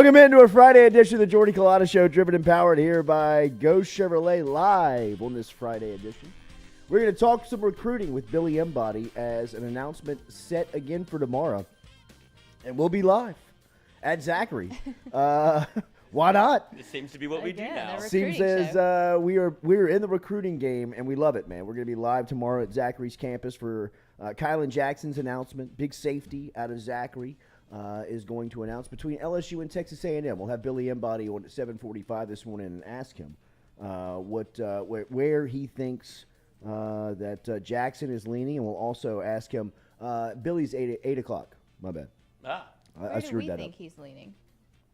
Welcome into a Friday edition of the Jordy Culotta Show, driven and powered here by Go Chevrolet Live on this Friday edition. We're going to talk some recruiting with Billy Embody as an announcement set again for tomorrow. And we'll be live at Zachary. Why not? This seems to be what we do now. Seems as we're in the recruiting game, and we love it, man. We're going to be live tomorrow at Zachary's campus for Kylan Jackson's announcement. Big safety out of Zachary is going to announce between LSU and Texas A&M. We'll have Billy Embody on at 7:45 this morning and ask him where he thinks that Jackson is leaning, and we'll also ask him. Billy's 8 o'clock. My bad. Where do we think he's leaning?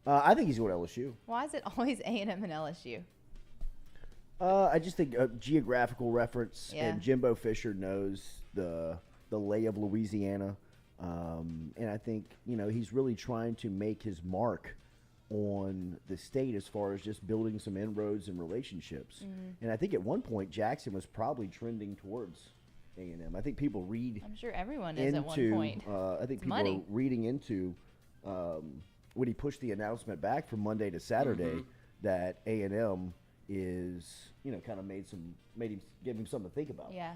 I think he's going to LSU. Why is it always A&M and LSU? I just think geographical reference, and Jimbo Fisher knows the lay of Louisiana, and I think he's really trying to make his mark on the state as far as just building some inroads and relationships. And I think at one point Jackson was probably trending towards A&M. I think people read. I'm sure everyone is at one point. I think people are reading into when he pushed the announcement back from Monday to Saturday that A&M is kind of gave him something to think about. Yeah.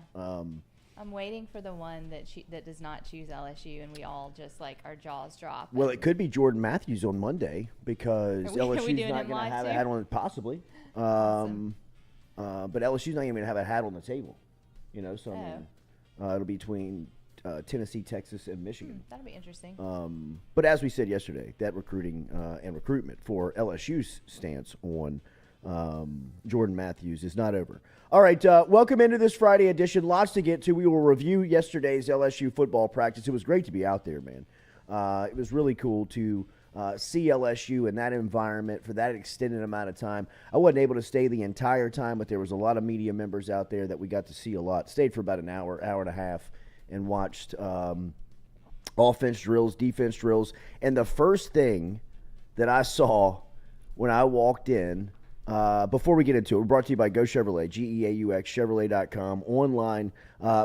I'm waiting for the one that does not choose LSU, and we all just our jaws drop. Well, it could be Jordan Matthews on Monday because LSU's not going to have a hat on it, possibly. Awesome. But LSU's not even going to have a hat on the table. So it'll be between Tennessee, Texas, and Michigan. That'll be interesting. But as we said yesterday, that recruiting and recruitment for LSU's stance on Jordan Matthews is not over. All right, welcome into this Friday edition. Lots to get to. We will review yesterday's LSU football practice. It was great to be out there, man. It was really cool to see LSU in that environment for that extended amount of time. I wasn't able to stay the entire time, but there was a lot of media members out there that we got to see a lot. Stayed for about an hour and a half, and watched offense drills, defense drills. And the first thing that I saw when I walked in, before we get into it, we're brought to you by Go Chevrolet, GEAUX, Chevrolet.com, online,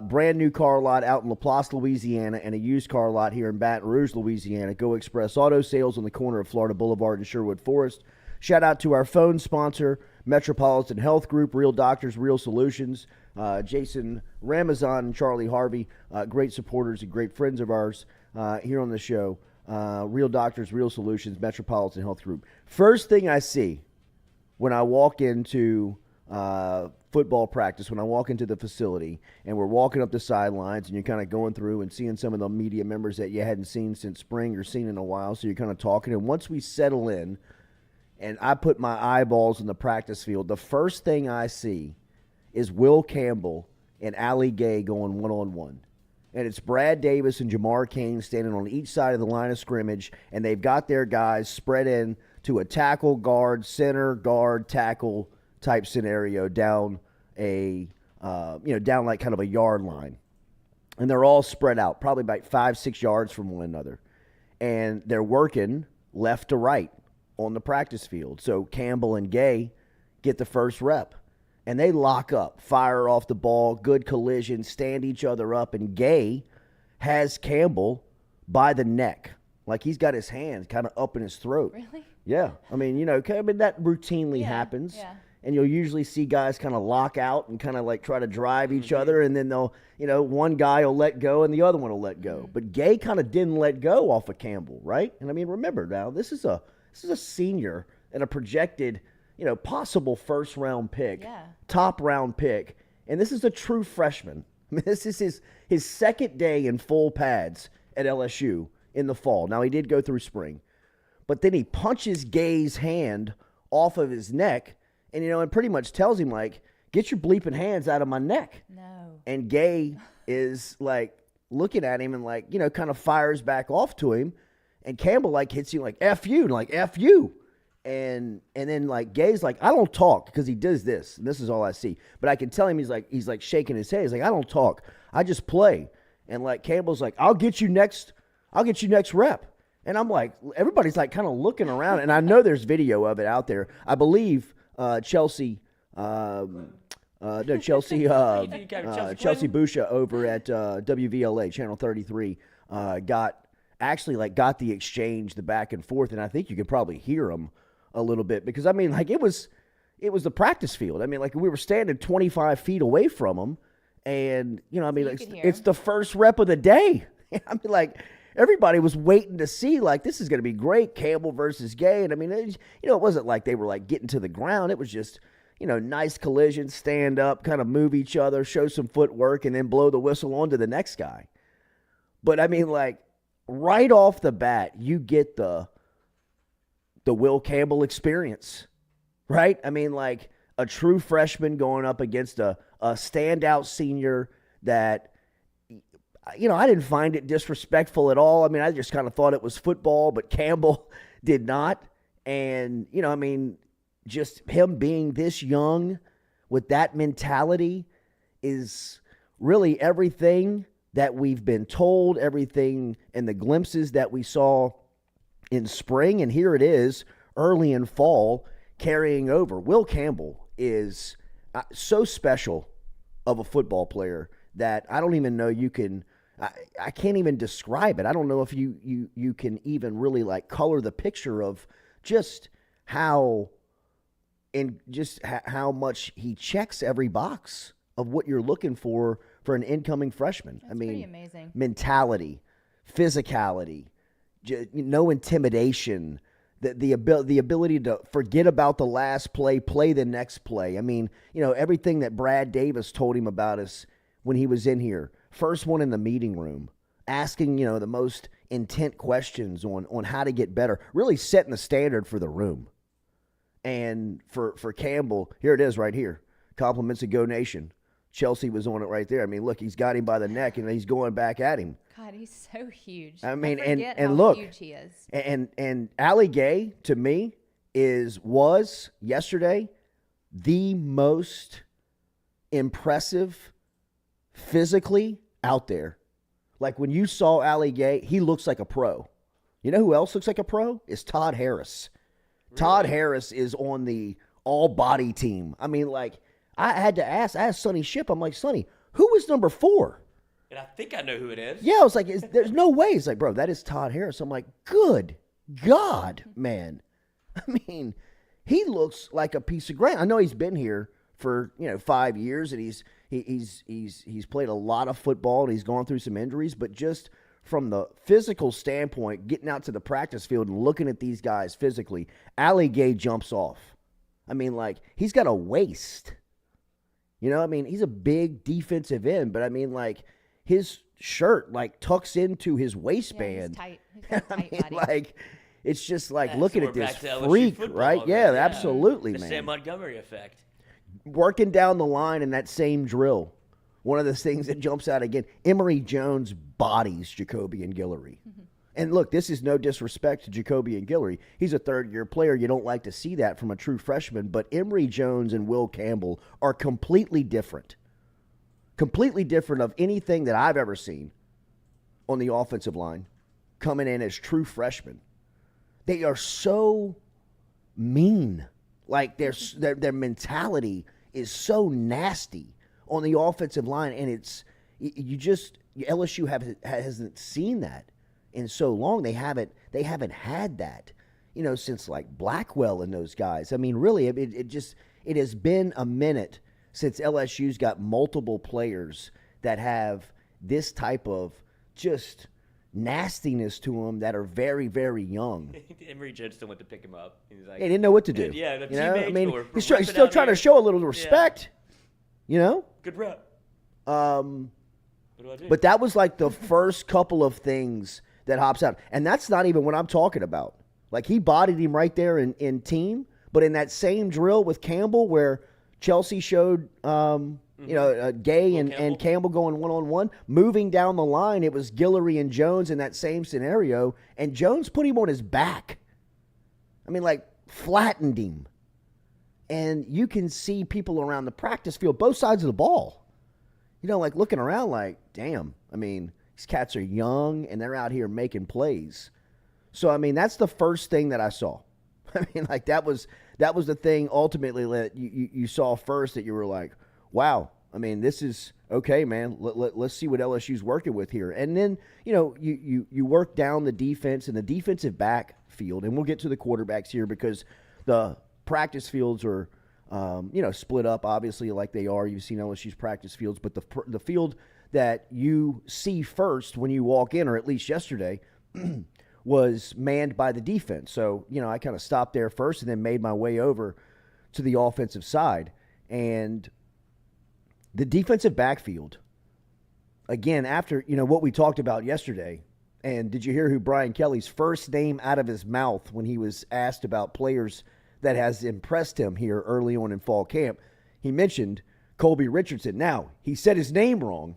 brand new car lot out in LaPlace, Louisiana, and a used car lot here in Baton Rouge, Louisiana. Go Express Auto Sales on the corner of Florida Boulevard and Sherwood Forest. Shout out to our phone sponsor, Metropolitan Health Group, Real Doctors, Real Solutions, Jason Ramazan and Charlie Harvey, great supporters and great friends of ours here on the show. Real Doctors, Real Solutions, Metropolitan Health Group. First thing I see when I walk into football practice, when I walk into the facility, and we're walking up the sidelines, and you're kind of going through and seeing some of the media members that you hadn't seen since spring or seen in a while, so you're kind of talking. And once we settle in, and I put my eyeballs in the practice field, the first thing I see is Will Campbell and Ali Gay going one-on-one. And it's Brad Davis and Jamar Cain standing on each side of the line of scrimmage, and they've got their guys spread in to a tackle, guard, center, guard, tackle type scenario down down like kind of a yard line. And they're all spread out, probably about 5-6 yards from one another. And they're working left to right on the practice field. So Campbell and Gay get the first rep. And they lock up, fire off the ball, good collision, stand each other up. And Gay has Campbell by the neck. Like he's got his hands kind of up in his throat. Really? Yeah. I mean, that routinely happens. Yeah. And you'll usually see guys kind of lock out and kind of try to drive each other. And then they'll, one guy will let go and the other one will let go. But Gay kind of didn't let go off of Campbell, right? And I mean, remember now, this is a senior and a projected possible first-round pick, top-round pick, and this is a true freshman. I mean, this is his second day in full pads at LSU in the fall. Now, he did go through spring, but then he punches Gay's hand off of his neck, and, and pretty much tells him, get your bleeping hands out of my neck. No. And Gay is, looking at him and, kind of fires back off to him, and Campbell, hits him F you, F you. And then Gay's I don't talk because he does this, and this is all I see. But I can tell him he's shaking his head. He's I don't talk. I just play. And Campbell's I'll get you next rep. And I'm everybody's kind of looking around, and I know there's video of it out there. I believe Chelsea Busha over at WVLA Channel 33 got actually like got the exchange, the back and forth, and I think you could probably hear them a little bit because I mean, like it was the practice field. I mean, like we were standing 25 feet away from them, and you know, I mean, it's the first rep of the day. I mean, like everybody was waiting to see like this is going to be great, Campbell versus Gay, and I mean, it wasn't like they were like getting to the ground. It was just nice collision, stand up, kind of move each other, show some footwork, and then blow the whistle on to the next guy. But I mean, like right off the bat, you get the Will Campbell experience, right? I mean, like a true freshman going up against a standout senior that, I didn't find it disrespectful at all. I mean, I just kind of thought it was football, but Campbell did not. And, just him being this young with that mentality is really everything that we've been told, everything and the glimpses that we saw in spring, and here it is early in fall carrying over. Will Campbell is so special of a football player that I don't even know you can I can't even describe it. I don't know if you can even really like color the picture of just how much he checks every box of what you're looking for an incoming freshman. That's pretty amazing. Mentality, physicality, no intimidation, the ability to forget about the last play the next play. I mean, everything that Brad Davis told him about us when he was in here. First one in the meeting room, asking, the most intent questions on how to get better, really setting the standard for the room. And for Campbell, here it is right here. Compliments of Go Nation. Chelsea was on it right there. I mean, look, he's got him by the neck, and he's going back at him. God, he's so huge. I mean, and how look, huge he is. And Allie Gay, to me, was yesterday the most impressive physically out there. Like when you saw Allie Gay, he looks like a pro. You know who else looks like a pro? Is Todd Harris. Really? Todd Harris is on the all-body team. I mean, like, I asked Sonny Ship, I'm like, Sonny, who is number 4? And I think I know who it is. Yeah, I was like, there's no way. He's like, bro, that is Todd Harris. I'm like, good God, man. I mean, he looks like a piece of ground. I know he's been here for 5 years, and he's played a lot of football, and he's gone through some injuries, but just from the physical standpoint, getting out to the practice field and looking at these guys physically, Allie Gay jumps off. I mean, like, he's got a waist. I mean, he's a big defensive end, but I mean, like, his shirt, like, tucks into his waistband. Yeah, he's tight. He's got a tight body. Like, it's just like looking so at this freak, right? Yeah, absolutely, the man. Sam Montgomery effect. Working down the line in that same drill. One of the things that jumps out again, Emory Jones bodies Jacoby and Guillory. Mm-hmm. And look, this is no disrespect to Jacoby and Guillory. He's a third-year player. You don't like to see that from a true freshman. But Emory Jones and Will Campbell are completely different. Completely different of anything that I've ever seen on the offensive line coming in as true freshmen. They are so mean. Like, their mentality is so nasty on the offensive line. And LSU hasn't seen that in so long. They haven't had that, since like Blackwell and those guys. I mean, really, it has been a minute since LSU's got multiple players that have this type of just nastiness to them that are very, very young. Emory Jones still went to pick him up. He was like, he didn't know what to do. Yeah, the I mean, we're he's still trying to show a little respect. Good rep. What do I do? But that was like the first couple of things that hops out. And that's not even what I'm talking about. Like, he bodied him right there in team, but in that same drill with Campbell where Chelsea showed, Gay and Campbell going one-on-one, moving down the line, it was Guillory and Jones in that same scenario, and Jones put him on his back. I mean, like, flattened him. And you can see people around the practice field, both sides of the ball, like looking around like, damn, I mean, these cats are young and they're out here making plays. So, I mean, that's the first thing that I saw. I mean, like, that was the thing ultimately that you saw first, that you were like, wow, I mean, this is okay, man. Let's see what LSU's working with here. And then, you work down the defense and the defensive backfield, and we'll get to the quarterbacks here because the practice fields are, split up, obviously, like they are. You've seen LSU's practice fields, but the field that you see first when you walk in, or at least yesterday, was manned by the defense. So, I kind of stopped there first and then made my way over to the offensive side. And the defensive backfield, again, after, what we talked about yesterday, and did you hear who Brian Kelly's first name out of his mouth when he was asked about players that has impressed him here early on in fall camp? He mentioned Colby Richardson. Now, he said his name wrong.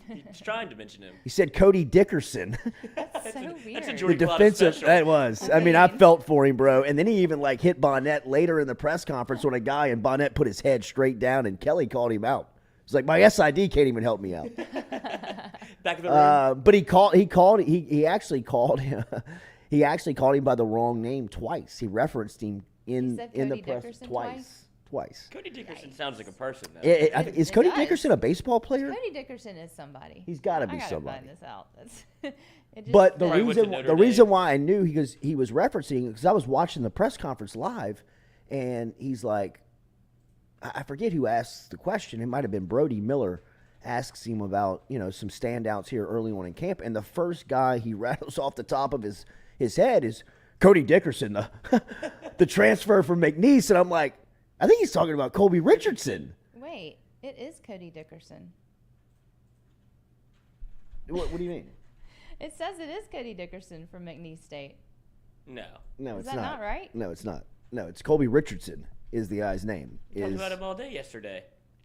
He's trying to mention him. He said Cody Dickerson. That's so weird. That's a The Jordy Culotta defensive, special. that was. I mean, I felt for him, bro. And then he even hit Bonnet later in the press conference on a guy, and Bonnet put his head straight down, and Kelly called him out. He's like, my SID can't even help me out. Back of the room. But he actually called him. He actually called him by the wrong name twice. He referenced him in the Cody press Dickerson twice. Cody Dickerson sounds like a person, though. Is Cody does. Dickerson a baseball player? Cody Dickerson is somebody. He's got to be I gotta somebody. find this out. But the Probably went to Notre reason Dame. why I knew he was referencing, because I was watching the press conference live, and he's like, I forget who asked the question. It might have been Brody Miller asks him about some standouts here early on in camp, and the first guy he rattles off the top of his head is Cody Dickerson, the transfer from McNeese, and I'm like, I think he's talking about Colby Richardson. Wait, it is Cody Dickerson. What do you mean? It says it is Cody Dickerson from McNeese State. No. No, Is it's that not right? No, it's not. No, it's Colby Richardson is the guy's name. We talked about him all day yesterday.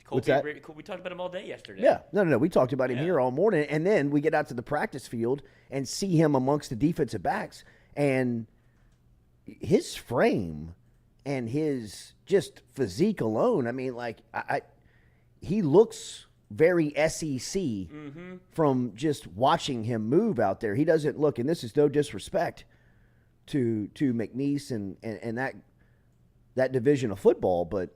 What's that? We talked about him all day yesterday. Yeah, no. We talked about him Yeah. here all morning, and then we get out to the practice field and see him amongst the defensive backs, and his frame and his just physique alone. I mean, he looks very SEC from just watching him move out there. He doesn't look, and this is no disrespect to McNeese and that division of football, but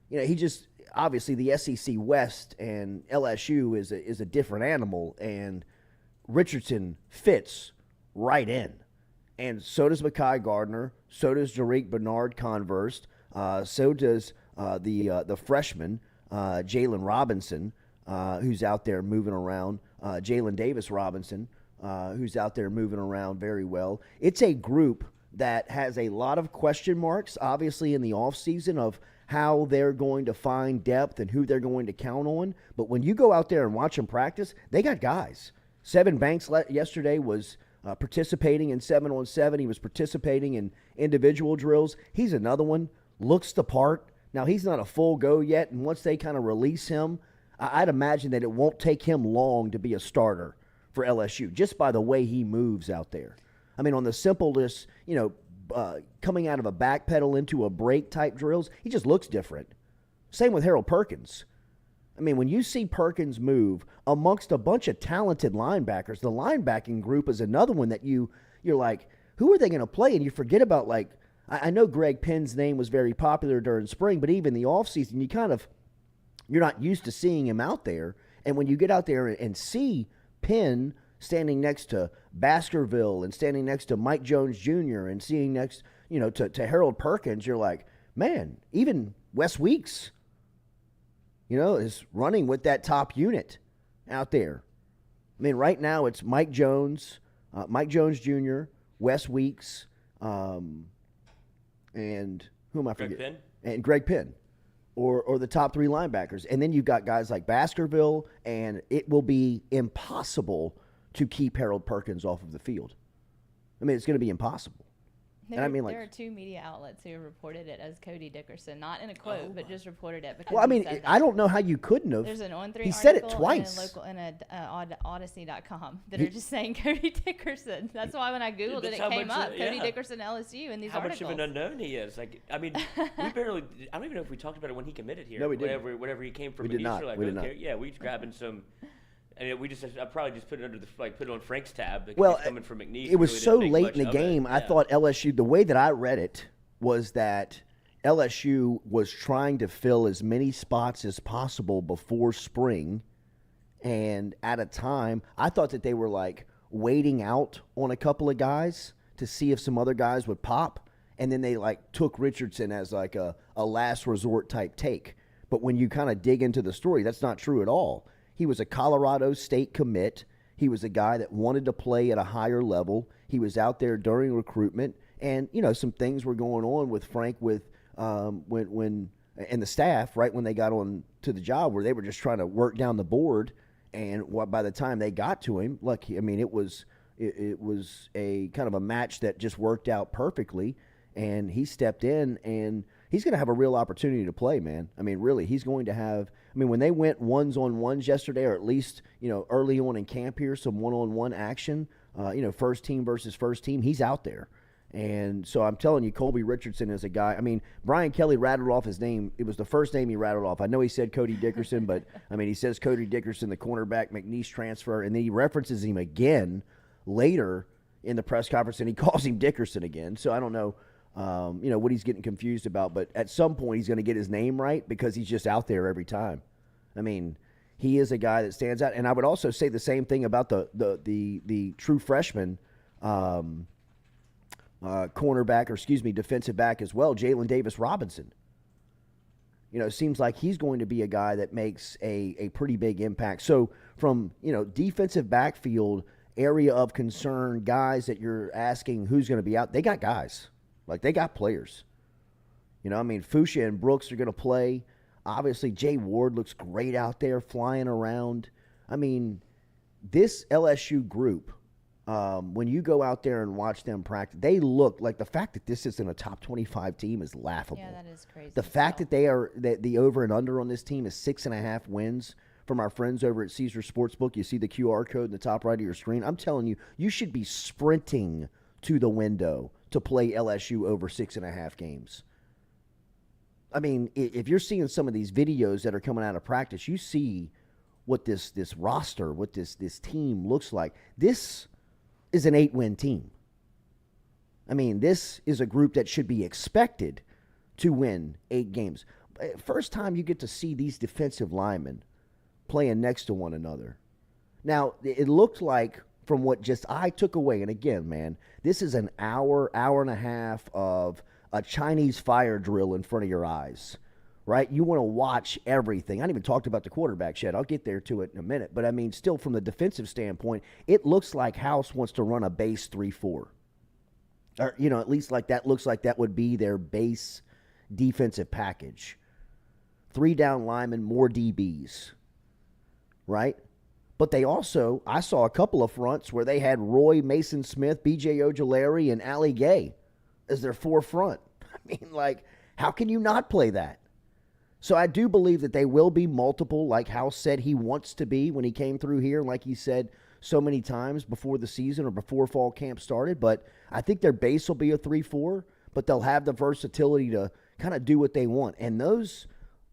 he just obviously the SEC West and LSU is a different animal, and Richardson fits right in, and so does Mekhi Gardner, so does Jarick Bernard Converse, so does the freshman Jalen Robinson, who's out there moving around, Jalen Davis Robinson, who's out there moving around very well. It's a group that has a lot of question marks, obviously, in the offseason of how they're going to find depth and who they're going to count on. But when you go out there and watch them practice, they got guys. Sevyn Banks yesterday was participating in 7-on-7. He was participating in individual drills. He's another one, looks the part. Now, he's not a full go yet, and once they kind of release him, I'd imagine that it won't take him long to be a starter for LSU, just by the way he moves out there. I mean, on the simplest, coming out of a back pedal into a break type drills, he just looks different. Same with Harold Perkins. I mean, when you see Perkins move amongst a bunch of talented linebackers, the linebacking group is another one that you're like, who are they going to play? And you forget about, I know Greg Penn's name was very popular during spring, but even the offseason, you're not used to seeing him out there. And when you get out there and see Penn standing next to Baskerville and standing next to Mike Jones Jr. and seeing next, to Harold Perkins, you're like, man, even Wes Weeks, is running with that top unit out there. I mean, right now it's Mike Jones Jr., Wes Weeks, and who am I forgetting? Greg Penn? And Greg Penn. Or the top three linebackers. And then you've got guys like Baskerville, and it will be impossible to keep Harold Perkins off of the field. I mean, it's going to be impossible. There are two media outlets who reported it as Cody Dickerson, not in a quote, but just reported it because well, I mean, I don't know how you couldn't have. There's an On3 he said it article twice. and a Odyssey.com that are just saying Cody Dickerson. That's why when I Googled it came up. Cody Dickerson, LSU, in these articles. How much of an unknown he is. I don't even know if we talked about it when he committed here. No, we didn't. Whenever he came from. We did not. We did not. Yeah, we just grabbing some. And I probably just put it put it on Frank's tab. Because he's coming from McNeese. It was really so didn't late make in the much of game. it. I thought LSU. The way that I read it was that LSU was trying to fill as many spots as possible before spring, and at a time, I thought that they were like waiting out on a couple of guys to see if some other guys would pop, and then they like took Richardson as like a last resort type take. But when you kind of dig into the story, that's not true at all. He was a Colorado State commit. He was a guy that wanted to play at a higher level. He was out there during recruitment, and some things were going on with Frank with when and the staff right when they got on to the job where they were just trying to work down the board, and by the time they got to him, look, I mean, it was a kind of a match that just worked out perfectly, and he stepped in, and he's going to have a real opportunity to play, man. I mean, really, he's going to have – I mean, when they went ones-on-ones yesterday, or at least, early on in camp here, some one-on-one action, first team versus first team, he's out there. And so I'm telling you, Colby Richardson is a guy. I mean, Brian Kelly rattled off his name. It was the first name he rattled off. I know he said Cody Dickerson, but, I mean, he says Cody Dickerson, the cornerback, McNeese transfer, and then he references him again later in the press conference, and he calls him Dickerson again. So I don't know, what he's getting confused about. But at some point, he's going to get his name right because he's just out there every time. I mean, he is a guy that stands out. And I would also say the same thing about the true freshman defensive back as well, Jalen Davis Robinson. It seems like he's going to be a guy that makes a pretty big impact. So from, defensive backfield area of concern, guys that you're asking who's going to be out, they got guys. Like, they got players. Fuchsia and Brooks are going to play. Obviously, Jay Ward looks great out there flying around. I mean, this LSU group, when you go out there and watch them practice, they look like the fact that this isn't a top 25 team is laughable. Yeah, that is crazy. The fact that the over and under on this team is 6.5 wins from our friends over at Caesar Sportsbook. You see the QR code in the top right of your screen. I'm telling you, you should be sprinting to the window to play LSU over 6.5 games. I mean, if you're seeing some of these videos that are coming out of practice, you see what this roster, what this team looks like. This is an 8-win team. I mean, this is a group that should be expected to win 8 games. First time you get to see these defensive linemen playing next to one another. Now, it looked like, from what just I took away, and again, man, this is an hour and a half of a Chinese fire drill in front of your eyes, right? You want to watch everything. I haven't even talked about the quarterback yet. I'll get there to it in a minute. But, I mean, still from the defensive standpoint, it looks like House wants to run a base 3-4. Or, at least like that looks like that would be their base defensive package. 3 down linemen, more DBs, right? But they also, I saw a couple of fronts where they had Roy, Mason Smith, B.J. Ojulari, and Ali Gay as their 4 front. I mean, like, how can you not play that? So I do believe that they will be multiple, like House said he wants to be when he came through here, and like he said so many times before the season or before fall camp started. But I think their base will be a 3-4, but they'll have the versatility to kind of do what they want. And those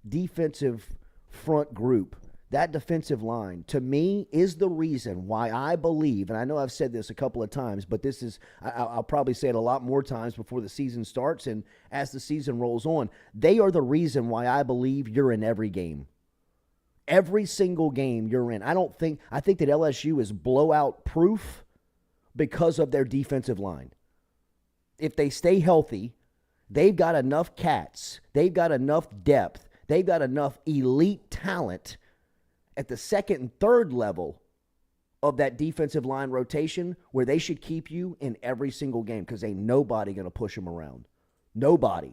defensive front group, that defensive line, to me, is the reason why I believe, and I know I've said this a couple of times, but this is, I'll probably say it a lot more times before the season starts and as the season rolls on, they are the reason why I believe you're in every game. Every single game you're in. I think that LSU is blowout proof because of their defensive line. If they stay healthy, they've got enough cats, they've got enough depth, they've got enough elite talent at the second and third level of that defensive line rotation where they should keep you in every single game because ain't nobody going to push them around. Nobody.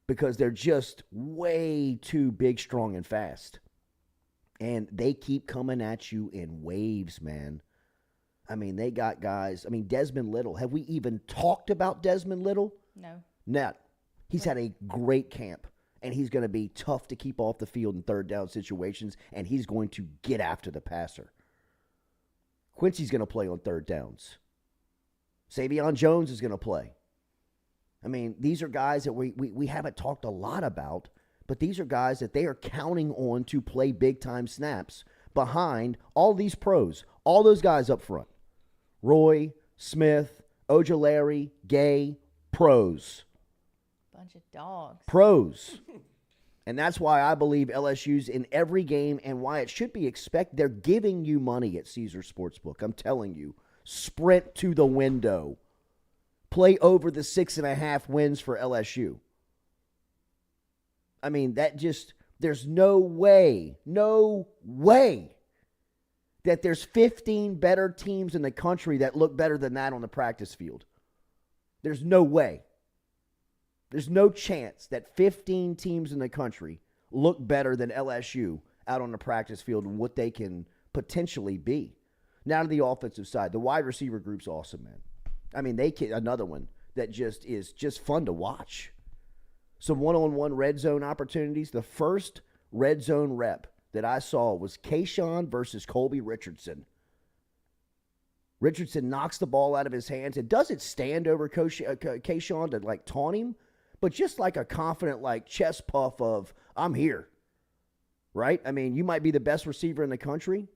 Because they're just way too big, strong, and fast. And they keep coming at you in waves, man. I mean, they got guys. I mean, Desmond Little. Have we even talked about Desmond Little? No. Not. He's had a great camp. And he's going to be tough to keep off the field in third down situations, and he's going to get after the passer. Quincy's going to play on third downs. Savion Jones is going to play. I mean, these are guys that we haven't talked a lot about, but these are guys that they are counting on to play big-time snaps behind all these pros, all those guys up front. Roy, Smith, Ojulari, Gay, pros. Bunch of dogs. Pros. And that's why I believe LSU's in every game and why it should be expected. They're giving you money at Caesars Sportsbook. I'm telling you. Sprint to the window. Play over the 6.5 wins for LSU. I mean, there's no way that there's 15 better teams in the country that look better than that on the practice field. There's no way. There's no chance that 15 teams in the country look better than LSU out on the practice field and what they can potentially be. Now to the offensive side, the wide receiver group's awesome, man. I mean, another one that is just fun to watch. Some one-on-one red zone opportunities. The first red zone rep that I saw was Kayshawn versus Colby Richardson. Richardson knocks the ball out of his hands and doesn't stand over Kayshawn to like taunt him, but just like a confident like chest puff of, I'm here, right? I mean, you might be the best receiver in the country,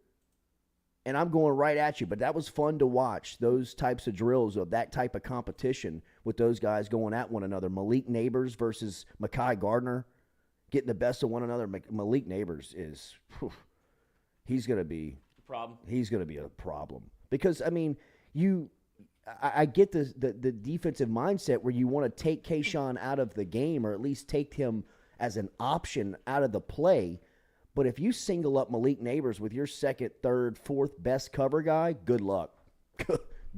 and I'm going right at you. But that was fun to watch, those types of drills of that type of competition with those guys going at one another. Malik Neighbors versus Mekhi Gardner, getting the best of one another. Malik Neighbors is, he's going to be a problem. Because, I mean, I get the defensive mindset where you want to take Kayshawn out of the game or at least take him as an option out of the play. But if you single up Malik Neighbors with your second, third, fourth best cover guy, good luck.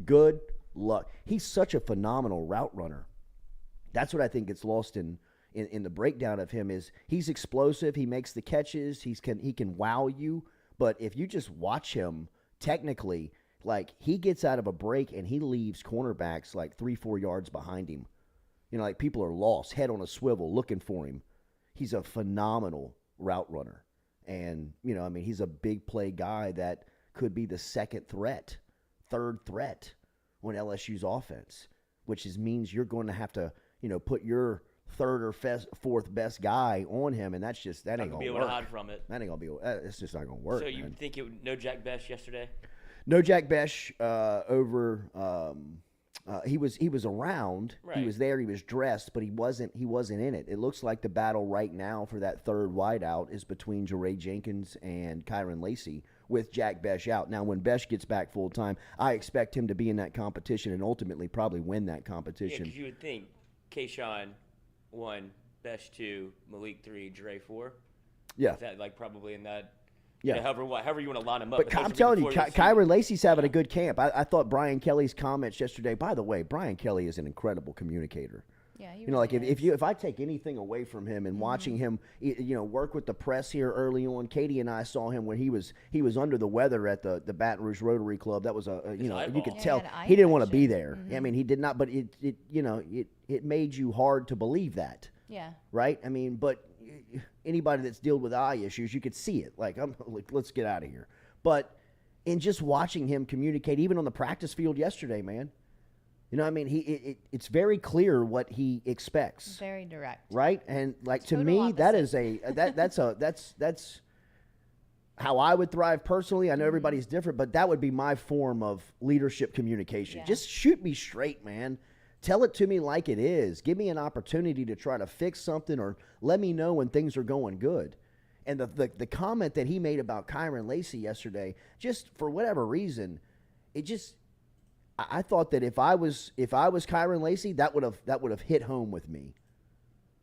Good luck. He's such a phenomenal route runner. That's what I think gets lost in the breakdown of him is he's explosive. He makes the catches. He can wow you. But if you just watch him technically, like he gets out of a break and he leaves cornerbacks like 3-4 yards behind him. You know, like people are lost, head on a swivel looking for him. He's a phenomenal route runner. And, you know, I mean, he's a big play guy that could be the second threat, third threat on LSU's offense, which means you're going to have to, you know, put your third or fourth best guy on him, and that ain't going to work. Be able to hide from it. That ain't going to be. It's just not going to work. So you think no Jack Bech yesterday? No Jack Bech over. He was around. Right. He was there. He was dressed, but he wasn't in it. It looks like the battle right now for that third wideout is between Jeray Jenkins and Kyron Lacy with Jack Bech out. Now, when Bech gets back full time, I expect him to be in that competition and ultimately probably win that competition. Yeah, because you would think Kayshawn 1, Bech 2, Malik 3, Jeray 4. Yeah, is that like probably in that? Yeah, however you want to line them up. But I'm telling you, Kyron Lacy's having a good camp. I thought Brian Kelly's comments yesterday. By the way, Brian Kelly is an incredible communicator. Yeah, you know, like if I take anything away from him and watching him, you know, work with the press here early on. Katie and I saw him when he was under the weather at the Baton Rouge Rotary Club. That was you could tell he didn't want to be there. I mean, he did not, but it made you hard to believe that. Yeah. Right. I mean, but anybody that's dealt with eye issues, you could see it. Like, let's get out of here. But in just watching him communicate, even on the practice field yesterday, man, you know, I mean, it's very clear what he expects. Very direct. Right, and like Total to me, opposite. that is that's how I would thrive personally. I know everybody's different, but that would be my form of leadership communication. Yeah. Just shoot me straight, man. Tell it to me like it is. Give me an opportunity to try to fix something or let me know when things are going good. And the comment that he made about Kyron Lacy yesterday, just for whatever reason, I thought that if I was Kyron Lacy, that would have hit home with me.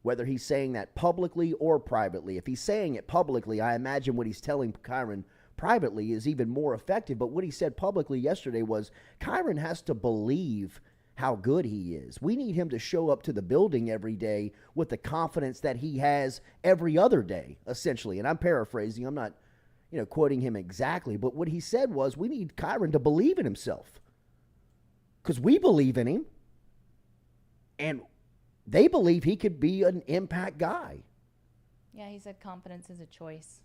Whether he's saying that publicly or privately. If he's saying it publicly, I imagine what he's telling Kyron privately is even more effective. But what he said publicly yesterday was Kyron has to believe how good he is. We need him to show up to the building every day with the confidence that he has every other day, essentially. And I'm paraphrasing. I'm not, quoting him exactly. But what he said was we need Kyron to believe in himself because we believe in him. And they believe he could be an impact guy. Yeah, he said confidence is a choice.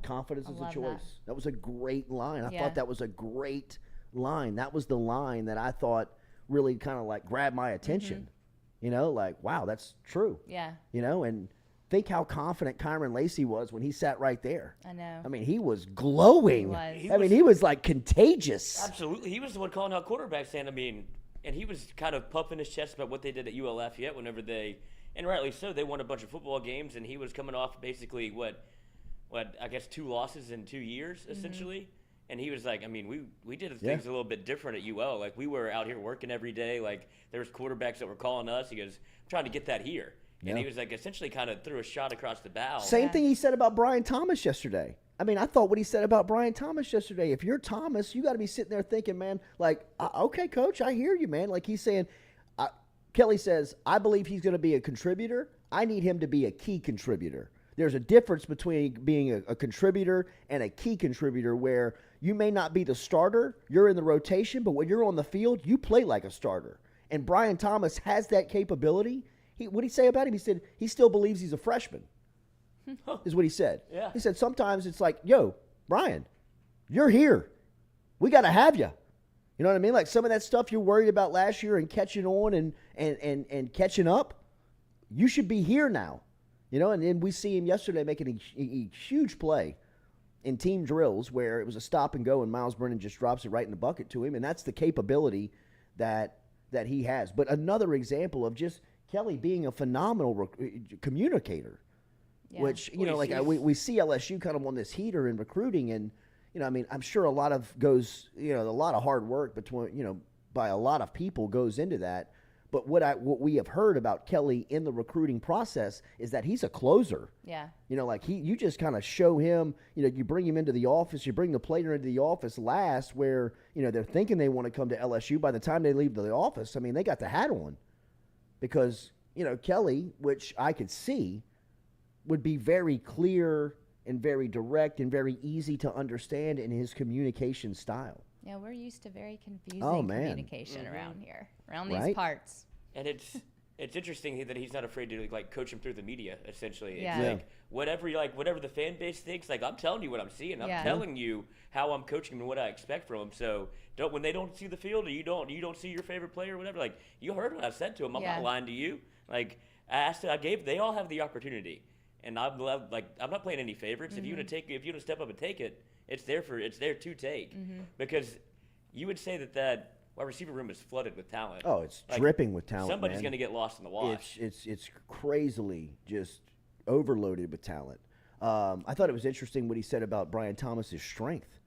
Confidence is a choice. That was a great line. I thought that was a great line. That was the line that I thought really kind of like grabbed my attention. Like, wow, that's true. Yeah. And think how confident Kyron Lacy was when he sat right there. I know. I mean, he was glowing. He was like contagious. Absolutely. He was the one calling out quarterbacks, and he was kind of puffing his chest about what they did at ULF whenever they And rightly so. They won a bunch of football games, and he was coming off basically what I guess 2 losses in 2 years, essentially. And he was like, I mean, we did things a little bit different at UL. Like, we were out here working every day. Like, there was quarterbacks that were calling us. He goes, I'm trying to get that here. And he was like, essentially kind of threw a shot across the bow. Same thing he said about Brian Thomas yesterday. I mean, I thought what he said about Brian Thomas yesterday, if you're Thomas, you got to be sitting there thinking, man, like, okay, coach, I hear you, man. Like he's saying, Kelly says, I believe he's going to be a contributor. I need him to be a key contributor. There's a difference between being a contributor and a key contributor where you may not be the starter, you're in the rotation, but when you're on the field, you play like a starter. And Brian Thomas has that capability. What did he say about him? He said he still believes he's a freshman, is what he said. Yeah. He said sometimes it's like, yo, Brian, you're here. We got to have you. You know what I mean? Like some of that stuff you're worried about last year and catching on and catching up, you should be here now. You know, and then we see him yesterday making a huge play in team drills where it was a stop and go and Miles Brennan just drops it right in the bucket to him. And that's the capability that he has. But another example of just Kelly being a phenomenal communicator, which, you know, like we see LSU kind of on this heater in recruiting. And, you know, I mean, I'm sure a lot of hard work by a lot of people goes into that. But what we have heard about Kelly in the recruiting process is that he's a closer. Yeah. You know, like you just kind of show him, you know, you bring him into the office, you bring the player into the office last where, you know, they're thinking they want to come to LSU. By the time they leave the office, I mean, they got the hat on. Because, you know, Kelly, which I could see, would be very clear and very direct and very easy to understand in his communication style. Yeah, we're used to very confusing communication around here, around these parts. And it's interesting that he's not afraid to like coach him through the media. Essentially, Yeah. it's like whatever the fan base thinks. Like I'm telling you what I'm seeing. I'm telling you how I'm coaching him and what I expect from him. So when they don't see the field or you don't see your favorite player or whatever, like you heard what I said to him. I'm not lying to you. Like they all have the opportunity, and I'm not playing any favorites. If you want to step up and take it. It's there to take because you would say that wide receiver room is flooded with talent. Oh, it's dripping with talent. Somebody's going to get lost in the wash. It's crazily just overloaded with talent. I thought it was interesting what he said about Brian Thomas's strength.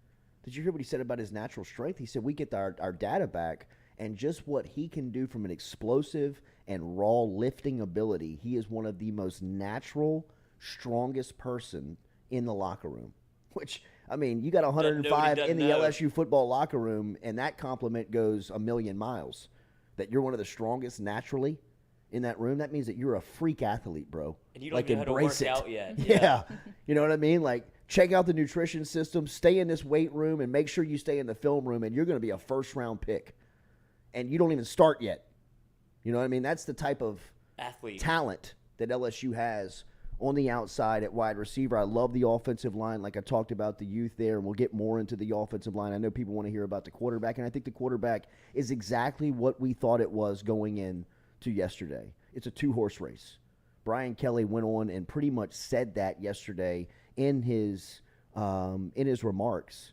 Did you hear what he said about his natural strength? He said we get our data back and just what he can do from an explosive and raw lifting ability. He is one of the most natural, strongest person in the locker room, which – I mean, you got 105 in the LSU football locker room, and that compliment goes a million miles. That you're one of the strongest naturally in that room. That means that you're a freak athlete, bro. And you don't know how to work out yet. Yeah. You know what I mean? Like, check out the nutrition system, stay in this weight room, and make sure you stay in the film room, and you're going to be a first-round pick. And you don't even start yet. You know what I mean? That's the type of athlete talent that LSU has on the outside at wide receiver. I love the offensive line. Like I talked about the youth there, and we'll get more into the offensive line. I know people want to hear about the quarterback, and I think the quarterback is exactly what we thought it was going in to yesterday. It's a 2-horse race. Brian Kelly went on and pretty much said that yesterday in his remarks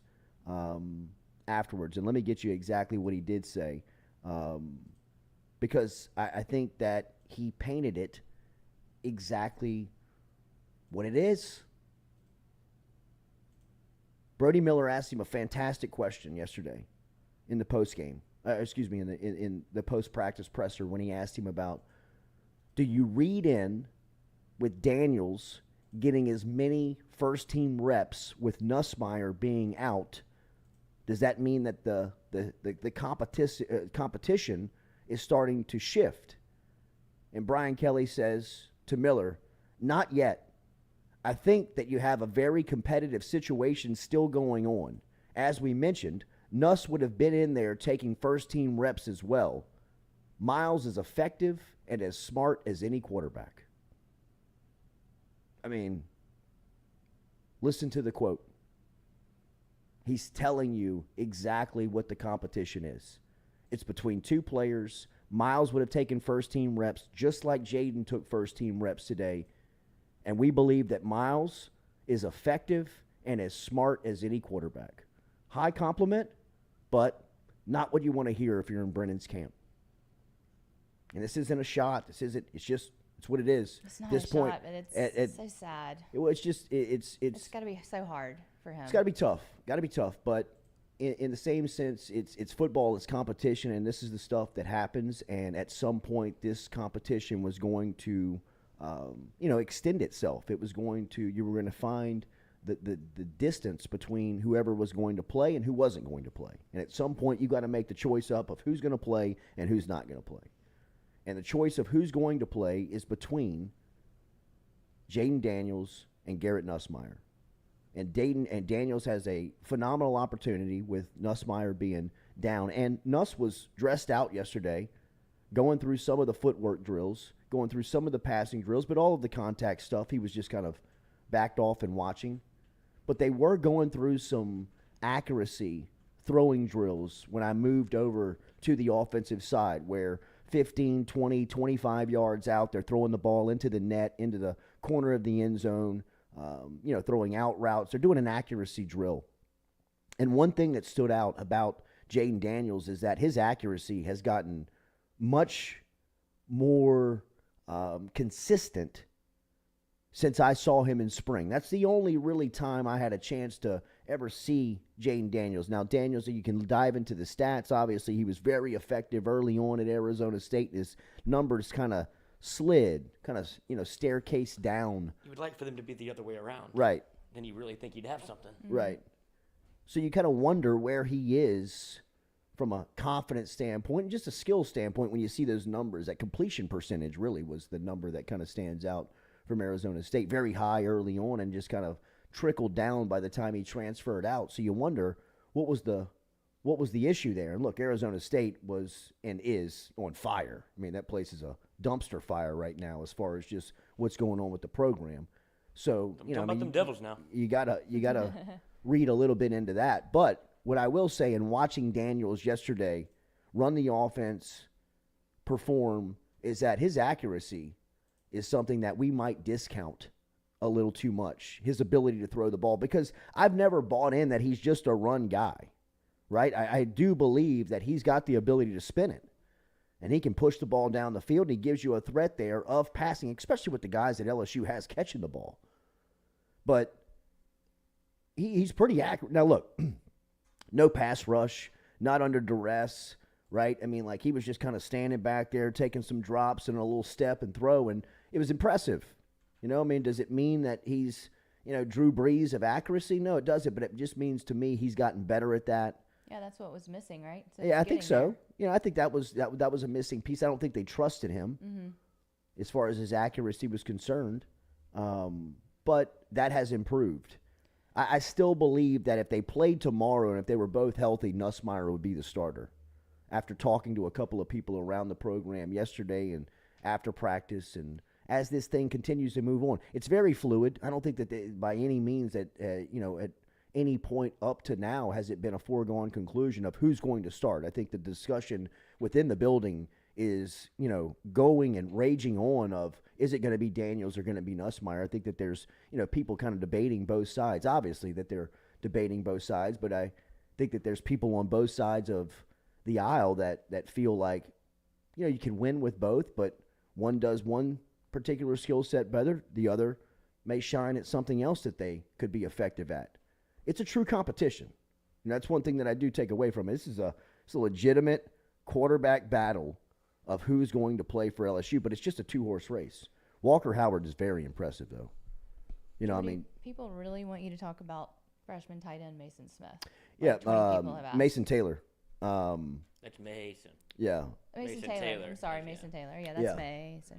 afterwards. And let me get you exactly what he did say, because I think that he painted it exactly what it is. Brody Miller asked him a fantastic question yesterday in the postgame. In the post-practice presser when he asked him about, do you read in with Daniels getting as many first-team reps with Nussmeier being out? Does that mean that the competition is starting to shift? And Brian Kelly says to Miller, not yet. I think that you have a very competitive situation still going on. As we mentioned, Nuss would have been in there taking first-team reps as well. Miles is effective and as smart as any quarterback. I mean, listen to the quote. He's telling you exactly what the competition is. It's between 2 players. Miles would have taken first-team reps just like Jaden took first-team reps today. And we believe that Miles is effective and as smart as any quarterback. High compliment, but not what you want to hear if you're in Brennan's camp. And this isn't a shot. It's It's what it is. It's not at this a point, shot, but it's so sad. It's just it's got to be so hard for him. It's got to be tough. Got to be tough. But in the same sense, it's football. It's competition, and this is the stuff that happens. And at some point, this competition was going to, extend itself. It was going to. You were going to find the distance between whoever was going to play and who wasn't going to play. And at some point, you got to make the choice up of who's going to play and who's not going to play. And the choice of who's going to play is between Jayden Daniels and Garrett Nussmeier. And Daniels has a phenomenal opportunity with Nussmeier being down. And Nuss was dressed out yesterday, going through some of the footwork drills, going through some of the passing drills, but all of the contact stuff, he was just kind of backed off and watching. But they were going through some accuracy throwing drills when I moved over to the offensive side where 15, 20, 25 yards out, they're throwing the ball into the net, into the corner of the end zone, throwing out routes. They're doing an accuracy drill. And one thing that stood out about Jayden Daniels is that his accuracy has gotten much more consistent since I saw him in spring. That's the only really time I had a chance to ever see Jayden Daniels. Now, Daniels, you can dive into the stats. Obviously, he was very effective early on at Arizona State. His numbers kind of slid, staircase down. You would like for them to be the other way around. Right. Then you really think you'd have something. Right. So you kind of wonder where he is from a confidence standpoint and just a skill standpoint when you see those numbers. That completion percentage really was the number that kind of stands out from Arizona State. Very high early on and just kind of trickled down by the time he transferred out. So you wonder what was the issue there. And look, Arizona State was and is on fire. I mean, that place is a dumpster fire right now as far as just what's going on with the program. So about them Devils now. You gotta read a little bit into that. But what I will say, in watching Daniels yesterday run the offense, perform, is that his accuracy is something that we might discount a little too much, his ability to throw the ball, because I've never bought in that he's just a run guy, right? I do believe that he's got the ability to spin it, and he can push the ball down the field, and he gives you a threat there of passing, especially with the guys that LSU has catching the ball. But he's pretty accurate. Now, look, no pass rush, not under duress, right? I mean, like, he was just kind of standing back there, taking some drops and a little step and throw, and it was impressive. Does it mean that he's, Drew Brees of accuracy? No, it doesn't, but it just means to me he's gotten better at that. Yeah, that's what was missing, right? So yeah, I think so. I think that was a missing piece. I don't think they trusted him as far as his accuracy was concerned, but that has improved. I still believe that if they played tomorrow and if they were both healthy, Nussmeier would be the starter. After talking to a couple of people around the program yesterday and after practice, and as this thing continues to move on, it's very fluid. I don't think that by any means that, at any point up to now has it been a foregone conclusion of who's going to start. I think the discussion within the building is, going and raging on of, is it going to be Daniels or going to be Nussmeier? I think that there's, people kind of debating both sides. Obviously that they're debating both sides, but I think that there's people on both sides of the aisle that feel like, you can win with both, but one does one particular skill set better, the other may shine at something else that they could be effective at. It's a true competition. And that's one thing that I do take away from it. It's a legitimate quarterback battle of who's going to play for LSU, but it's just a two-horse race. Walker Howard is very impressive, though. People really want you to talk about freshman tight end Mason Smith. Yeah, Mason Taylor. That's Mason. Yeah. Mason Taylor. I'm sorry, Mason Taylor. Yeah, that's Mason.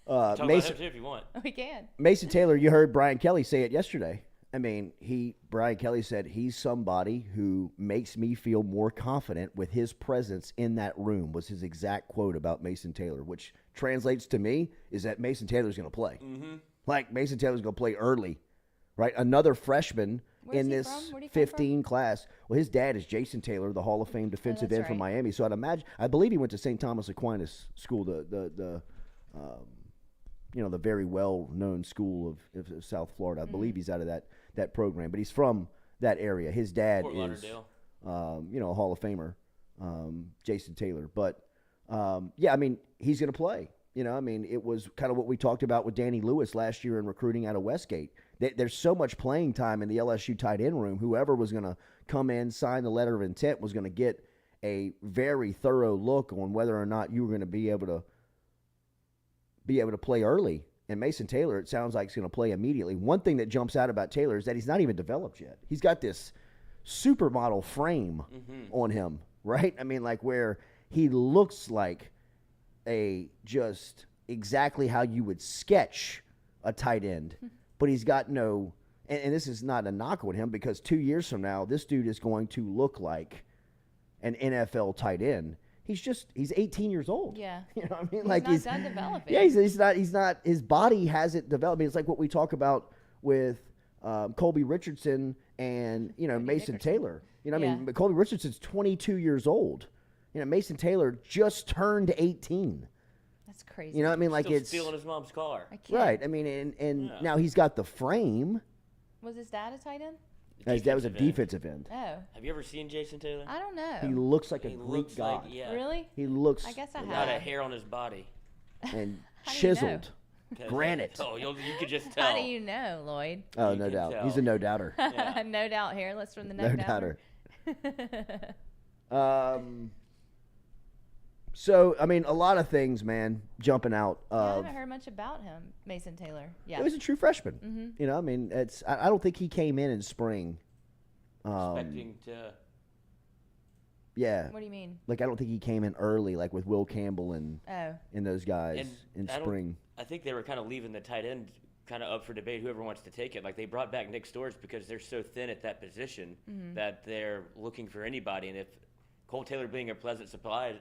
Talk about him too if you want. We can. Mason Taylor, you heard Brian Kelly say it yesterday. I mean, Brian Kelly said he's somebody who makes me feel more confident with his presence in that room, was his exact quote about Mason Taylor, which translates to me is that Mason Taylor's going to play. Mm-hmm. Like, Mason Taylor's going to play early, right? Another freshman in this 15 class. Well, his dad is Jason Taylor, the Hall of Fame defensive end from Miami. So I believe he went to St. Thomas Aquinas School, the very well-known school of South Florida. I believe he's out of that program, but he's from that area. His dad is, a Hall of Famer, Jason Taylor. But, I mean, he's going to play. You know, I mean, it was kind of what we talked about with Danny Lewis last year in recruiting out of Westgate. There's so much playing time in the LSU tight end room. Whoever was going to come in, sign the letter of intent, was going to get a very thorough look on whether or not you were going to be able to play early. And Mason Taylor, it sounds like he's going to play immediately. One thing that jumps out about Taylor is that he's not even developed yet. He's got this supermodel frame on him, right? I mean, like where he looks like just exactly how you would sketch a tight end, but he's got no, and this is not a knock on him because 2 years from now, this dude is going to look like an NFL tight end. He's 18 years old. Yeah. You know what I mean? He's not done developing. Yeah, he's not, his body hasn't developed. I mean, it's like what we talk about with Colby Richardson and, Mason Taylor. You know what I mean? Colby Richardson's 22 years old. Mason Taylor just turned 18. That's crazy. You know what I mean? Like Still stealing his mom's car. Right. I mean, and now he's got the frame. Was his dad a tight end? His dad was a defensive end. Oh. Have you ever seen Jason Taylor? I don't know. He looks like a Greek god. Really? He looks. I guess I have. Without a hair on his body. And How do you chiseled. Granite. Oh, you could just tell. How do you know, Lloyd? Oh, no doubt. tell. He's a no doubter. No doubt hairless from the No doubter. So, I mean, a lot of things, man, jumping out I of. haven't heard much about him, Mason Taylor. Yeah. It was a true freshman. I mean, I don't think he came in spring. Expecting to. Yeah. What do you mean? Like, I don't think he came in early, like with Will Campbell and those guys in spring. I think they were kind of leaving the tight end kind of up for debate, whoever wants to take it. Like, they brought back Nick Storrs because they're so thin at that position that they're looking for anybody. And if Cole Taylor being a pleasant surprise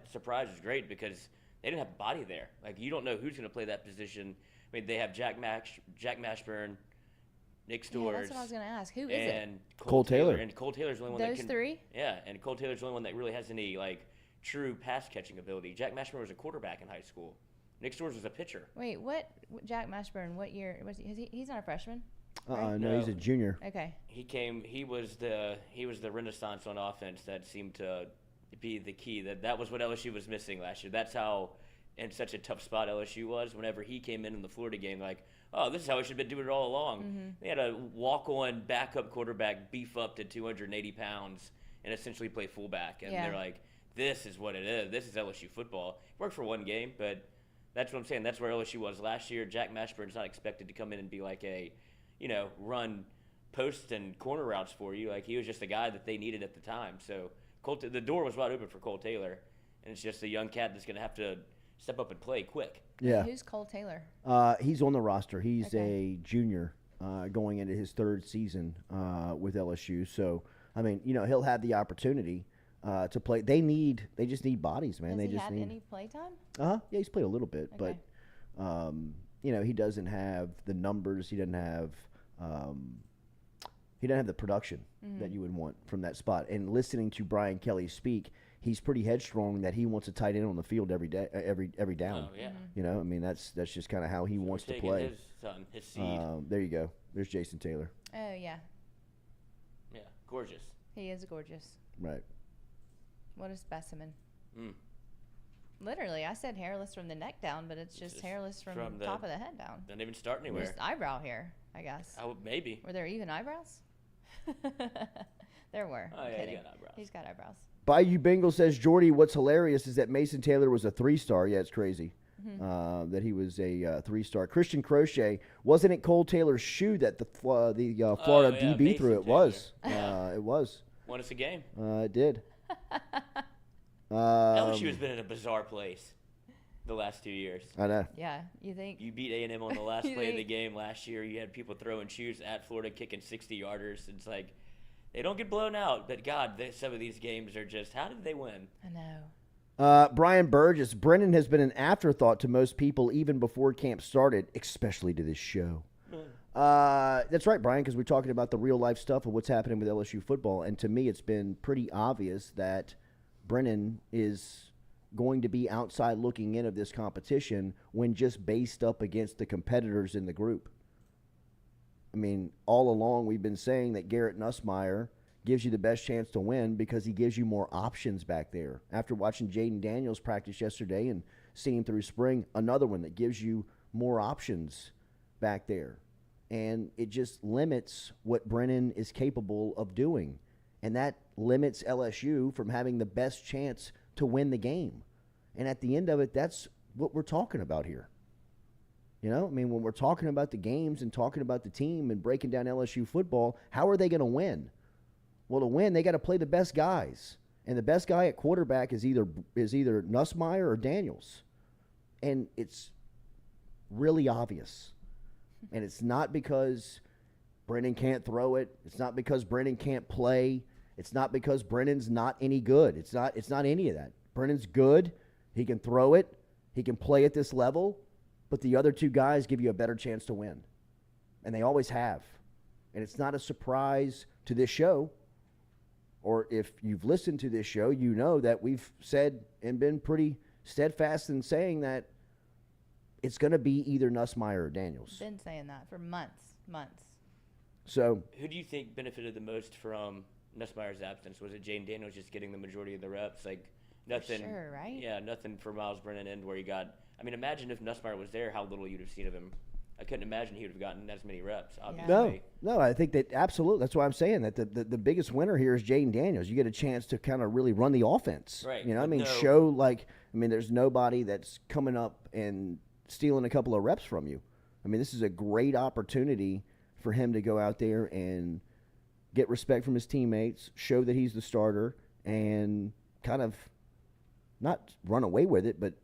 is great because they didn't have body there. Like, you don't know who's going to play that position. I mean, they have Jack Mashburn, Nick Storrs. Yeah, that's what I was going to ask. Who is and it? Cole Taylor. And Cole Taylor's the only one that Those can. three? Yeah, and Cole Taylor's the only one that really has any, like, true pass-catching ability. Jack Mashburn was a quarterback in high school. Nick Storrs was a pitcher. Wait, what? Jack Mashburn, what year was he? He's not a freshman? No, No. he's a junior. Okay. He was the renaissance on offense that seemed to be the key. That was what LSU was missing last year. That's how in such a tough spot LSU was. Whenever he came in the Florida game, like, oh, this is how we should have been doing it all along. They had a walk-on backup quarterback beef up to 280 pounds and essentially play fullback. And they're like, this is what it is. This is LSU football. It worked for one game, but that's what I'm saying. That's where LSU was last year. Jack Mashburn's not expected to come in and be like a, run post and corner routes for you. Like, he was just a guy that they needed at the time. So the door was wide open for Cole Taylor, and it's just a young cat that's going to have to step up and play quick. Yeah. Who's Cole Taylor? He's on the roster. He's a junior going into his third season with LSU. So, I mean, he'll have the opportunity to play. They just need bodies, man. Has he had any play time? Yeah, he's played a little bit, but he doesn't have the numbers. He doesn't have the production that you would want from that spot. And listening to Brian Kelly speak, he's pretty headstrong that he wants a tight end on the field every day, every down. Oh, yeah. I mean, that's just kind of how he wants to play. His son, his seed. There you go. There's Jason Taylor. Oh, yeah. Yeah, gorgeous. He is gorgeous. Right. What a specimen. Literally, I said hairless from the neck down, but it's just hairless from the top of the head down. Doesn't even start anywhere. Just eyebrow hair, I guess. Maybe. Were there even eyebrows? There were. Oh, I'm yeah, kidding. he got eyebrows. He's got eyebrows. Bayou Bengal says, Jordy, what's hilarious is that Mason Taylor was a 3-star. Yeah, it's crazy that he was a 3-star. Christian Crochet, wasn't it Cole Taylor's shoe that the Florida DB Mason threw? It Taylor. was. Yeah. It was. Won us a game. It did. LSU has been in a bizarre place the last 2 years. I know. Yeah, you think? You beat A&M on the last play of the game last year. You had people throwing shoes at Florida, kicking 60-yarders. It's like, they don't get blown out, but God, some of these games are just, how did they win? I know. Brian Burgess, Brennan has been an afterthought to most people even before camp started, especially to this show. That's right, Brian, because we're talking about the real-life stuff of what's happening with LSU football, and to me it's been pretty obvious that Brennan is going to be outside looking in of this competition when just based up against the competitors in the group. I mean, all along we've been saying that Garrett Nussmeier gives you the best chance to win because he gives you more options back there. After watching Jaden Daniels practice yesterday and seen through spring. Another one that gives you more options back there. And it just limits what Brennan is capable of doing. And that limits LSU from having the best chance to win the game. And at the end of it, that's what we're talking about here. You know, I mean, when we're talking about the games and talking about the team and breaking down LSU football, how are they going to win? Well, to win, they got to play the best guys. And the best guy at quarterback is either Nussmeier or Daniels. And it's really obvious. And it's not because Brennan can't throw it. It's not because Brennan can't play. It's not because Brennan's not any good. It's not any of that. Brennan's good. He can throw it. He can play at this level. But the other two guys give you a better chance to win. And they always have. And it's not a surprise to this show. Or if you've listened to this show, you know that we've said and been pretty steadfast in saying that it's going to be either Nussmeier or Daniels. Been saying that for months. So, who do you think benefited the most from Nussmeier's absence? Was it Jane Daniels just getting the majority of the reps? Like nothing. For sure, right? Yeah, nothing for Miles Brennan and where he got. I mean, imagine if Nussmeier was there, how little you'd have seen of him. I couldn't imagine he would have gotten as many reps. Obviously. No, I think that absolutely. That's why I'm saying that the biggest winner here is Jaden Daniels. You get a chance to kind of really run the offense, right? You know, I mean, show like there's nobody that's coming up and stealing a couple of reps from you. I mean, this is a great opportunity for him to go out there and get respect from his teammates, show that he's the starter, and kind of not run away with it, but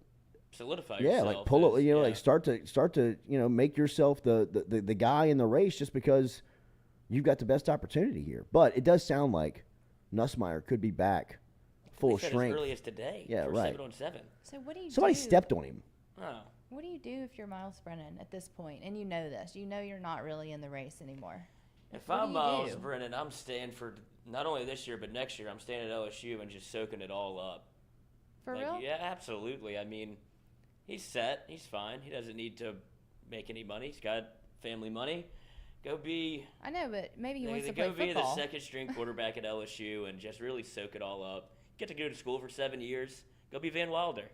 solidify yourself. Like pull it, like start to make yourself the guy in the race just because you've got the best opportunity here. But it does sound like Nussmeier could be back full strength as early as today. Yeah, for right. 7-on-7. So what do you Somebody do? stepped on him. Oh. What do you do if you're Miles Brennan at this point, and you know this? You know you're not really in the race anymore. If I'm Miles Brennan, I'm staying for not only this year but next year. I'm staying at LSU and just soaking it all up. For real? Yeah, absolutely. I mean, he's set. He's fine. He doesn't need to make any money. He's got family money. Go be. I know, but maybe he wants to play football. Go be the second-string quarterback at LSU and just really soak it all up. Get to go to school for 7 years. Go be Van Wilder.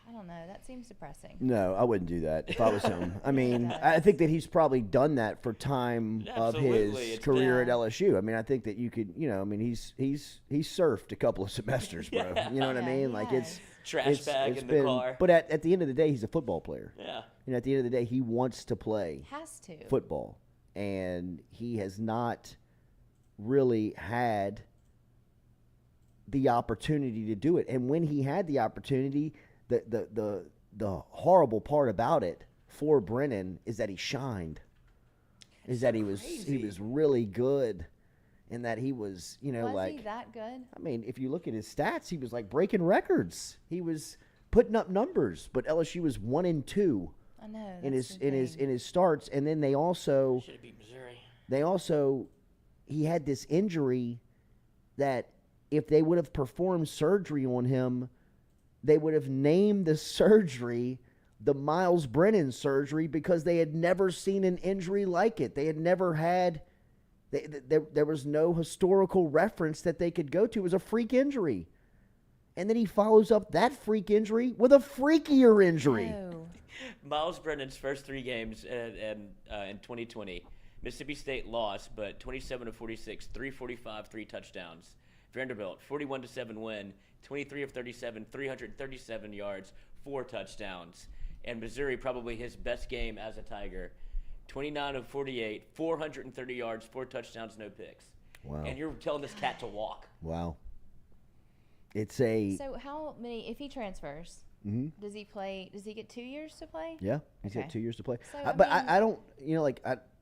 I don't know. That seems depressing. No, I wouldn't do that if I was him. I mean, I think that he's probably done that for time of his career at LSU. I mean, I think that you could, he's surfed a couple of semesters, bro. Yeah. You know what I mean? Like it's trash bag in the car. But at the end of the day, he's a football player. Yeah. And at the end of the day, he wants to play football, and he has not really had the opportunity to do it. And when he had the opportunity, the horrible part about it for Brennan is that he shined. Is that he was really good, and that he was, was he that good? I mean, if you look at his stats, he was like breaking records. He was putting up numbers, but LSU was 1-2. I know. In his starts, and then they also should have beat Missouri. He had this injury that if they would have performed surgery on him, they would have named the surgery the Miles Brennan surgery because they had never seen an injury like it. They had never had there was no historical reference that they could go to. It was a freak injury. And then he follows up that freak injury with a freakier injury. Oh. Miles Brennan's first 3 games in 2020, Mississippi State lost, but 27-46, 345, 3 touchdowns. Vanderbilt, 41-7 win, 23 of 37, 337 yards, 4 touchdowns. And Missouri, probably his best game as a Tiger, 29 of 48, 430 yards, 4 touchdowns, no picks. Wow. And you're telling this cat to walk. Wow. So how many, if he transfers, does he play, does he get 2 years to play? Yeah, he's got 2 years to play. So, I don't,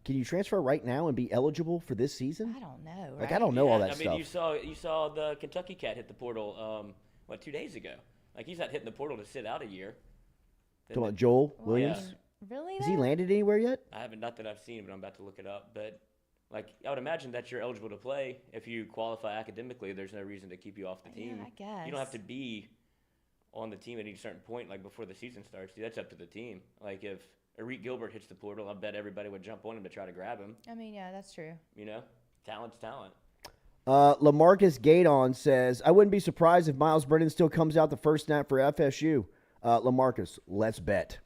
can you transfer right now and be eligible for this season? I don't know. Right? Like, I don't know all that stuff. I mean, you saw the Kentucky cat hit the portal, 2 days ago? Like, he's not hitting the portal to sit out a year. Talking about Joel Williams? Yeah. Really? Has he landed anywhere yet? I haven't, not that I've seen, but I'm about to look it up. But, I would imagine that you're eligible to play. If you qualify academically, there's no reason to keep you off the team. Yeah, I guess. You don't have to be on the team at any certain point, before the season starts. That's up to the team. If Arik Gilbert hits the portal, I bet everybody would jump on him to try to grab him. I mean, yeah, that's true. Talent's talent. LaMarcus Gaydon says, I wouldn't be surprised if Miles Brennan still comes out the first snap for FSU. LaMarcus, let's bet.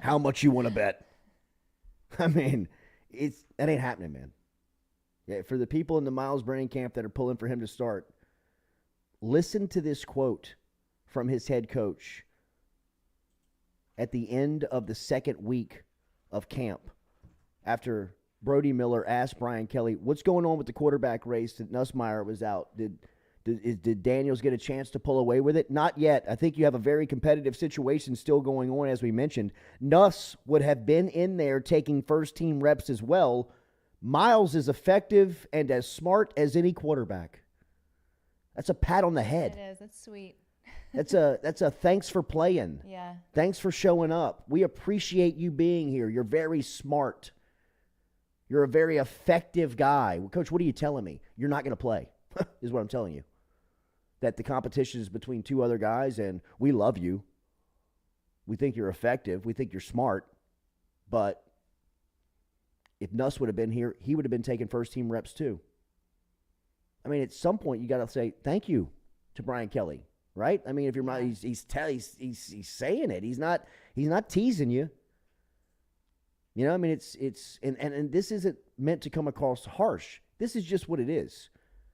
How much you want to bet? I mean, that ain't happening, man. Yeah, for the people in the Miles Brennan camp that are pulling for him to start, listen to this quote from his head coach at the end of the second week of camp after Brody Miller asked Brian Kelly, what's going on with the quarterback race that Nussmeier was out? Did Daniels get a chance to pull away with it? Not yet. I think you have a very competitive situation still going on, as we mentioned. Nuss would have been in there taking first-team reps as well. Miles is effective and as smart as any quarterback. That's a pat on the head. It is. That's sweet. That's a thanks for playing. Yeah. Thanks for showing up. We appreciate you being here. You're very smart. You're a very effective guy. Well, Coach, what are you telling me? You're not going to play, is what I'm telling you. That the competition is between two other guys, and we love you. We think you're effective. We think you're smart. But if Nuss would have been here, he would have been taking first-team reps too. I mean, at some point, you got to say thank you to Brian Kelly, right? I mean, if you're not, he's saying it. He's not teasing you. You know, I mean, it's and this isn't meant to come across harsh. This is just what it is.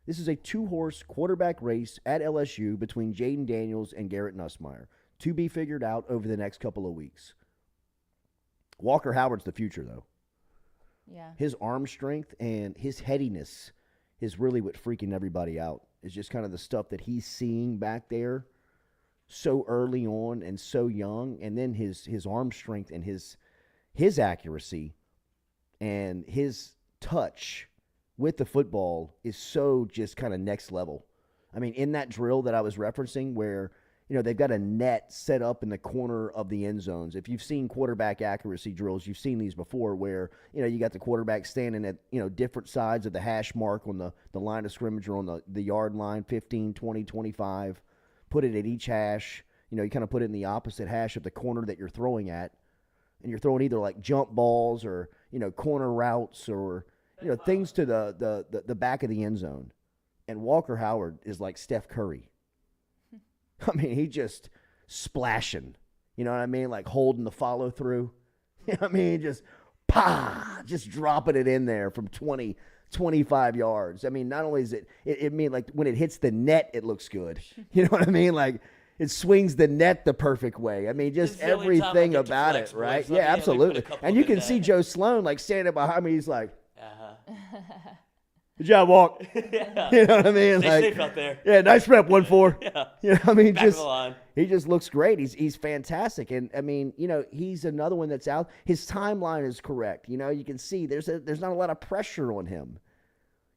This is a two-horse quarterback race at LSU between Jaden Daniels and Garrett Nussmeier, to be figured out over the next couple of weeks. Walker Howard's the future, though. Yeah. His arm strength and his headiness is really what freaking everybody out. It's just kind of the stuff that he's seeing back there so early on and so young, and then his arm strength and his accuracy and his touch with the football is so just kind of next level. I mean, in that drill that I was referencing where, you know, they've got a net set up in the corner of the end zones. If you've seen quarterback accuracy drills, you've seen these before where, you know, you got the quarterback standing at, you know, different sides of the hash mark on the line of scrimmage or on the yard line, 15, 20, 25. Put it at each hash. You know, you kind of put it in the opposite hash of the corner that you're throwing at. And you're throwing either like jump balls or, you know, corner routes or, you know, things to the back of the end zone. And Walker Howard is like Steph Curry. I mean, he just splashing. You know what I mean? Like holding the follow through. You know what I mean? Just just dropping it in there from 20, 25 yards. I mean, not only is it mean like when it hits the net, it looks good. You know what I mean? Like it swings the net the perfect way. I mean, just everything about it, right? Yeah, absolutely. And you can see Joe Sloan like standing behind me. He's like, good job, Walk. Yeah. You know what I mean? Stay safe out there. Yeah, nice rep, 1-4. Yeah. You know what I mean? Back of the line. He just looks great. He's fantastic. And, I mean, you know, he's another one that's out. His timeline is correct. You know, you can see there's not a lot of pressure on him.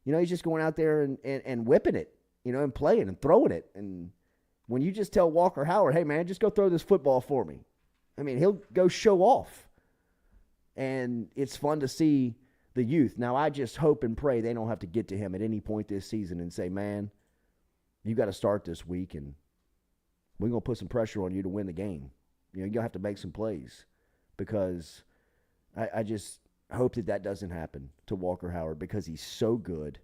You know, he's just going out there and whipping it, you know, and playing and throwing it. And when you just tell Walker Howard, hey, man, just go throw this football for me. I mean, he'll go show off. And it's fun to see the youth. Now, I just hope and pray they don't have to get to him at any point this season and say, man, you got to start this week, and we're going to put some pressure on you to win the game. You know, you're going to have to make some plays because I just hope that doesn't happen to Walker Howard because he's so good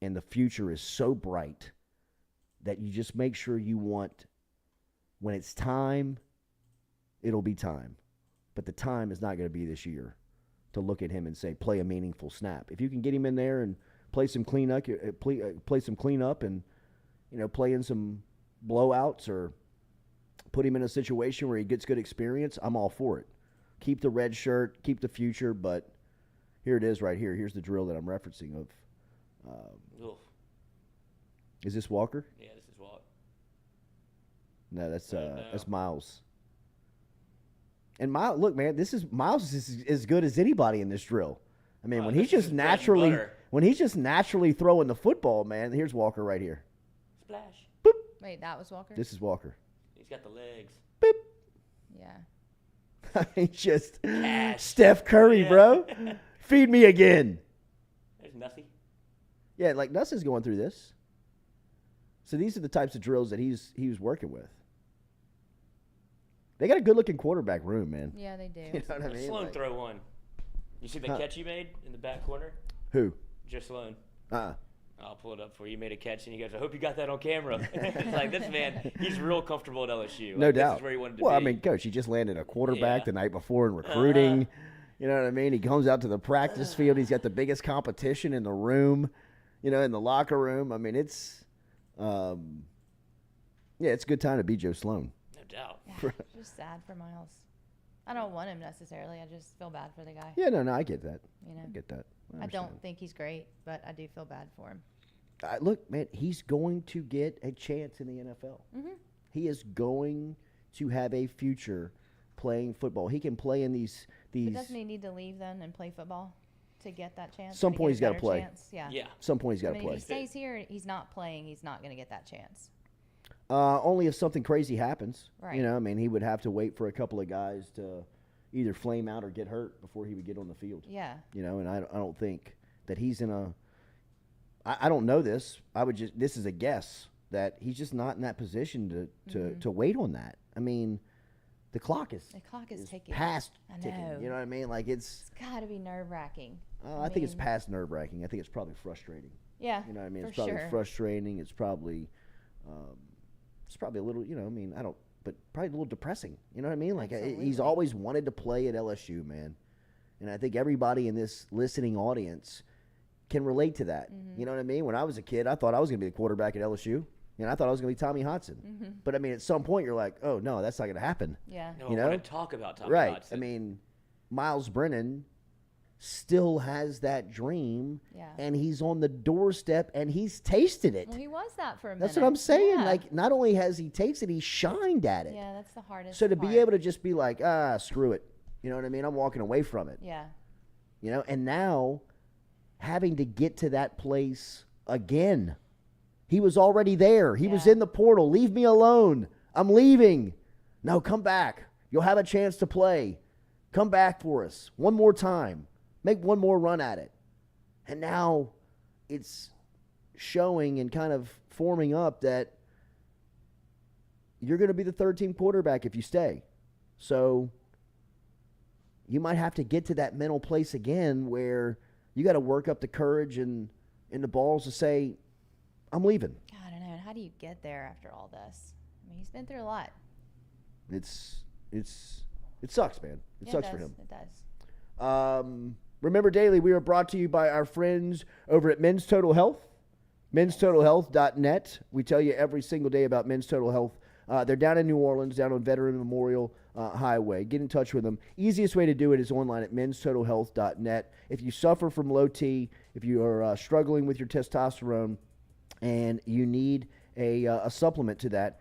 and the future is so bright that you just make sure you want, when it's time, it'll be time. But the time is not going to be this year to look at him and say, play a meaningful snap. If you can get him in there and play some cleanup and, you know, play in some blowouts or put him in a situation where he gets good experience, I'm all for it. Keep the red shirt, keep the future, but here it is right here. Here's the drill that I'm referencing of. Is this Walker? Yeah, this is Walker. No, that's Miles. And Miles, look, man, Miles is as good as anybody in this drill. I mean, when he's just naturally throwing the football, man. Here's Walker right here. Splash. Boop. Wait, that was Walker? This is Walker. He's got the legs. Boop. Yeah. I mean, just Steph Curry, bro. Feed me again. There's Nussy. Yeah, like Nuss is going through this. So these are the types of drills that he was working with. They got a good-looking quarterback room, man. Yeah, they do. You know what I mean? Sloan throw one. You see the catch he made in the back corner? Who? Just Sloan. Uh-uh. I'll pull it up for you. You made a catch, and he goes, I hope you got that on camera. It's like, this man, he's real comfortable at LSU. No doubt. This is where he wanted to well, be. I mean, Coach, he just landed a quarterback the night before in recruiting. You know what I mean? He comes out to the practice field. He's got the biggest competition in the room, in the locker room. I mean, it's it's a good time to be Joe Sloan. No doubt. Yeah, just sad for Miles. I don't want him necessarily. I just feel bad for the guy. Yeah, no, I get that. I get that. I don't think he's great, but I do feel bad for him. Look, man, he's going to get a chance in the NFL. Mm-hmm. He is going to have a future playing football. He can play in these. But doesn't he need to leave then and play football to get that chance? Some point he's got to play. Yeah. Some point he's got to play. If he stays here, he's not playing. He's not going to get that chance. Only if something crazy happens. Right. He would have to wait for a couple of guys to either flame out or get hurt before he would get on the field. Yeah. And I don't think that he's in a. I don't know this. This is a guess that he's just not in that position to wait on that. I mean, the clock is ticking. Past I know. ticking. You know what I mean? Like it's got to be nerve-wracking. I think it's past nerve-wracking. I think it's probably frustrating. Yeah. You know what I mean? It's probably frustrating. It's probably a little, but probably a little depressing. You know what I mean? Like he's always wanted to play at LSU, man. And I think everybody in this listening audience can relate to that. Mm-hmm. You know what I mean? When I was a kid, I thought I was going to be the quarterback at LSU. I thought I was going to be Tommy Hodson. Mm-hmm. But, I mean, at some point, you're like, oh, no, that's not going to happen. Yeah. No, I want to talk about Tommy Hodson. Right. I mean, Miles Brennan still has that dream, and he's on the doorstep, and he's tasted it. Well, he was that for a minute. That's what I'm saying. Yeah. Like, not only has he tasted it, he shined at it. Yeah, that's the hardest So to part. be able to just be like, screw it. You know what I mean? I'm walking away from it. Yeah. And now having to get to that place again. He was already there. He was in the portal. Leave me alone. I'm leaving. No, come back. You'll have a chance to play. Come back for us one more time. Make one more run at it. And now it's showing and kind of forming up that you're going to be the third-team quarterback if you stay. So you might have to get to that mental place again where you got to work up the courage and the balls to say, I'm leaving. God, I don't know. How do you get there after all this? I mean, he's been through a lot. It sucks, man. It sucks for him. It does. Remember, Daily, we are brought to you by our friends over at Men's Total Health, menstotalhealth.net. We tell you every single day about Men's Total Health. They're down in New Orleans, down on Veteran Memorial Highway. Get in touch with them. Easiest way to do it is online at menstotalhealth.net. If you suffer from low T, if you are struggling with your testosterone, and you need a supplement to that,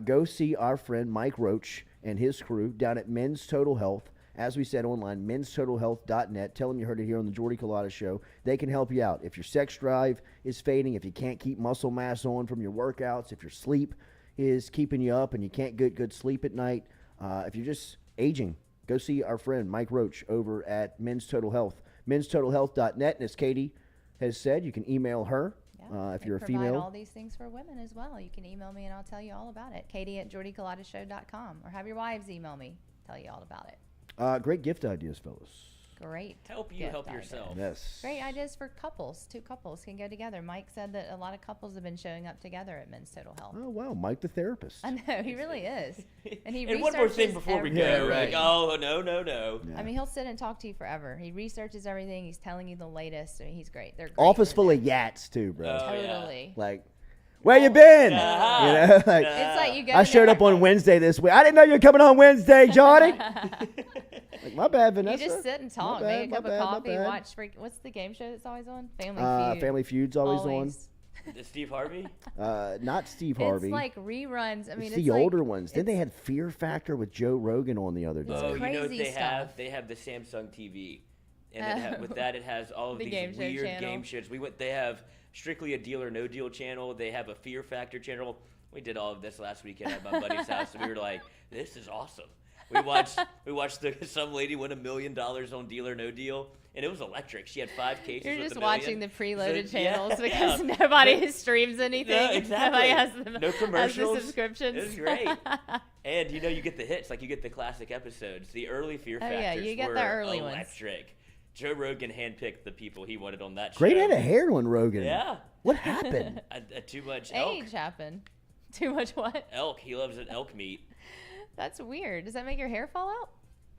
go see our friend Mike Roach and his crew down at Men's Total Health. As we said, online, menstotalhealth.net. Tell them you heard it here on the Jordy Culotta Show. They can help you out. If your sex drive is fading, if you can't keep muscle mass on from your workouts, if your sleep is keeping you up and you can't get good sleep at night, if you're just aging, go see our friend Mike Roach over at Men's Total Health. menstotalhealth.net. And as Katie has said, you can email her. If you're a female. Provide all these things for women as well. You can email me and I'll tell you all about it. Katie@jordyculottashow.com, or have your wives email me, tell you all about it. Great gift ideas, fellas. Great. Help yourself. Yes. Great ideas for couples. Two couples can go together. Mike said that a lot of couples have been showing up together at Men's Total Health. Oh, wow. Mike the therapist. I know. He really is. And he and one more thing researches before we everything. go. Right. Like, oh, no. Yeah. I mean, he'll sit and talk to you forever. He researches everything. He's telling you the latest. I mean, he's great. They're great. Office full of yats, too, bro. Oh, yeah. Totally. Like, where you been? Uh-huh. You know, like, It's like you go I showed there- up on Wednesday this week. I didn't know you were coming on Wednesday, Jordy. Like, my bad, Vanessa. You just sit and talk, My make a bad, cup my of bad, my coffee, bad. watch. What's the game show that's always on? Family Feud. Family Feud's always Steve Harvey? on. Not Steve Harvey. It's like reruns. I mean, it's it's the like, older ones. Then they had Fear Factor with Joe Rogan on the other day. Oh, you know what crazy they have? stuff. They have the Samsung TV. And with that, it has all of The these game show weird channel. game shows. They have strictly a Deal or No Deal channel. They have a Fear Factor channel. We did all of this last weekend at my buddy's house, and we were like, this is awesome. We watched some lady win $1 million on Deal or No Deal, and it was electric. She had 5 cases. You're with just $1 million. watching the preloaded So, channels yeah. because nobody streams anything. No, exactly. Nobody has the, No commercials. Has the subscriptions. It was great. And you get the hits, like you get the classic episodes. The early Fear Oh, yeah, Factors you get were the early ones. electric. Joe Rogan handpicked the people he wanted on that show. Great head of hair on Rogan. Yeah. What happened? Too much elk. Age happened. Too much what? Elk. He loves an elk meat. That's weird. Does that make your hair fall out?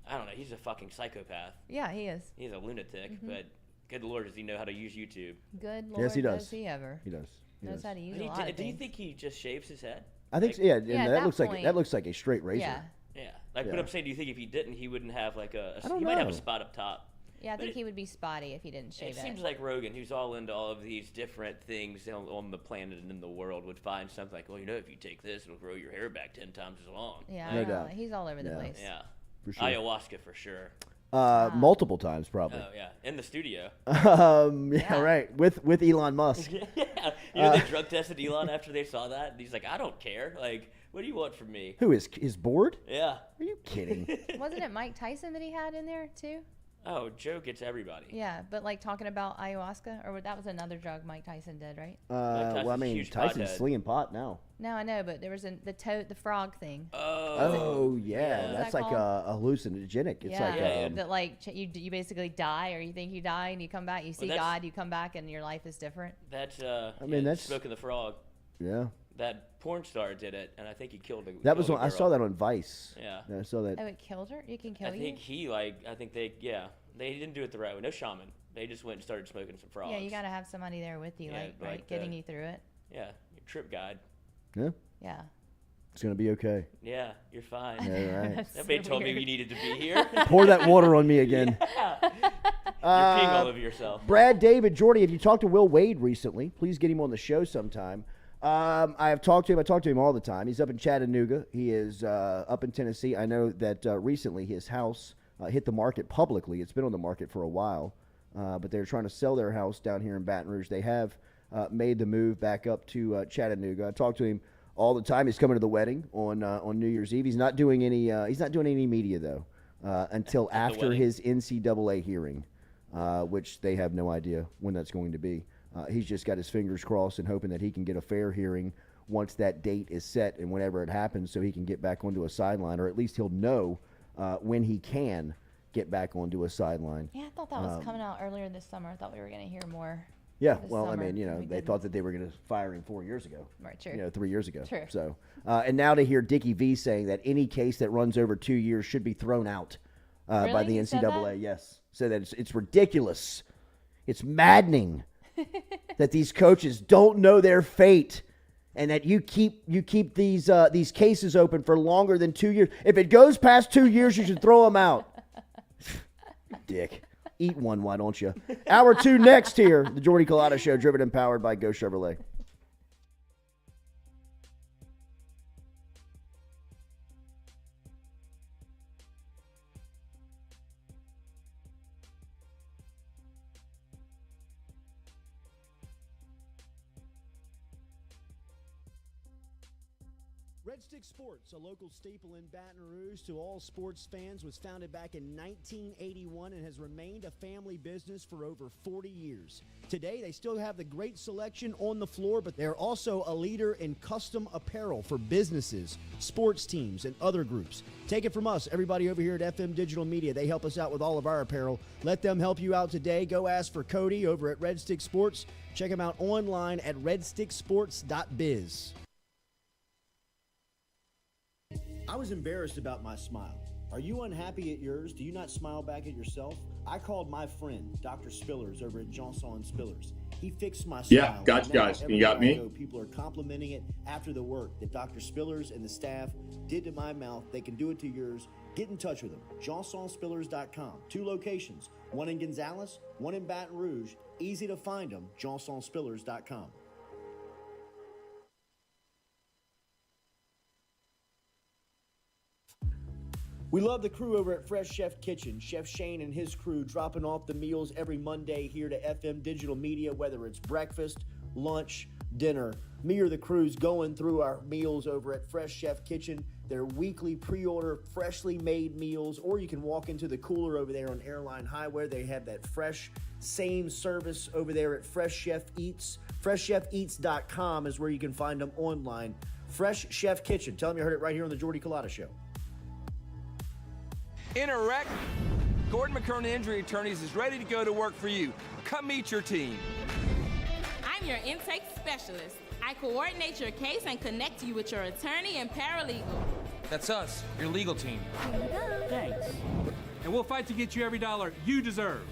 I don't know. He's a fucking psychopath. Yeah, he is. He's a lunatic, but good Lord, does he know how to use YouTube? Good Lord, yes, he does. Does he ever? He does. He knows does. how to use a lot of Do you things. think he just shaves his head? I think, like, and that looks like a straight razor. Yeah. Yeah. Like, what I'm saying, do you think if he didn't, he wouldn't have like he might have a spot up top. Yeah, I think he would be spotty if he didn't shave it. It seems like Rogan, who's all into all of these different things on the planet and in the world, would find something like, well, if you take this, it'll grow your hair back 10 times as long. Yeah, No doubt. He's all over the place. Yeah. For sure. Ayahuasca for sure. Multiple times, probably. Oh, yeah. In the studio. Yeah, right. With Elon Musk. Yeah. They drug tested Elon after they saw that, and he's like, I don't care. Like, what do you want from me? Who is bored? Yeah. Are you kidding? Wasn't it Mike Tyson that he had in there, too? Oh, Joe gets everybody. Yeah, but like talking about ayahuasca, or that was another drug Mike Tyson did, right? Well, I mean, Tyson's slinging pot now. No, I know, but there was the frog thing. Oh yeah, that's like a hallucinogenic. It's like that like you basically die, or you think you die and you come back, you see God, you come back, and your life is different. That's that's Smoking the Frog. Yeah. That porn star did it, and I think he killed a That was killed a I girl. saw that on Vice. Yeah. I saw that. Oh, it killed her? It can kill you? I think they didn't do it the right way. No shaman. They just went and started smoking some frogs. Yeah, you got to have somebody there with you, getting you through it. Yeah, your trip guide. Yeah. Yeah. It's gonna be okay. Yeah, you're fine. Yeah, right. Nobody told me you needed to be here. Pour that water on me again. You're peeing all over yourself. Brad, David, Jordy, have you talked to Will Wade recently? Please get him on the show sometime. I have talked to him. I talk to him all the time. He's up in Chattanooga. He is up in Tennessee. I know that recently his house hit the market publicly. It's been on the market for a while, but they're trying to sell their house down here in Baton Rouge. They have made the move back up to Chattanooga. I talk to him all the time. He's coming to the wedding on New Year's Eve. He's not doing any. He's not doing any media though until after his NCAA hearing, which they have no idea when that's going to be. He's just got his fingers crossed and hoping that he can get a fair hearing once that date is set and whenever it happens, so he can get back onto a sideline, or at least he'll know when he can get back onto a sideline. Yeah, I thought that was coming out earlier this summer. I thought we were going to hear more. Yeah, well, I mean, they thought that they were going to fire him 4 years ago. Right, true. 3 years ago. True. So, and now to hear Dickie V saying that any case that runs over 2 years should be thrown out by the He said that? NCAA. Yes, so that it's ridiculous. It's maddening that these coaches don't know their fate, and that you keep these cases open for longer than 2 years. If it goes past 2 years, you should throw them out. Dick. Eat one, why don't you? Hour 2 next here. The Jordy Culotta Show, driven and powered by Go Chevrolet. Red Stick Sports, a local staple in Baton Rouge to all sports fans, was founded back in 1981 and has remained a family business for over 40 years. Today, they still have the great selection on the floor, but they're also a leader in custom apparel for businesses, sports teams, and other groups. Take it from us, everybody over here at FM Digital Media. They help us out with all of our apparel. Let them help you out today. Go ask for Cody over at Red Stick Sports. Check him out online at redsticksports.biz. I was embarrassed about my smile. Are you unhappy at yours? Do you not smile back at yourself? I called my friend, Dr. Spillers, over at Johnson Spillers. He fixed my smile. Yeah, got you guys. You got me? People are complimenting it after the work that Dr. Spillers and the staff did to my mouth. They can do it to yours. Get in touch with them. JohnsonSpillers.com. 2 locations, one in Gonzales, one in Baton Rouge. Easy to find them, JohnsonSpillers.com. We love the crew over at Fresh Chef Kitchen. Chef Shane and his crew dropping off the meals every Monday here to FM Digital Media, whether it's breakfast, lunch, dinner. Me or the crew's going through our meals over at Fresh Chef Kitchen. Their weekly pre-order, freshly made meals, or you can walk into the cooler over there on Airline Highway. They have that fresh, same service over there at Fresh Chef Eats. FreshChefEats.com is where you can find them online. Fresh Chef Kitchen. Tell them you heard it right here on the Jordy Culotta Show. In a wreck, Gordon McKernan Injury Attorneys is ready to go to work for you. Come meet your team. I'm your intake specialist. I coordinate your case and connect you with your attorney and paralegal. That's us, your legal team. Thanks. And we'll fight to get you every dollar you deserve.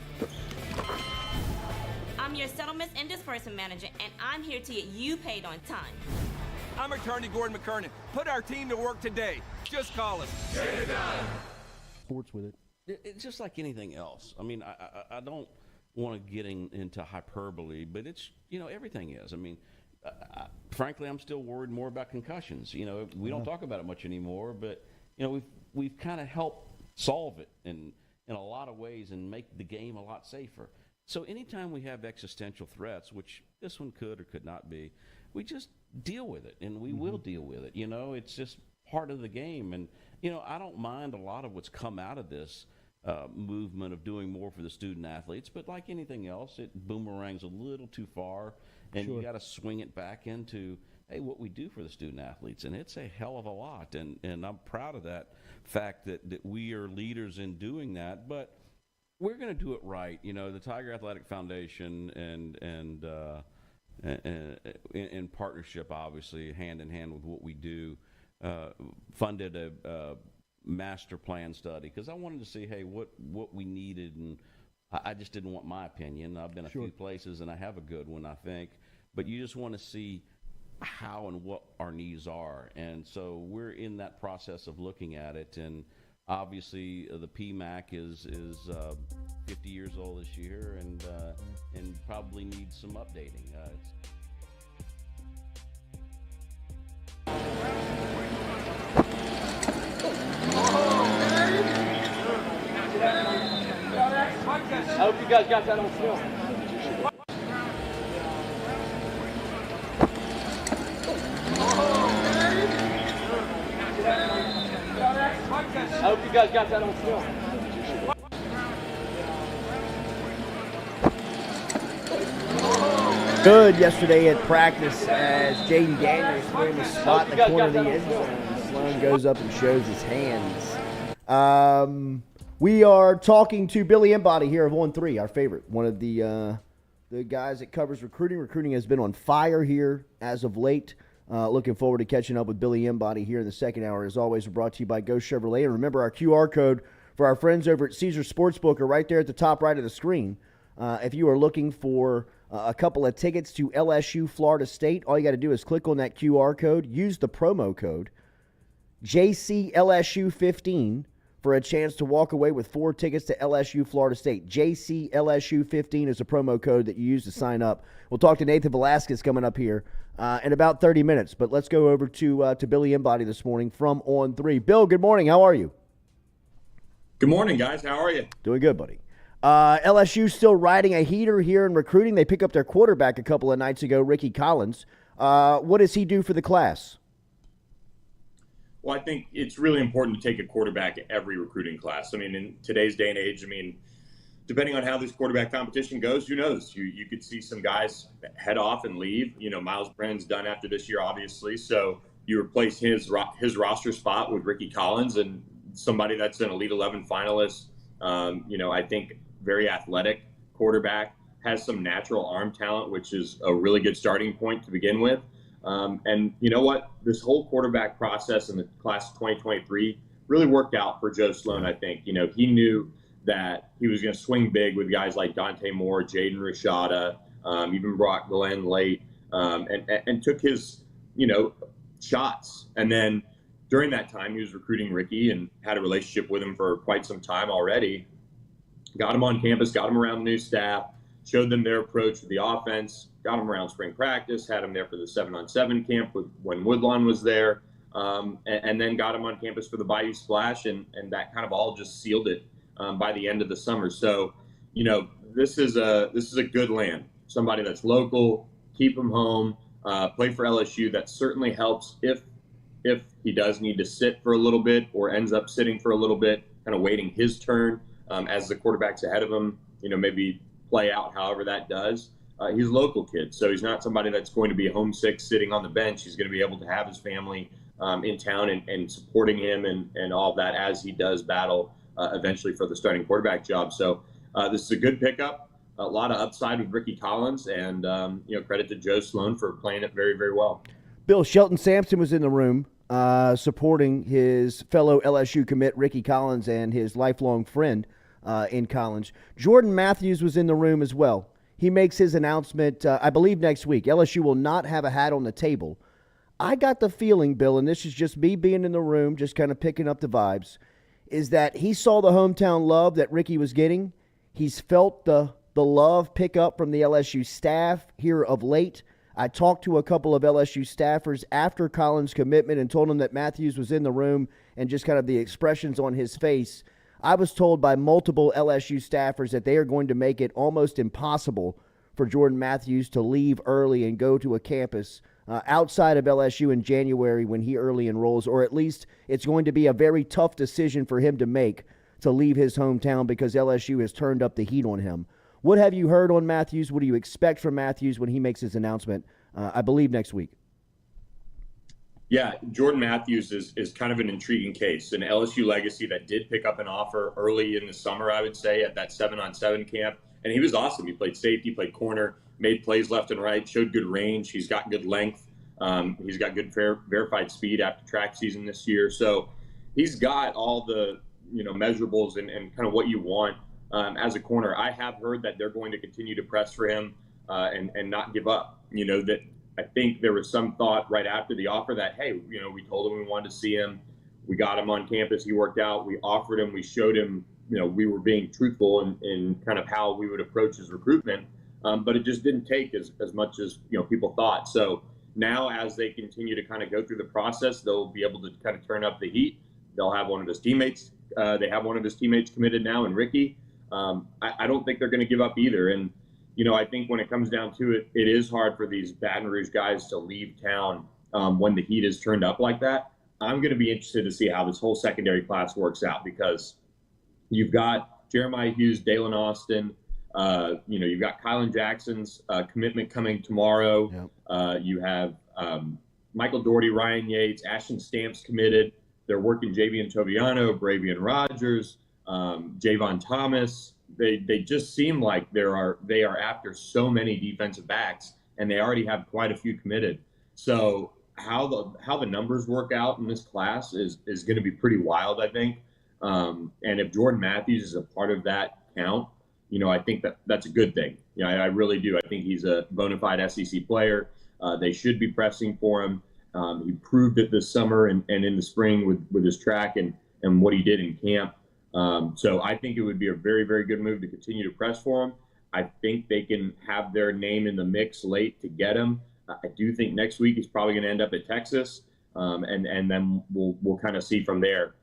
I'm your settlements and disbursement manager, and I'm here to get you paid on time. I'm attorney Gordon McKernan. Put our team to work today. Just call us. Get it done. Sports with it. It's just like anything else. I mean, I don't want to get into hyperbole, but it's, everything is. I mean, frankly, I'm still worried more about concussions. We don't talk about it much anymore, but, we've kind of helped solve it in a lot of ways and make the game a lot safer. So anytime we have existential threats, which this one could or could not be, we just deal with it, and we will deal with it. It's just part of the game. And, I don't mind a lot of what's come out of this movement of doing more for the student athletes, but like anything else, it boomerangs a little too far, and you got to swing it back into, hey, what we do for the student athletes, and it's a hell of a lot, and I'm proud of that fact that we are leaders in doing that, but we're going to do it right. The Tiger Athletic Foundation and in partnership, obviously, hand in hand with what we do, funded a master plan study because I wanted to see, hey, what we needed, and I just didn't want my opinion. I've been a few places, and I have a good one, I think, but you just want to see how and what our needs are, and so we're in that process of looking at it, and obviously the PMAC is 50 years old this year, and probably needs some updating. I hope you guys got that on film. I hope you guys got that on film. Good yesterday at practice as Jaden Daniels put in the spot in the corner of the end zone. Sloan goes up and shows his hands. We are talking to Billy Embody here of On3, our favorite, one of the guys that covers recruiting. Recruiting has been on fire here as of late. Looking forward to catching up with Billy Embody here in the second hour. As always, we're brought to you by Go Chevrolet. And remember, our QR code for our friends over at Caesars Sportsbook are right there at the top right of the screen. If you are looking for a couple of tickets to LSU Florida State, all you got to do is click on that QR code, use the promo code JCLSU15 for a chance to walk away with 4 tickets to LSU Florida State. JCLSU15 is a promo code that you use to sign up. We'll talk to Nathan Velasquez coming up here in about 30 minutes. But let's go over to Billy Embody this morning from On3. Bill, good morning. How are you? Good morning, guys. How are you? Doing good, buddy. LSU still riding a heater here in recruiting. They pick up their quarterback a couple of nights ago, Ricky Collins. What does he do for the class? Well, I think it's really important to take a quarterback at every recruiting class. I mean, in today's day and age, depending on how this quarterback competition goes, who knows? You could see some guys head off and leave. Miles Brennan's done after this year, obviously. So you replace his roster spot with Ricky Collins and somebody that's an Elite 11 finalist. I think very athletic quarterback, has some natural arm talent, which is a really good starting point to begin with. And you know what? This whole quarterback process in the class of 2023 really worked out for Joe Sloan, I think. He knew that he was going to swing big with guys like Dante Moore, Jaden Rashada, even Brock Glenn late, and took his, shots. And then during that time, he was recruiting Ricky and had a relationship with him for quite some time already. Got him on campus, got him around the new staff, showed them their approach with the offense, got him around spring practice, had him there for the 7-on-7 camp when Woodlawn was there, and then got him on campus for the Bayou Splash, and that kind of all just sealed it by the end of the summer. So, this is a good land. Somebody that's local, keep him home, play for LSU. That certainly helps if he does need to sit for a little bit or ends up sitting for a little bit, kind of waiting his turn as the quarterback's ahead of him, maybe play out however that does. He's a local kid, so he's not somebody that's going to be homesick sitting on the bench. He's going to be able to have his family in town and supporting him and all of that as he does battle eventually for the starting quarterback job. So this is a good pickup. A lot of upside with Ricky Collins, and credit to Joe Sloan for playing it very, very well. Bill, Shelton Sampson was in the room supporting his fellow LSU commit Ricky Collins and his lifelong friend in college. Jordan Matthews was in the room as well. He makes his announcement, I believe, next week. LSU will not have a hat on the table. I got the feeling, Bill, and this is just me being in the room, just kind of picking up the vibes, is that he saw the hometown love that Ricky was getting. He's felt the love pick up from the LSU staff here of late. I talked to a couple of LSU staffers after Collins' commitment and told them that Matthews was in the room, and just kind of the expressions on his face. I was told by multiple LSU staffers that they are going to make it almost impossible for Jordan Matthews to leave early and go to a campus outside of LSU in January when he early enrolls, or at least it's going to be a very tough decision for him to make to leave his hometown because LSU has turned up the heat on him. What have you heard on Matthews? What do you expect from Matthews when he makes his announcement, I believe, next week? Yeah, Jordan Matthews is kind of an intriguing case, an LSU legacy that did pick up an offer early in the summer, I would say, at that 7-on-7 camp. And he was awesome. He played safety, played corner, made plays left and right, showed good range. He's got good length. He's got good verified speed after track season this year. So he's got all the measurables and kind of what you want as a corner. I have heard that they're going to continue to press for him and not give up. That I think there was some thought right after the offer that, hey, we told him we wanted to see him. We got him on campus. He worked out. We offered him. We showed him, we were being truthful in kind of how we would approach his recruitment. But it just didn't take as much as, people thought. So now as they continue to kind of go through the process, they'll be able to kind of turn up the heat. They'll have one of his teammates. They have one of his teammates committed now in Ricky. I don't think they're going to give up either. And, I think when it comes down to it, it is hard for these Baton Rouge guys to leave town when the heat is turned up like that. I'm going to be interested to see how this whole secondary class works out, because you've got Jeremiah Hughes, Dalen Austin, you've got Kylan Jackson's commitment coming tomorrow. Yep. You have Michael Doherty, Ryan Yates, Ashton Stamps committed. They're working Javian Toviano, Bravian Rogers, Javon Thomas. They just seem like they are after so many defensive backs, and they already have quite a few committed. So how the numbers work out in this class is going to be pretty wild, I think. And if Jordan Matthews is a part of that count, I think that's a good thing. I really do. I think he's a bona fide SEC player. They should be pressing for him. He proved it this summer and in the spring with his track and what he did in camp. So I think it would be a very, very good move to continue to press for him. I think they can have their name in the mix late to get him. I do think next week he's probably going to end up at Texas, and then we'll kind of see from there.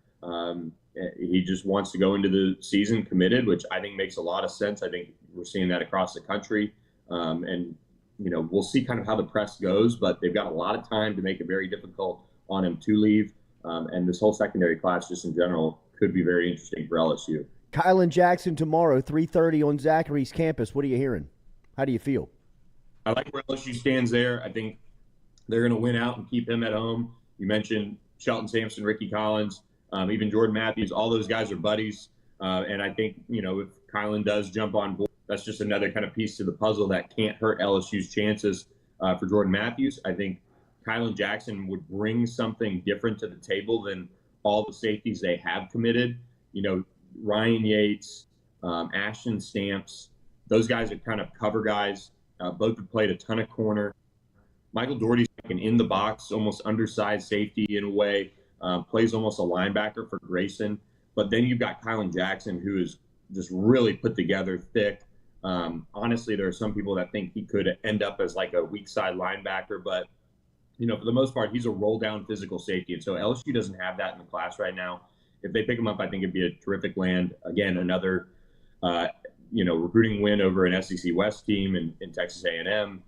He just wants to go into the season committed, which I think makes a lot of sense. I think we're seeing that across the country, and we'll see kind of how the press goes, but they've got a lot of time to make it very difficult on him to leave, and this whole secondary class just in general could be very interesting for LSU. Kylan Jackson tomorrow, 3:30 on Zachary's campus. What are you hearing? How do you feel? I like where LSU stands there. I think they're going to win out and keep him at home. You mentioned Shelton Sampson, Ricky Collins, even Jordan Matthews. All those guys are buddies. And I think, if Kylan does jump on board, that's just another kind of piece to the puzzle that can't hurt LSU's chances for Jordan Matthews. I think Kylan Jackson would bring something different to the table than all the safeties they have committed. Ryan Yates, Ashton Stamps, those guys are kind of cover guys. Both have played a ton of corner. Michael Doherty's like an in-the-box, almost undersized safety in a way, plays almost a linebacker for Grayson. But then you've got Kylan Jackson, who is just really put together, thick. Honestly, there are some people that think he could end up as like a weak side linebacker, but for the most part, he's a roll-down physical safety. And so LSU doesn't have that in the class right now. If they pick him up, I think it'd be a terrific land. Again, another, recruiting win over an SEC West team in Texas A&M,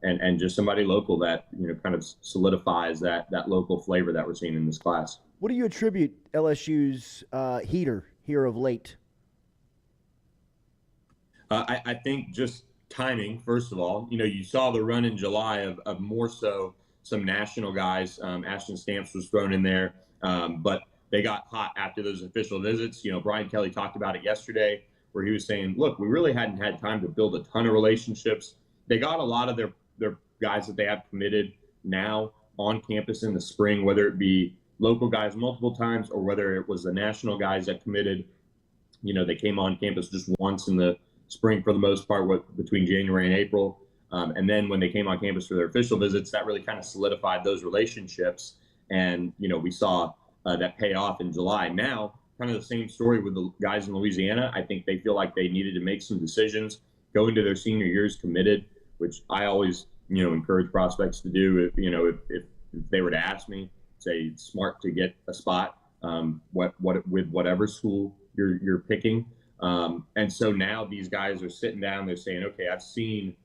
and just somebody local that, kind of solidifies that local flavor that we're seeing in this class. What do you attribute LSU's heater here of late? I think just timing, first of all. You saw the run in July of more so some national guys. Ashton Stamps was thrown in there. But they got hot after those official visits. Brian Kelly talked about it yesterday, where he was saying, look, we really hadn't had time to build a ton of relationships. They got a lot of their guys that they have committed now on campus in the spring, whether it be local guys multiple times or whether it was the national guys that committed. They came on campus just once in the spring for the most part, between January and April. And then when they came on campus for their official visits, that really kind of solidified those relationships. And, we saw that pay off in July. Now, kind of the same story with the guys in Louisiana. I think they feel like they needed to make some decisions, go into their senior years committed, which I always, encourage prospects to do. If they were to ask me, say it's smart to get a spot, with whatever school you're picking. And so now these guys are sitting down, they're saying, okay, I've seen,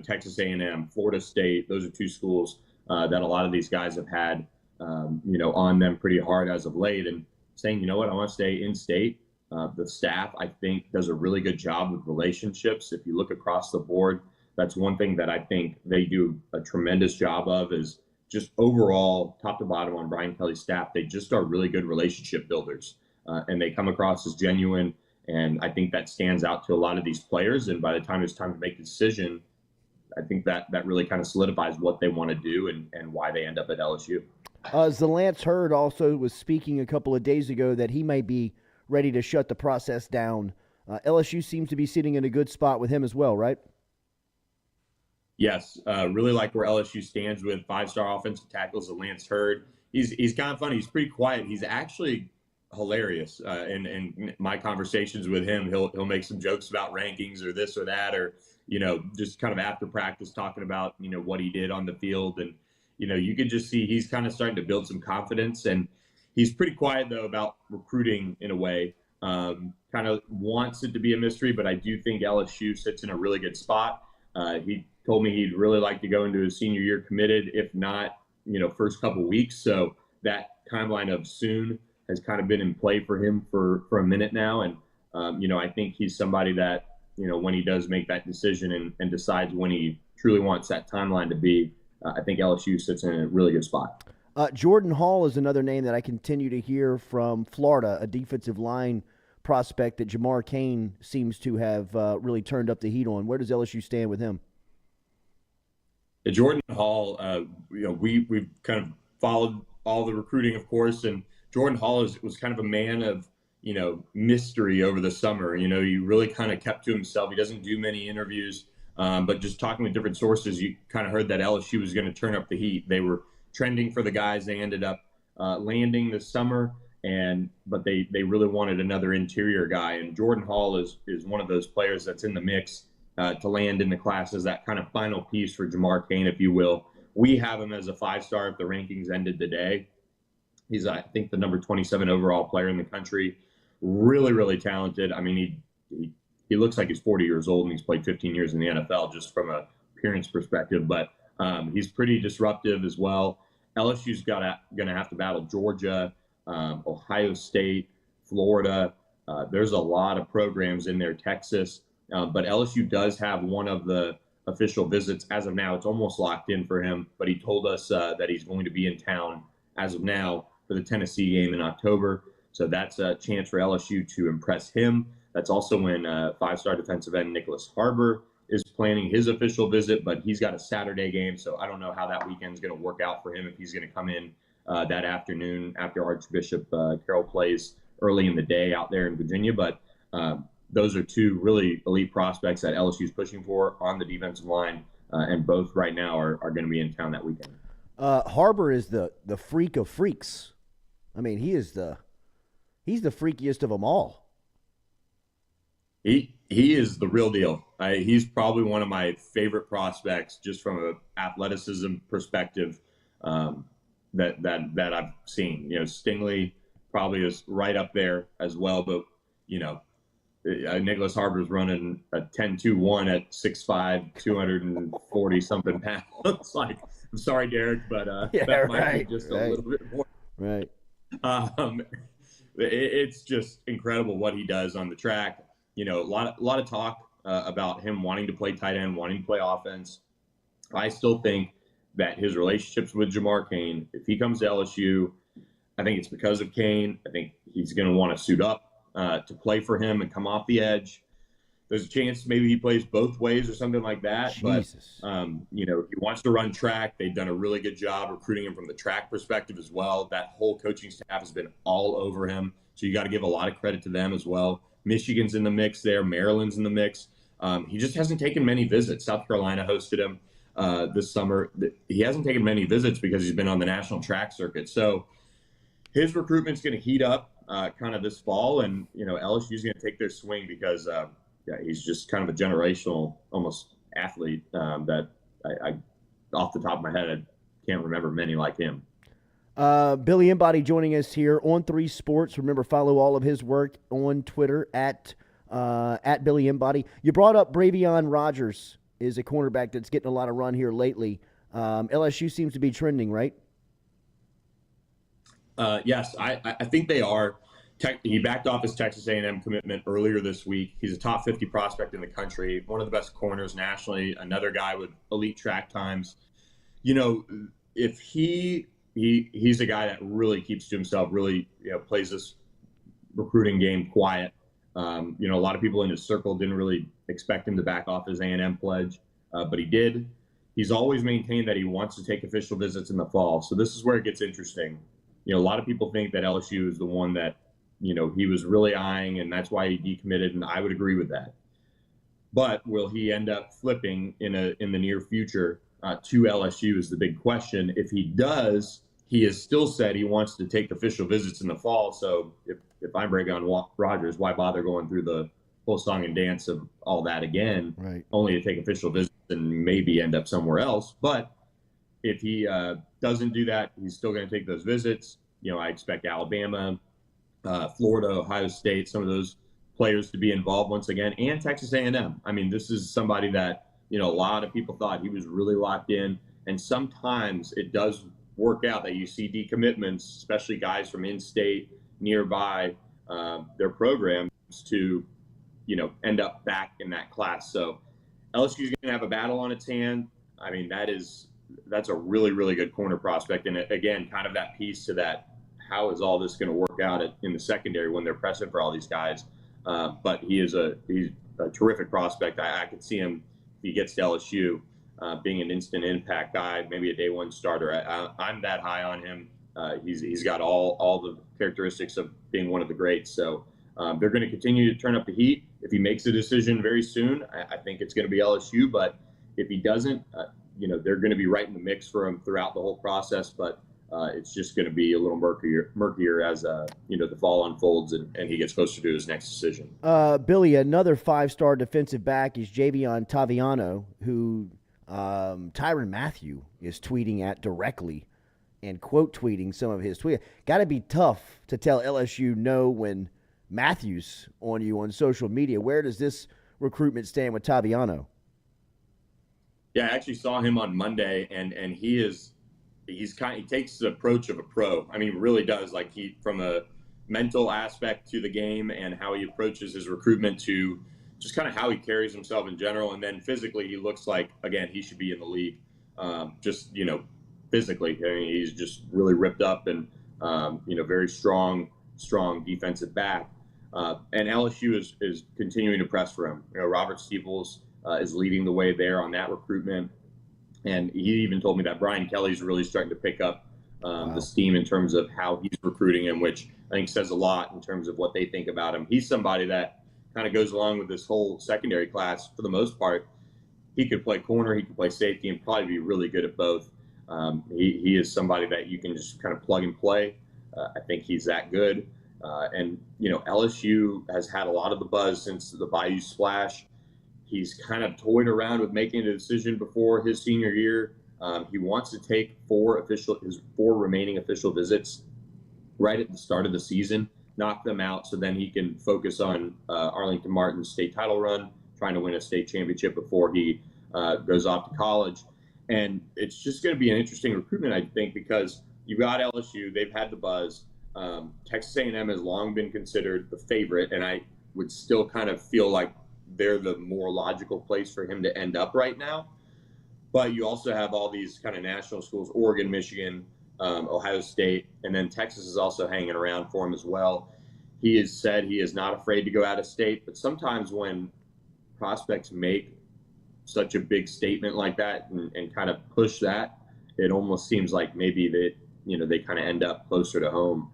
Texas A&M, Florida State, those are two schools that a lot of these guys have had, on them pretty hard as of late, and saying, I want to stay in state. The staff, I think, does a really good job with relationships. If you look across the board, that's one thing that I think they do a tremendous job of, is just overall, top to bottom on Brian Kelly's staff, they just are really good relationship builders. And they come across as genuine. And I think that stands out to a lot of these players. And by the time it's time to make a decision, I think that really kind of solidifies what they want to do and why they end up at LSU. Zalance Hurd also was speaking a couple of days ago that he may be ready to shut the process down. LSU seems to be sitting in a good spot with him as well, right? Yes, really like where LSU stands with five-star offensive tackle Zalance Hurd. He's kind of funny. He's pretty quiet. He's actually hilarious. In my conversations with him, he'll make some jokes about rankings or this or that, or just kind of after practice talking about what he did on the field. And you could just see he's kind of starting to build some confidence. And he's pretty quiet though about recruiting in a way. Kind of wants it to be a mystery, but I do think LSU sits in a really good spot. He told me he'd really like to go into his senior year committed, if not first couple weeks. So that timeline of soon has kind of been in play for him for a minute now. And, I think he's somebody that, when he does make that decision and decides when he truly wants that timeline to be, I think LSU sits in a really good spot. Jordan Hall is another name that I continue to hear from Florida, a defensive line prospect that Jamar Cain seems to have really turned up the heat on. Where does LSU stand with him? Jordan Hall, we've kind of followed all the recruiting, of course, and Jordan Hall was kind of a man of, mystery over the summer. He really kind of kept to himself. He doesn't do many interviews, but just talking with different sources, you kind of heard that LSU was going to turn up the heat. They were trending for the guys they ended up landing this summer, but they really wanted another interior guy. And Jordan Hall is one of those players that's in the mix to land in the class as that kind of final piece for Jamar Cain, if you will. We have him as a five-star if the rankings ended today. He's, I think, the number 27 overall player in the country. Really, really talented. I mean, he looks like he's 40 years old and he's played 15 years in the NFL just from a appearance perspective. But he's pretty disruptive as well. LSU's going to have to battle Georgia, Ohio State, Florida. There's a lot of programs in there, Texas. But LSU does have one of the official visits. As of now, it's almost locked in for him. But he told us that he's going to be in town as of now for the Tennessee game in October. So that's a chance for LSU to impress him. That's also when five-star defensive end Nicholas Harbor is planning his official visit, but he's got a Saturday game, so I don't know how that weekend's going to work out for him, if he's going to come in that afternoon after Archbishop Carroll plays early in the day out there in Virginia. But those are two really elite prospects that LSU's pushing for on the defensive line, and both right now are going to be in town that weekend. Harbor is the freak of freaks. I mean, he's the freakiest of them all. He is the real deal. He's probably one of my favorite prospects, just from an athleticism perspective, that I've seen. Stingley probably is right up there as well, but Nicholas Harbor's running a 10.21 at 6'5", 240 something pounds. Like, I'm sorry, Derek, but that might be just a little bit more. Right. It's just incredible what he does on the track. A lot of talk about him wanting to play tight end, wanting to play offense. I still think that his relationships with Jamar Cain, if he comes to LSU, I think it's because of Kane. I think he's going to want to suit up to play for him and come off the edge. There's a chance maybe he plays both ways or something like that. Jesus. But, he wants to run track. They've done a really good job recruiting him from the track perspective as well. That whole coaching staff has been all over him. So you got to give a lot of credit to them as well. Michigan's in the mix there. Maryland's in the mix. He just hasn't taken many visits. South Carolina hosted him this summer. He hasn't taken many visits because he's been on the national track circuit. So his recruitment's going to heat up kind of this fall. And, LSU's going to take their swing because he's just kind of a generational almost athlete that I off the top of my head, I can't remember many like him. Billy Embody joining us here on 3 Sports. Remember, follow all of his work on Twitter at Billy Embody. You brought up Bravion Rogers is a cornerback that's getting a lot of run here lately. LSU seems to be trending, right? Yes, I think they are. He backed off his Texas A&M commitment earlier this week. He's a top 50 prospect in the country, one of the best corners nationally, another guy with elite track times. If he's a guy that really keeps to himself, really plays this recruiting game quiet. A lot of people in his circle didn't really expect him to back off his A&M pledge, but he did. He's always maintained that he wants to take official visits in the fall. So this is where it gets interesting. A lot of people think that LSU is the one that he was really eyeing, and that's why he decommitted, and I would agree with that. But will he end up flipping in the near future to LSU is the big question. If he does, he has still said he wants to take official visits in the fall. So if I'm Bravion Rogers, why bother going through the whole song and dance of all that again, right, only to take official visits and maybe end up somewhere else? But if he doesn't do that, he's still going to take those visits. I expect Alabama, Florida, Ohio State, some of those players to be involved once again, and Texas A&M. I mean, this is somebody that, a lot of people thought he was really locked in, and sometimes it does work out that you see decommitments, especially guys from in-state, nearby their programs to, end up back in that class. So LSU's going to have a battle on its hand. I mean, that's a really, really good corner prospect. And again, kind of that piece to that, how is all this going to work out in the secondary when they're pressing for all these guys? But he's a terrific prospect. I could see him, if he gets to LSU, being an instant impact guy, maybe a day one starter. I'm that high on him. He's got all the characteristics of being one of the greats. So they're going to continue to turn up the heat. If he makes a decision very soon, I think it's going to be LSU. But if he doesn't, they're going to be right in the mix for him throughout the whole process. But it's just going to be a little murkier as the fall unfolds and he gets closer to his next decision. Billy, another 5-star defensive back is Javion Taviano, who Tyrann Mathieu is tweeting at directly and quote tweeting some of his tweets. Got to be tough to tell LSU no when Matthew's on you on social media. Where does this recruitment stand with Taviano? Yeah, I actually saw him on Monday, and he takes the approach of a pro. I mean, really does. Like, from a mental aspect to the game and how he approaches his recruitment to just kind of how he carries himself in general. And then physically, he looks like, again, he should be in the league. Physically, I mean, he's just really ripped up and, very strong defensive back. And LSU is continuing to press for him. Robert Steeples is leading the way there on that recruitment. And he even told me that Brian Kelly's really starting to pick up the steam in terms of how he's recruiting him, which I think says a lot in terms of what they think about him. He's somebody that kind of goes along with this whole secondary class for the most part. He could play corner, he could play safety, and probably be really good at both. He is somebody that you can just kind of plug and play. I think he's that good. And LSU has had a lot of the buzz since the Bayou Splash. He's kind of toyed around with making a decision before his senior year. He wants to take his 4 remaining official visits right at the start of the season, knock them out, so then he can focus on Arlington Martin's state title run, trying to win a state championship before he goes off to college. And it's just going to be an interesting recruitment, I think, because you've got LSU, they've had the buzz. Texas A&M has long been considered the favorite, and I would still kind of feel like they're the more logical place for him to end up right now. But you also have all these kind of national schools, Oregon, Michigan, Ohio State, and then Texas is also hanging around for him as well. He has said he is not afraid to go out of state, but sometimes when prospects make such a big statement like that and kind of push that, it almost seems like maybe that, they kind of end up closer to home.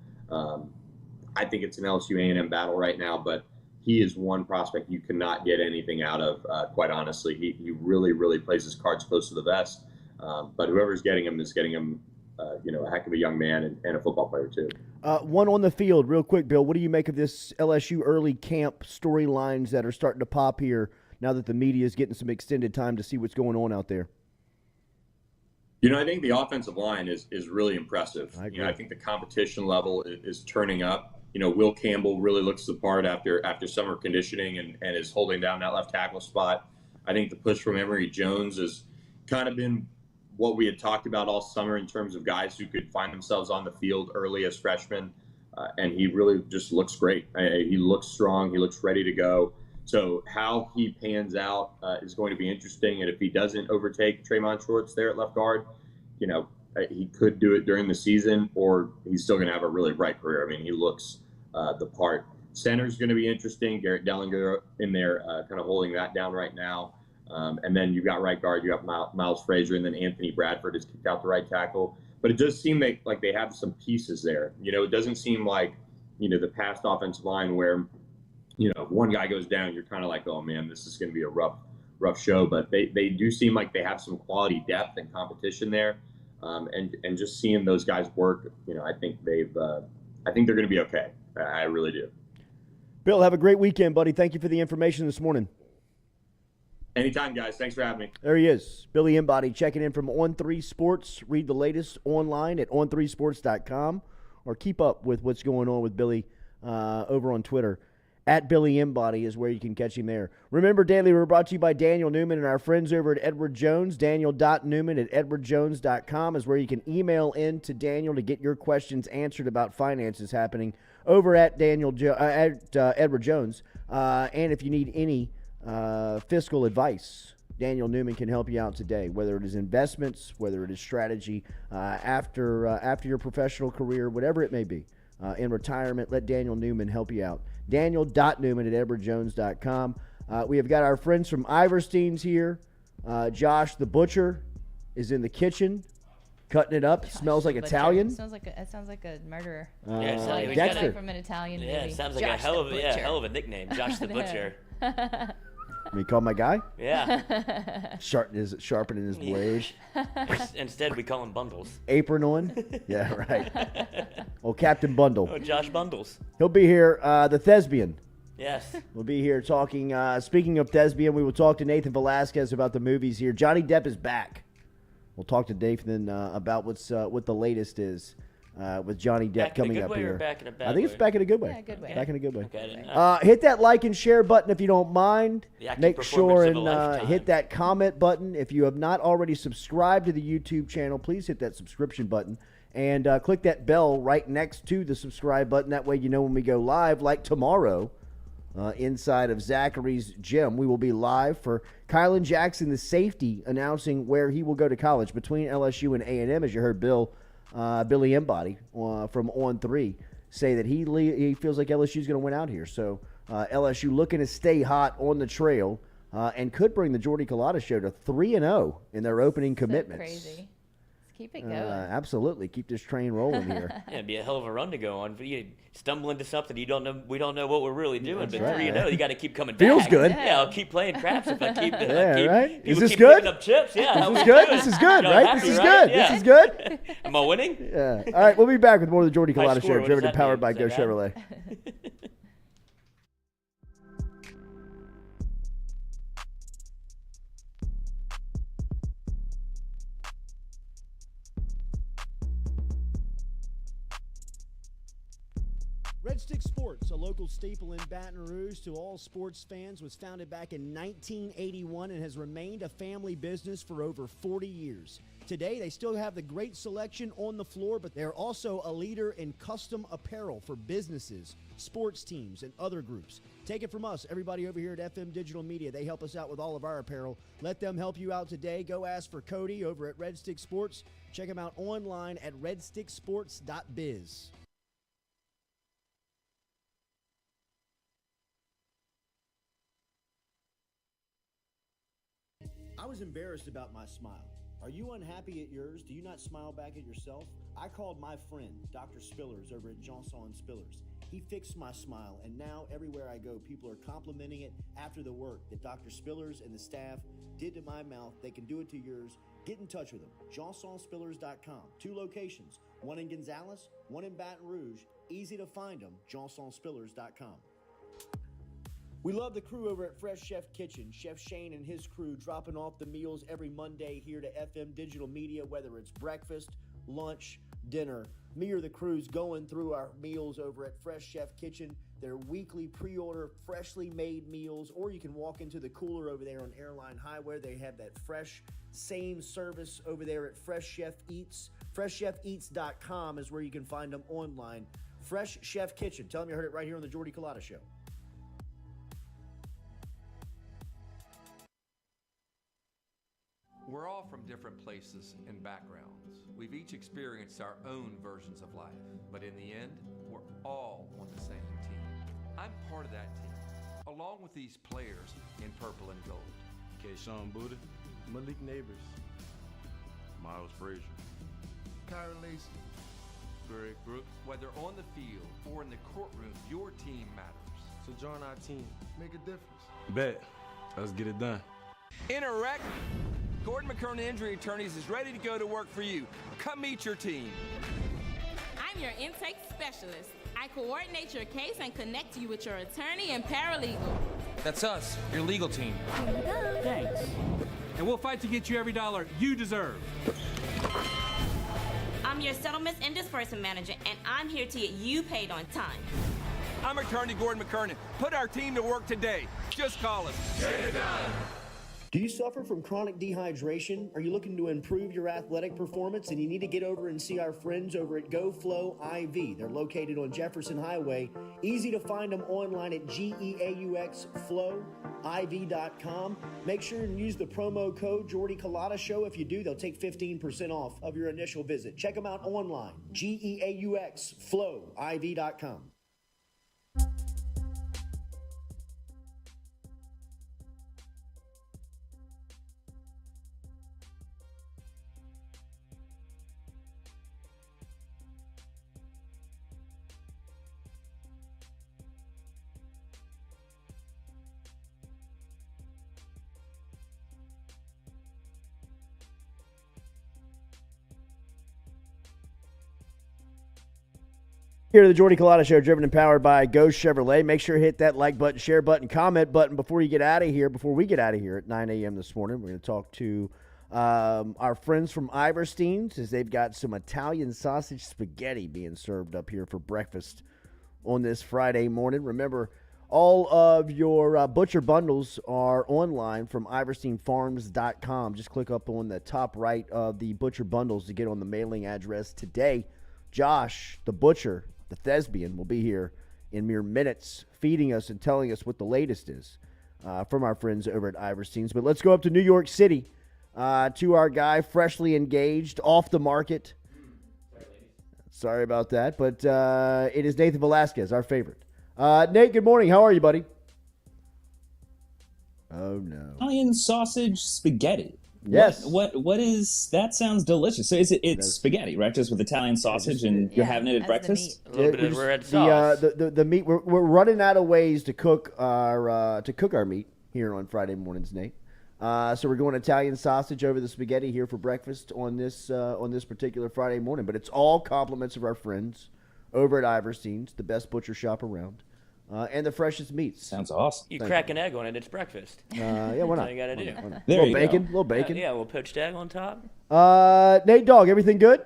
I think it's an LSU A&M battle right now, but he is one prospect you cannot get anything out of, quite honestly. He really, really plays his cards close to the vest. But whoever's getting him is getting him, a heck of a young man and a football player too. One on the field, real quick, Bill. What do you make of this LSU early camp storylines that are starting to pop here now that the media is getting some extended time to see what's going on out there? I think the offensive line is really impressive. I think the competition level is turning up. Will Campbell really looks the part after summer conditioning and is holding down that left tackle spot. I think the push from Emory Jones has kind of been what we had talked about all summer in terms of guys who could find themselves on the field early as freshmen. And he really just looks great. He looks strong. He looks ready to go. So how he pans out is going to be interesting. And if he doesn't overtake Tremont Shorts there at left guard, he could do it during the season, or he's still going to have a really bright career. I mean, he looks the part. Center's going to be interesting. Garrett Dellinger in there kind of holding that down right now. And then you've got right guard, you have Miles Frazier, and then Anthony Bradford has kicked out the right tackle. But it does seem like they have some pieces there. It doesn't seem like, the past offensive line where, one guy goes down, you're kind of like, oh man, this is going to be a rough show. But they do seem like they have some quality depth and competition there. And just seeing those guys work, I think they're going to be okay. I really do. Bill, have a great weekend, buddy. Thank you for the information this morning. Anytime, guys. Thanks for having me. There he is, Billy Embody, checking in from On3 Sports. Read the latest online at on3sports.com or keep up with what's going on with Billy over on Twitter. At Billy Embody is where you can catch him there. Remember, Daily, we're brought to you by Daniel Newman and our friends over at Edward Jones. Daniel.Newman@edwardjones.com is where you can email in to Daniel to get your questions answered about finances happening over at Edward Jones. And if you need any fiscal advice, Daniel Newman can help you out today, whether it is investments, whether it is strategy, after your professional career, whatever it may be. In retirement, let Daniel Newman help you out. Daniel.Newman@edwardjones.com. We have got our friends from Iverstein's here. Josh the Butcher is in the kitchen, cutting it up. It smells like Italian. It sounds like a murderer. Dexter. From an Italian movie. Yeah, it sounds like a hell of a nickname, Josh the Butcher. Me call my guy? Yeah. Sharpening his blade. Instead, we call him Bundles. Apron on? Yeah, right. Captain Bundle. Oh, Josh Bundles. He'll be here, the thespian. Yes. We'll be here talking, speaking of thespian, we will talk to Nathan Velasquez about the movies here. Johnny Depp is back. We'll talk to Nathan about what the latest is. With Johnny Depp coming up here. Back in a bad I think it's back in a good way. Yeah, good way. Back in a good way. Okay, hit that like and share button if you don't mind. Make sure and lifetime. hit that comment button. If you have not already subscribed to the YouTube channel, please hit that subscription button. And click that bell right next to the subscribe button. That way you know when we go live, like tomorrow, inside of Zachary's gym. We will be live for Kylan Jackson, the safety, announcing where he will go to college between LSU and A&M, as you heard Billy Embody from On3 say that he feels like LSU is going to win out here. So LSU looking to stay hot on the trail and could bring the Jordy Culotta show to 3-0 in their opening commitments. Crazy. Let's keep it going. Absolutely. Keep this train rolling here. Yeah, it'd be a hell of a run to go on. But you stumble into something we don't know what we're really doing. That's but right. 3-0, you got to keep coming back. Feels good. Yeah, I'll keep playing craps if I keep. Right? Is this keep good? picking up chips. Yeah. This is good. This is good, right? Happy, This is right? good. Yeah. This is good. Am I winning? Yeah. All right, we'll be back with more of the Jordy Culotta score, Show, what driven does and that powered by mean? Go Is that Chevrolet. Red Stick Sports, a local staple in Baton Rouge to all sports fans, was founded back in 1981 and has remained a family business for over 40 years. Today, they still have the great selection on the floor, but they're also a leader in custom apparel for businesses, sports teams, and other groups. Take it from us, everybody over here at FM Digital Media. They help us out with all of our apparel. Let them help you out today. Go ask for Cody over at Red Stick Sports. Check him out online at redsticksports.biz. I was embarrassed about my smile. Are you unhappy at yours? Do you not smile back at yourself? I called my friend, Dr. Spillers, over at Johnson & Spillers. He fixed my smile, and now everywhere I go, people are complimenting it after the work that Dr. Spillers and the staff did to my mouth. They can do it to yours. Get in touch with them. JohnsonSpillers.com. 2 locations, one in Gonzales, one in Baton Rouge. Easy to find them, JohnsonSpillers.com. We love the crew over at Fresh Chef Kitchen. Chef Shane and his crew dropping off the meals every Monday here to FM Digital Media, whether it's breakfast, lunch, dinner. Me or the crew's going through our meals over at Fresh Chef Kitchen. Their weekly pre-order, freshly made meals, or you can walk into the cooler over there on Airline Highway. They have that fresh, same service over there at Fresh Chef Eats. FreshChefEats.com is where you can find them online. Fresh Chef Kitchen. Tell them you heard it right here on the Jordy Culotta Show. We're all from different places and backgrounds. We've each experienced our own versions of life, but in the end, we're all on the same team. I'm part of that team, along with these players in purple and gold. Kayshawn Buddha, Malik Neighbors, Miles Frazier, Kyron Lacey, Greg Brooks. Whether on the field or in the courtroom, your team matters. So join our team, make a difference. Bet. Let's get it done. In a wreck, Gordon McKernan Injury Attorneys is ready to go to work for you. Come meet your team. I'm your intake specialist. I coordinate your case and connect you with your attorney and paralegal. That's us, your legal team. Thanks. And we'll fight to get you every dollar you deserve. I'm your settlements and disbursement manager, and I'm here to get you paid on time. I'm attorney Gordon McKernan. Put our team to work today. Just call us. Get it done. Do you suffer from chronic dehydration? Are you looking to improve your athletic performance and you need to get over and see our friends over at GoFlow IV? They're located on Jefferson Highway. Easy to find them online at GEAUXFlowIV.com. Make sure and use the promo code Jordy Culotta Show. If you do, they'll take 15% off of your initial visit. Check them out online, GEAUXFlowIV.com. Here to the Jordy Culotta Show, driven and powered by Ghost Chevrolet. Make sure to hit that like button, share button, comment button before we get out of here at 9 a.m. this morning. We're going to talk to our friends from Iverstein's as they've got some Italian sausage spaghetti being served up here for breakfast on this Friday morning. Remember, all of your butcher bundles are online from iversteinfarms.com. Just click up on the top right of the butcher bundles to get on the mailing address today. Josh, the butcher, the thespian, will be here in mere minutes feeding us and telling us what the latest is from our friends over at Iverstein's. But let's go up to New York City to our guy, freshly engaged, off the market. Sorry about that, but it is Nathan Velasquez, our favorite. Nate, good morning. How are you, buddy? Oh, no. Italian sausage spaghetti. Yes. What is that? Sounds delicious. So it's spaghetti, right? Just with Italian sausage, and you're having it at breakfast. A little bit of red sauce. The meat. We're running out of ways to cook our meat here on Friday mornings, Nate. So we're going Italian sausage over the spaghetti here for breakfast on this particular Friday morning. But it's all compliments of our friends over at Iverstein's, the best butcher shop around. And the freshest meats. Sounds awesome. You crack an egg on it, it's breakfast. Yeah, why not? That's all you got to do. Little bacon. Yeah, a little poached egg on top. Nate Dogg, everything good?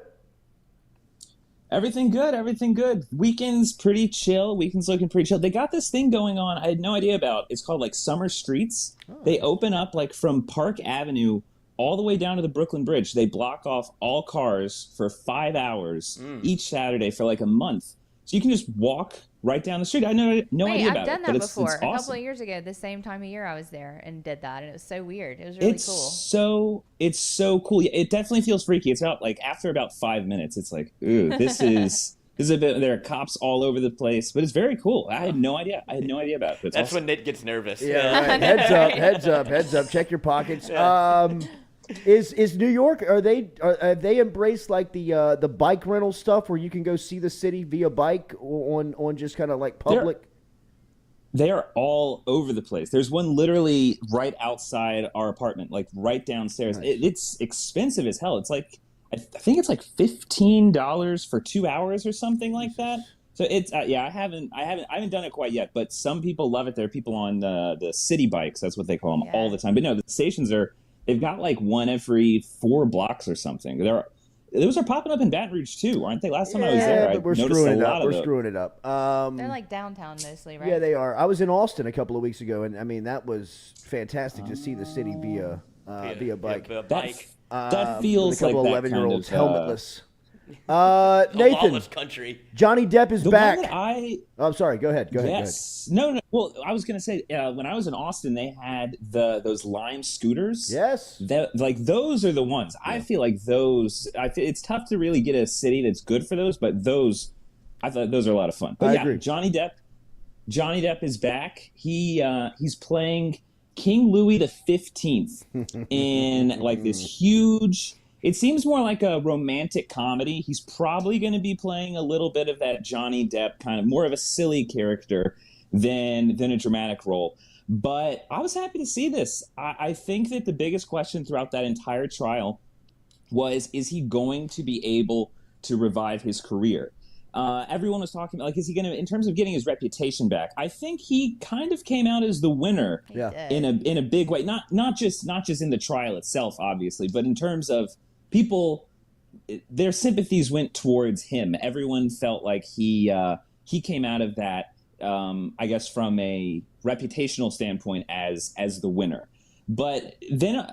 Everything good, everything good. Weekend's pretty chill. Weekend's looking pretty chill. They got this thing going on I had no idea about. It's called like Summer Streets. They open up like from Park Avenue all the way down to the Brooklyn Bridge. They block off all cars for 5 hours each Saturday for like a month. So you can just walk right down the street. I know no idea about it. I've done that but before. It's awesome. A couple of years ago, the same time of year I was there and did that, and it was so weird. It was really cool. It's so cool. It definitely feels freaky. It's about like after about 5 minutes, it's like, ooh, this is a bit. There are cops all over the place, but it's very cool. I had no idea. I had no idea about it. But That's when Nate gets nervous. Yeah, right. Heads up. Check your pockets. Is New York? Have they embraced like the bike rental stuff where you can go see the city via bike on just kind of like public? They are all over the place. There's one literally right outside our apartment, like right downstairs. Nice. It's expensive as hell. It's like I think it's like $15 for 2 hours or something like that. So it's I haven't done it quite yet, but some people love it. There are people on the city bikes. That's what they call them all the time. But no, the stations they've got like one every 4 blocks or something. Those are popping up in Baton Rouge too, aren't they? Last time I was there, but we're noticed screwing a it lot up. of We're those. screwing it up. They're like downtown mostly, right? Yeah, they are. I was in Austin a couple of weeks ago, and I mean that was fantastic to see the city via bike. That feels with a couple like 11-year-olds that kind of, helmetless. Nathan, lawless country. Johnny Depp is back. I'm sorry. Go ahead. Yes. No. Well, I was gonna say when I was in Austin, they had those Lime scooters. Yes. Like those are the ones. Yeah. I feel like those. It's tough to really get a city that's good for those, but I thought those are a lot of fun. But I agree. Johnny Depp is back. He's playing King Louis XV in like this huge. It seems more like a romantic comedy. He's probably going to be playing a little bit of that Johnny Depp kind of more of a silly character than a dramatic role. But I was happy to see this. I think that the biggest question throughout that entire trial was, is he going to be able to revive his career? Everyone was talking about, like, is he going to, in terms of getting his reputation back? I think he kind of came out as the winner in a big way. Not just in the trial itself, obviously, but in terms of people, their sympathies went towards him. Everyone felt like he came out of that, I guess, from a reputational standpoint as the winner. But then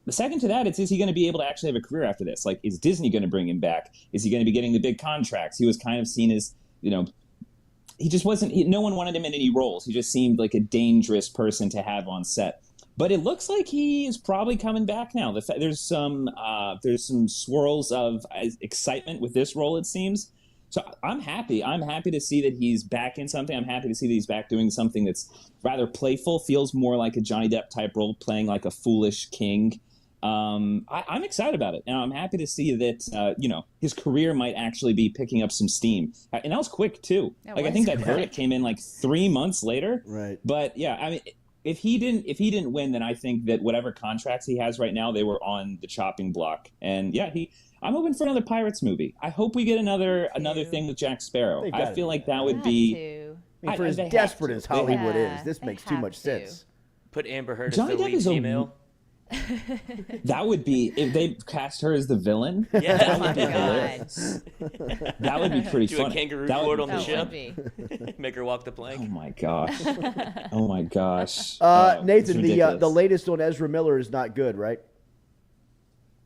the second to that, is he going to be able to actually have a career after this? Like, is Disney going to bring him back? Is he going to be getting the big contracts? He was kind of seen as, he just wasn't, no one wanted him in any roles. He just seemed like a dangerous person to have on set. But it looks like he is probably coming back now. There's some swirls of excitement with this role, it seems. So I'm happy. I'm happy to see that he's back in something. I'm happy to see that he's back doing something that's rather playful, feels more like a Johnny Depp type role, playing like a foolish king. I'm excited about it, and I'm happy to see that his career might actually be picking up some steam. And that was quick too. I think that verdict came in like 3 months later. Right. But yeah, I mean, if he didn't win, then I think that whatever contracts he has right now, they were on the chopping block. And yeah, I'm hoping for another Pirates movie. I hope we get another thing with Jack Sparrow. I feel like that would be. I mean, for as desperate as Hollywood is, this makes too much sense. Put Amber Heard as Johnny the Depp lead is female. That would be, if they cast her as the villain. Yeah. That would be hilarious. That would be pretty Do funny. A kangaroo that court on the ship. Make her walk the plank. Oh my gosh. Oh my gosh. Nathan, the latest on Ezra Miller is not good, right?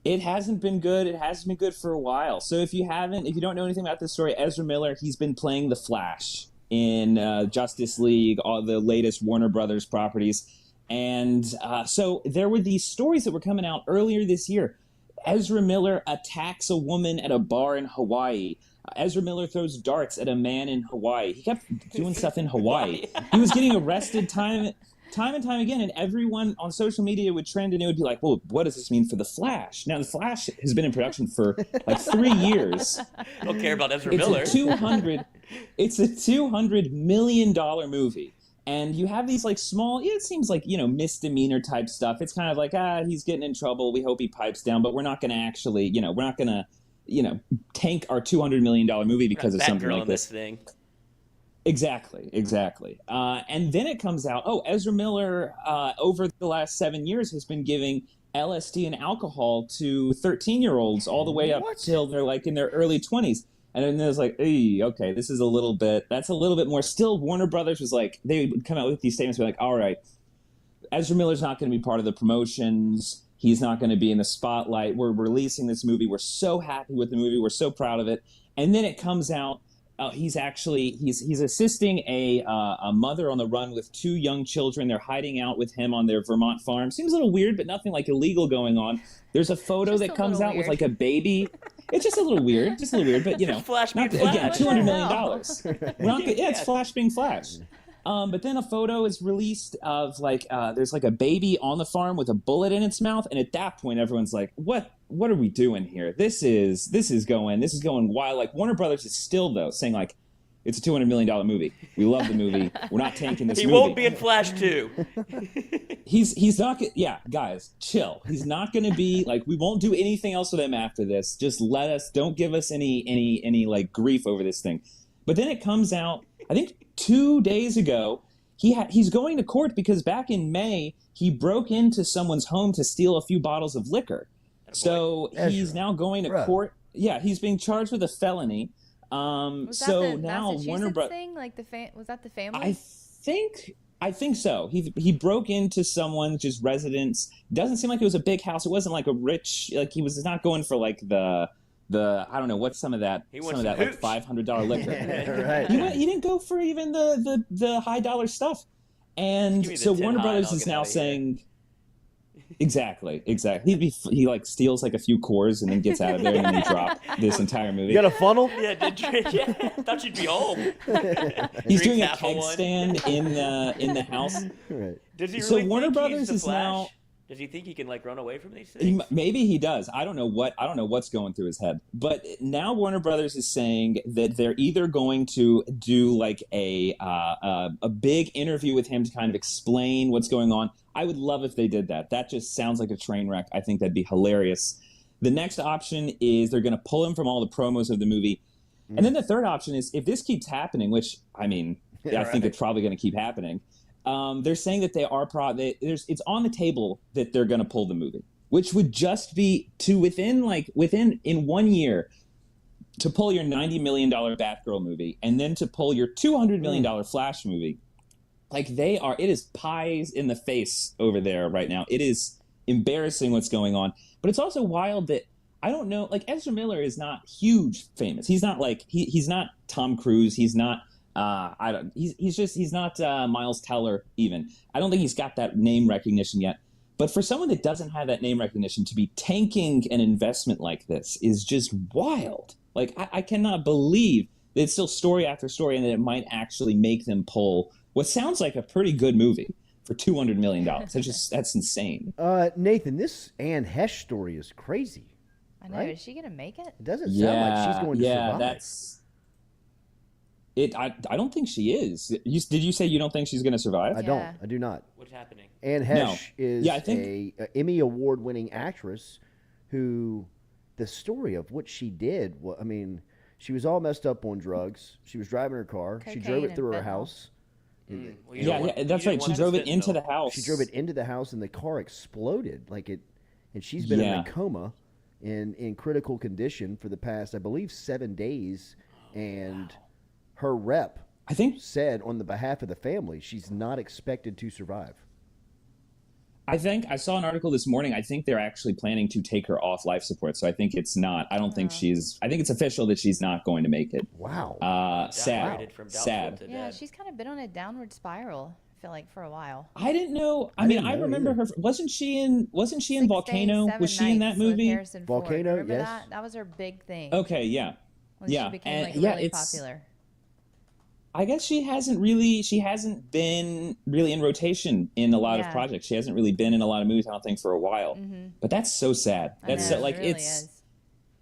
It hasn't been good. It hasn't been good for a while. So if you don't know anything about this story, Ezra Miller, he's been playing the Flash in Justice League, all the latest Warner Brothers properties. And so there were these stories that were coming out earlier this year. Ezra Miller attacks a woman at a bar in Hawaii. Ezra Miller throws darts at a man in Hawaii. He kept doing stuff in Hawaii. He was getting arrested time and time again, and everyone on social media would trend, and it would be like, well, what does this mean for The Flash? Now, The Flash has been in production for like 3 years. I don't care about Ezra Miller. It's a $200 million movie. And you have these like small, it seems like, misdemeanor type stuff. It's kind of like, he's getting in trouble. We hope he pipes down, but we're not going to actually, we're not going to, tank our $200 million movie because of something like this. Thing. Exactly. And then it comes out, Ezra Miller, over the last 7 years, has been giving LSD and alcohol to 13-year-olds all the way up till they're like in their early 20s. And then it was like, okay, that's a little bit more. Still, Warner Brothers was like, they would come out with these statements, be like, all right, Ezra Miller's not going to be part of the promotions. He's not going to be in the spotlight. We're releasing this movie. We're so happy with the movie. We're so proud of it. And then it comes out, he's assisting a mother on the run with 2 young children. They're hiding out with him on their Vermont farm. Seems a little weird, but nothing like illegal going on. There's a photo that comes out with like a baby. It's just a little weird, but you know, Flash being again, Flash. $200 million. It's Flash being Flash. But then a photo is released of like there's like a baby on the farm with a bullet in its mouth, and at that point, everyone's like, "What are we doing here? This is going wild." Like Warner Brothers is still though saying like, "It's a $200 million movie. We love the movie. We're not tanking this movie." He won't be in Flash 2. He's not. Yeah, guys, chill. He's not going to be like. We won't do anything else with him after this. Just don't give us any like grief over this thing. But then it comes out, I think 2 days ago, he's going to court because back in May he broke into someone's home to steal a few bottles of liquor. So he's now going to court. Yeah, he's being charged with a felony. Was so that the now Warner Massachusetts Brothers thing? Like was that the family? I think so. He broke into someone's just residence. Doesn't seem like it was a big house. It wasn't like a rich, like he was not going for like the I don't know what's some of that like $500 liquor. Right. He didn't go for even the high dollar stuff. And so Warner Brothers is now saying exactly. He like steals like a few cores and then gets out of there and then they drop this entire movie. You got a funnel? Yeah, thought you'd be home. He's doing a keg stand in the house. Right. Does he really So Warner think Brothers he's the is Flash? now. Does he think he can like run away from these things? Maybe he does. I don't know what's going through his head. But now Warner Brothers is saying that they're either going to do like a big interview with him to kind of explain what's going on. I would love if they did that. That just sounds like a train wreck. I think that'd be hilarious. The next option is they're going to pull him from all the promos of the movie. And then the third option is if this keeps happening, which I mean, I think it's probably going to keep happening. They're saying that they are it's on the table that they're going to pull the movie, which would just be within 1 year to pull your $90 million Batgirl movie and then to pull your $200 million Flash movie. Like it is pies in the face over there right now. It is embarrassing what's going on, but it's also wild that I don't know, like Ezra Miller is not huge famous. He's not like, he's not Tom Cruise. He's not, he's not Miles Teller even. I don't think he's got that name recognition yet. But for someone that doesn't have that name recognition to be tanking an investment like this is just wild. Like I cannot believe that it's still story after story and that it might actually make them pull what sounds like a pretty good movie for $200 million. That's insane. Nathan, this Anne Hesh story is crazy. I know. Right? Is she going to make it? It doesn't sound like she's going to survive. That's it. I don't think she is. Did you say you don't think she's going to survive? I don't. I do not. What's happening? Anne Hesh is I think a Emmy Award-winning actress who the story of what she did, I mean, she was all messed up on drugs. She was driving her car. She drove it through her house. Well, that's right. She drove it into the house. She drove it into the house, and the car exploded. And she's been in a coma, in critical condition for the past, I believe, 7 days. And her rep, I think, said on the behalf of the family, she's not expected to survive. I think I saw an article this morning. I think they're actually planning to take her off life support. So I think it's not. I don't think she's. I think it's official that she's not going to make it. Wow. Sad. Yeah, she's kind of been on a downward spiral. I feel like for a while. I didn't know. I mean, I remember her. Wasn't she in Volcano? Was she in that movie? Volcano. Remember Yes. That was her big thing. Okay. Yeah. When she became really popular. I guess she hasn't been really in rotation in a lot of projects. She hasn't really been in a lot of movies, I don't think, for a while. Mm-hmm. But that's so sad. That's so, like, it really is.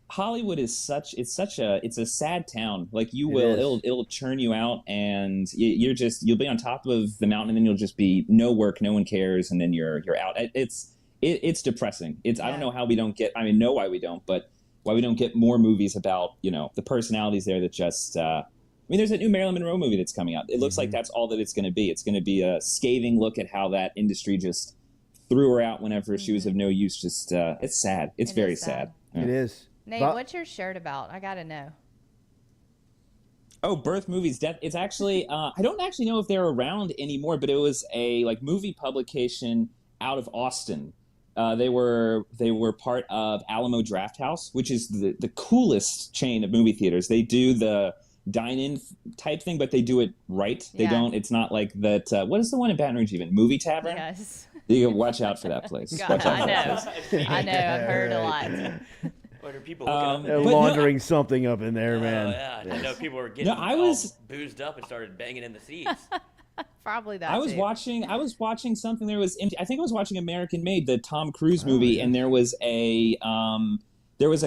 Hollywood is it's a sad town. Like it'll churn you out, and you'll be on top of the mountain, and then you'll just be no work, no one cares, and then you're out. It's depressing. I don't know how we don't get. I mean, know why we don't, but why we don't get more movies about the personalities there that just. I mean, there's a new Marilyn Monroe movie that's coming out. It looks like that's all that it's going to be. It's going to be a scathing look at how that industry just threw her out whenever she was of no use. Just it's sad. It's very sad. It is. Nate, what's your shirt about? I got to know. Oh, Birth Movies Death. It's actually I don't actually know if they're around anymore, but it was a movie publication out of Austin. They were part of Alamo Drafthouse, which is the coolest chain of movie theaters. They do the dine-in type thing, but they do it right. They don't. It's not like that. What is the one in Baton Rouge even? Movie Tavern. Yes. You watch out for that place. God, I know. I know. I've heard a lot. What are people They're laundering something up in there, man. Yeah, I know people were getting boozed up and started banging in the seats. Probably that. I was watching something. I think I was watching American Made, the Tom Cruise movie, and there was a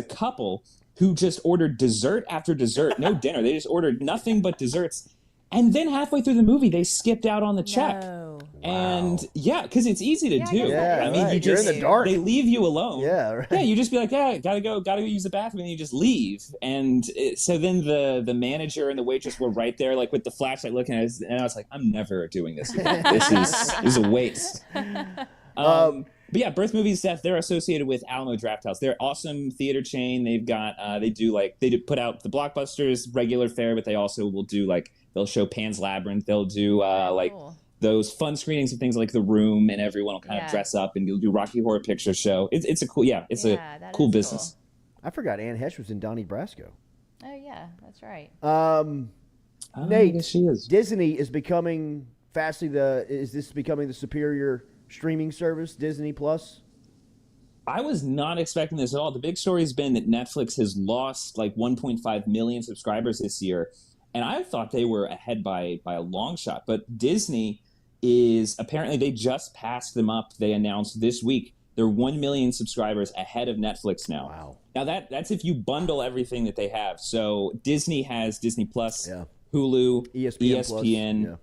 couple who just ordered dessert after dessert, no dinner. They just ordered nothing but desserts. And then halfway through the movie, they skipped out on the check. No. And because it's easy to do. Yeah, I mean, right. you just, you're in the dark. They leave you alone. Yeah, right. Yeah, you just be like, yeah, gotta go use the bathroom, and you just leave. And so then the manager and the waitress were right there, like with the flashlight looking at us, and I was like, I'm never doing this again. This is a waste. But yeah, Birth Movies Death, they're associated with Alamo Drafthouse. They're an awesome theater chain. They've got they put out the blockbusters, regular fare, but they also will do they'll show Pan's Labyrinth. They'll do cool. those fun screenings of things like The Room, and everyone will kind of dress up, and you'll do Rocky Horror Picture Show. It's a cool a cool business. I forgot Anne Hesh was in Donnie Brasco. Oh yeah, that's right. Nate, she is. Disney is becoming becoming the superior streaming service, Disney Plus? I was not expecting this at all. The big story has been that Netflix has lost 1.5 million subscribers this year, and I thought they were ahead by a long shot. But Disney is apparently, they just passed them up. They announced this week they're 1 million subscribers ahead of Netflix now. Wow. Now that's if you bundle everything that they have. So Disney has Disney Plus, Hulu, ESPN.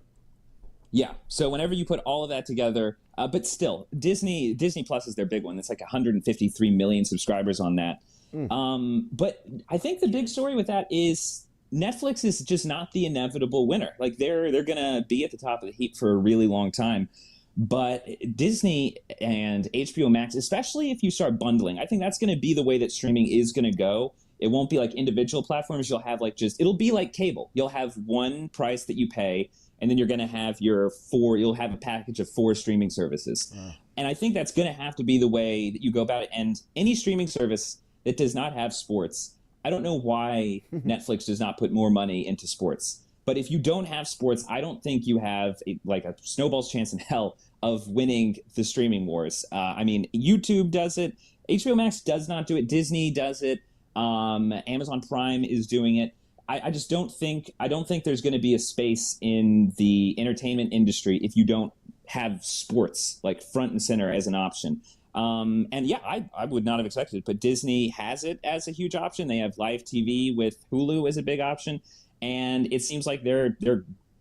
Yeah. So whenever you put all of that together, but still, Disney Plus is their big one. It's 153 million subscribers on that. But I think the big story with that is Netflix is just not the inevitable winner. They're gonna be at the top of the heap for a really long time. But Disney and HBO Max, especially if you start bundling, I think that's going to be the way that streaming is going to go. It won't be like individual platforms. You'll have it'll be like cable. You'll have one price that you pay, and then you're going to have you'll have a package of 4 streaming services. And I think that's going to have to be the way that you go about it. And any streaming service that does not have sports, I don't know why Netflix does not put more money into sports. But if you don't have sports, I don't think you have a snowball's chance in hell of winning the streaming wars. I mean, YouTube does it. HBO Max does not do it. Disney does it. Amazon Prime is doing it. I just don't think there's going to be a space in the entertainment industry if you don't have sports front and center as an option. And yeah, I would not have expected it, but Disney has it as a huge option. They have live TV with Hulu as a big option. And it seems like they're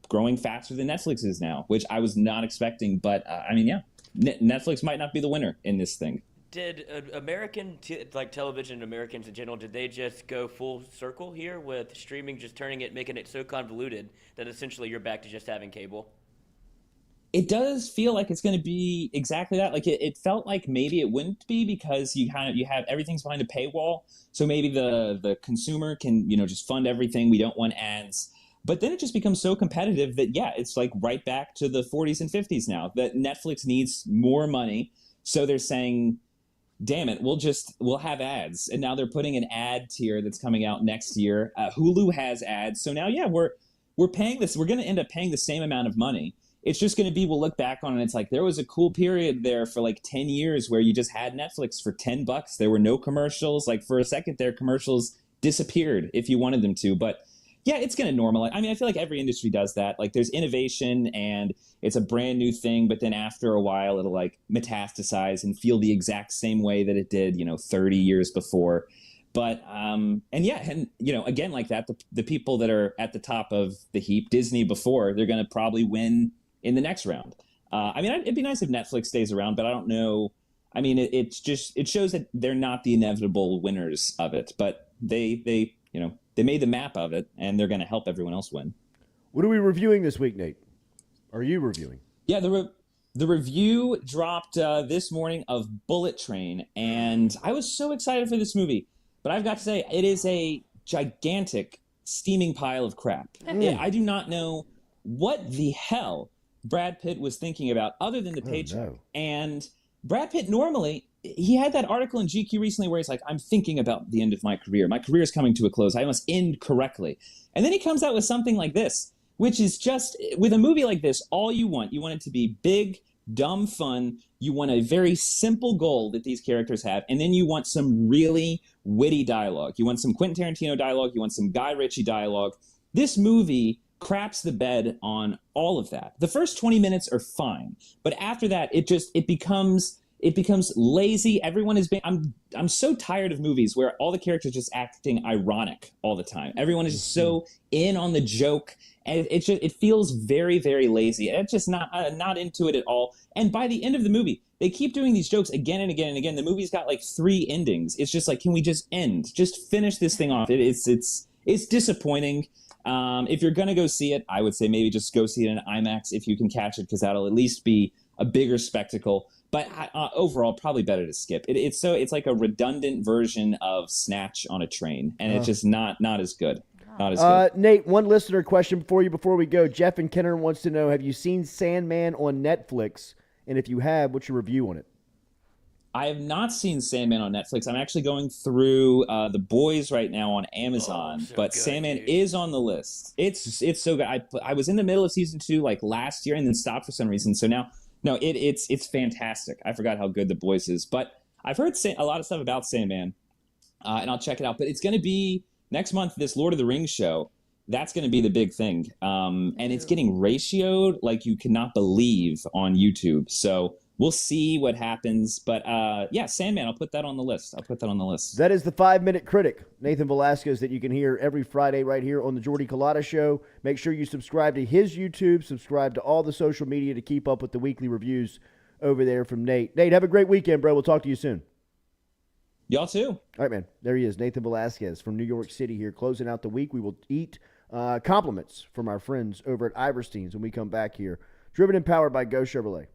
growing faster than Netflix is now, which I was not expecting. But Netflix might not be the winner in this thing. Did American television and Americans in general, did they just go full circle here with streaming, just making it so convoluted that essentially you're back to just having cable? It does feel like it's going to be exactly that. It felt like maybe it wouldn't be, because you have everything's behind a paywall. So maybe the consumer can, just fund everything. We don't want ads. But then it just becomes so competitive that, it's right back to the 40s and 50s now, that Netflix needs more money. So they're saying, damn it, we'll have ads. And now they're putting an ad tier that's coming out next year. Hulu has ads. So now, we're paying this. We're going to end up paying the same amount of money. It's just going to be, we'll look back on it. It's there was a cool period there for 10 years where you just had Netflix for $10. There were no commercials. For a second there, commercials disappeared if you wanted them to. But yeah, it's going to normalize. I mean, I feel like every industry does that. There's innovation and it's a brand new thing, but then after a while it'll metastasize and feel the exact same way that it did, 30 years before. But again, like that, the people that are at the top of the heap, Disney before, they're going to probably win in the next round. It'd be nice if Netflix stays around, but I don't know. I mean, it shows that they're not the inevitable winners of it, but they made the map of it, and they're going to help everyone else win. What are we reviewing this week, Nate? Are you reviewing? Yeah, the review dropped this morning of Bullet Train, and I was so excited for this movie. But I've got to say, it is a gigantic steaming pile of crap. I do not know what the hell Brad Pitt was thinking about other than the paycheck. No. And Brad Pitt normally, he had that article in GQ recently where he's like, I'm thinking about the end of my career. My career is coming to a close. I must end correctly. And then he comes out with something like this, which is just, with a movie like this, all you want it to be big, dumb fun. You want a very simple goal that these characters have, and then you want some really witty dialogue. You want some Quentin Tarantino dialogue. You want some Guy Ritchie dialogue. This movie craps the bed on all of that. The first 20 minutes are fine, but after that, it becomes lazy. Everyone is being. I'm so tired of movies where all the characters are just acting ironic all the time. Everyone is just so in on the joke, and it feels very, very lazy. And it's just not into it at all. And by the end of the movie, they keep doing these jokes again and again and again. The movie's got like 3 endings. It's just like, can we just end? Just finish this thing off. It's disappointing. If you're gonna go see it, I would say maybe just go see it in IMAX if you can catch it, because that'll at least be a bigger spectacle. But overall, probably better to skip. It's like a redundant version of Snatch on a train, and it's just not as good. Not as good. Nate, one listener question for you before we go. Jeff in Kenner wants to know: have you seen Sandman on Netflix? And if you have, what's your review on it? I have not seen Sandman on Netflix. I'm actually going through The Boys right now on Amazon, but good, Sandman is on the list. It's so good. I was in the middle of season 2 like last year and then stopped for some reason. So now, no, it's fantastic. I forgot how good The Boys is, but I've heard a lot of stuff about Sandman, and I'll check it out. But it's going to be next month, this Lord of the Rings show. That's going to be the big thing, and it's getting ratioed like you cannot believe on YouTube. So we'll see what happens. But yeah, Sandman, I'll put that on the list. That is the 5-Minute Critic, Nathan Velasquez, that you can hear every Friday right here on the Jordy Culotta Show. Make sure you subscribe to his YouTube, subscribe to all the social media to keep up with the weekly reviews over there from Nate. Nate, have a great weekend, bro. We'll talk to you soon. Y'all too. All right, man. There he is, Nathan Velasquez from New York City here, closing out the week. We will eat compliments from our friends over at Iverstein's when we come back here. Driven and powered by Go Chevrolet.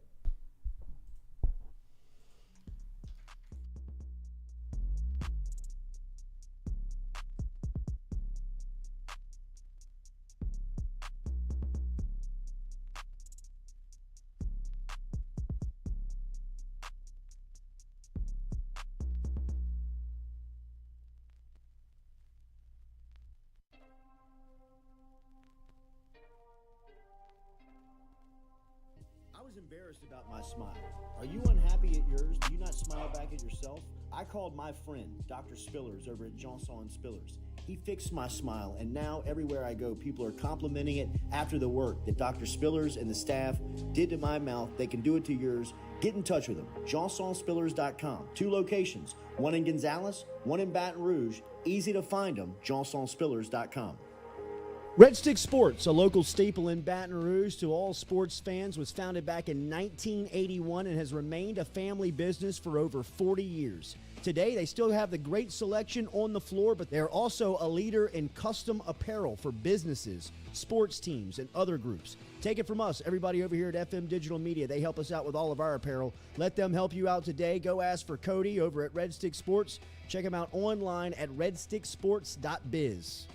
Embarrassed about my smile. Are you unhappy at yours? Do you not smile back at yourself? I called my friend, Dr. Spillers, over at Johnson Spillers. He fixed my smile, and now everywhere I go, people are complimenting it after the work that Dr. Spillers and the staff did to my mouth. They can do it to yours. Get in touch with them. JohnsonSpillers.com. 2 locations, one in Gonzales, one in Baton Rouge. Easy to find them, JohnsonSpillers.com. Red Stick Sports, a local staple in Baton Rouge to all sports fans, was founded back in 1981 and has remained a family business for over 40 years. Today, they still have the great selection on the floor, but they're also a leader in custom apparel for businesses, sports teams, and other groups. Take it from us, everybody over here at FM Digital Media. They help us out with all of our apparel. Let them help you out today. Go ask for Cody over at Red Stick Sports. Check him out online at redsticksports.biz.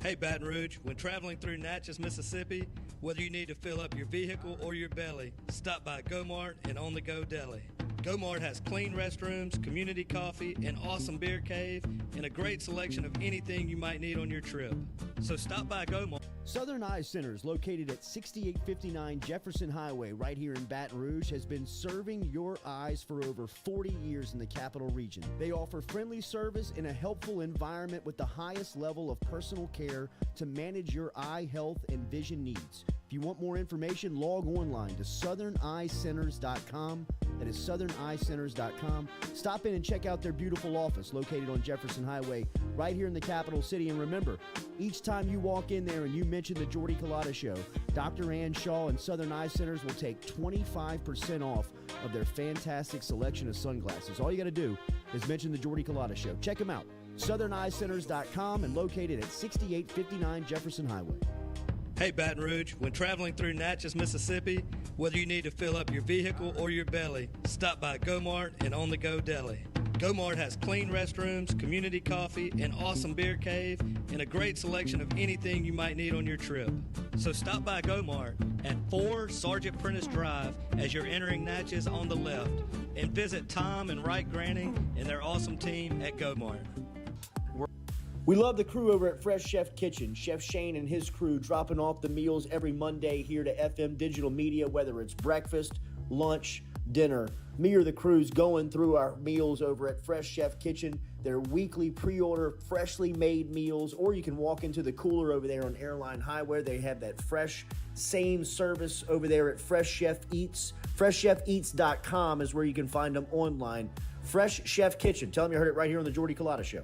Hey, Baton Rouge, when traveling through Natchez, Mississippi, whether you need to fill up your vehicle or your belly, stop by Go-Mart and On The Go Deli. Go-Mart has clean restrooms, community coffee, an awesome beer cave, and a great selection of anything you might need on your trip. So stop by Go-Mart. Southern Eye Center is located at 6859 Jefferson Highway right here in Baton Rouge, has been serving your eyes for over 40 years in the capital region. They offer friendly service in a helpful environment with the highest level of personal care to manage your eye health and vision needs. If you want more information, log online to southerneyecenters.com. That is southerneyecenters.com. Stop in and check out their beautiful office located on Jefferson Highway right here in the capital city. And remember, each time you walk in there and you mention the Jordy Culotta Show, Dr. Ann Shaw and Southern Eye Centers will take 25% off of their fantastic selection of sunglasses. All you got to do is mention the Jordy Culotta Show. Check them out. southerneyecenters.com and located at 6859 Jefferson Highway. Hey, Baton Rouge, when traveling through Natchez, Mississippi, whether you need to fill up your vehicle or your belly, stop by Go-Mart and On The Go Deli. Go-Mart has clean restrooms, community coffee, an awesome beer cave, and a great selection of anything you might need on your trip. So stop by Go-Mart at 4 Sergeant Prentice Drive as you're entering Natchez on the left, and visit Tom and Wright Granning and their awesome team at Go-Mart. We love the crew over at Fresh Chef Kitchen. Chef Shane and his crew dropping off the meals every Monday here to FM Digital Media, whether it's breakfast, lunch, dinner. Me or the crew's going through our meals over at Fresh Chef Kitchen. Their weekly pre-order, freshly made meals, or you can walk into the cooler over there on Airline Highway. They have that fresh, same service over there at Fresh Chef Eats. FreshChefEats.com is where you can find them online. Fresh Chef Kitchen. Tell them you heard it right here on the Jordy Culotta Show.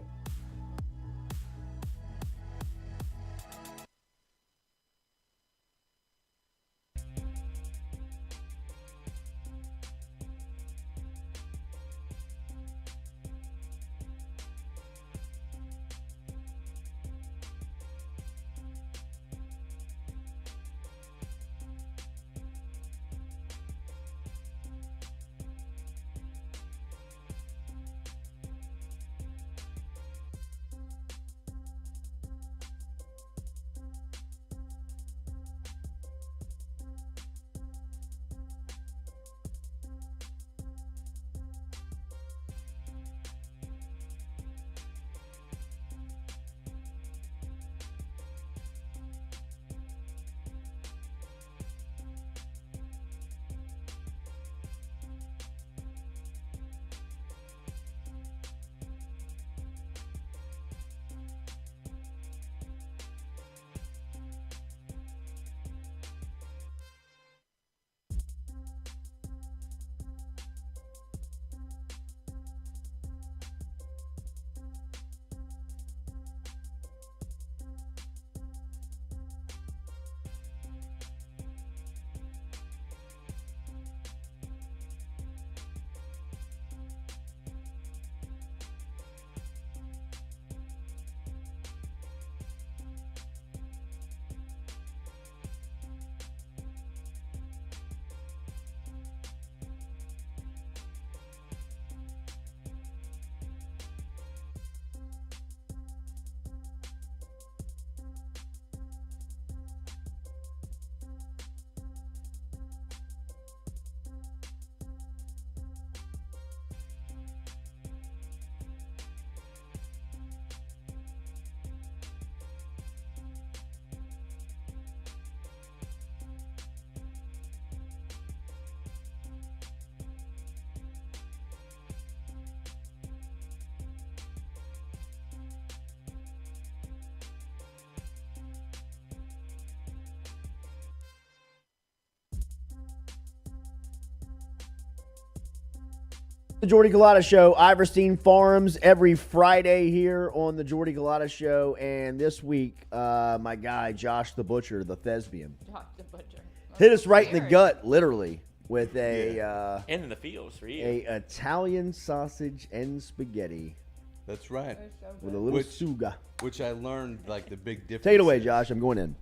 The Jordy Culotta Show, Iverstein Farms, every Friday here on the Jordy Culotta Show. And this week, my guy, Josh the Butcher, the thespian, Josh the Butcher. hit us right in the gut, literally, with a and in the fields for you. a Italian sausage and spaghetti. That's right. With a little suga. Which I learned, like, the big difference. Take it away, Josh. I'm going in.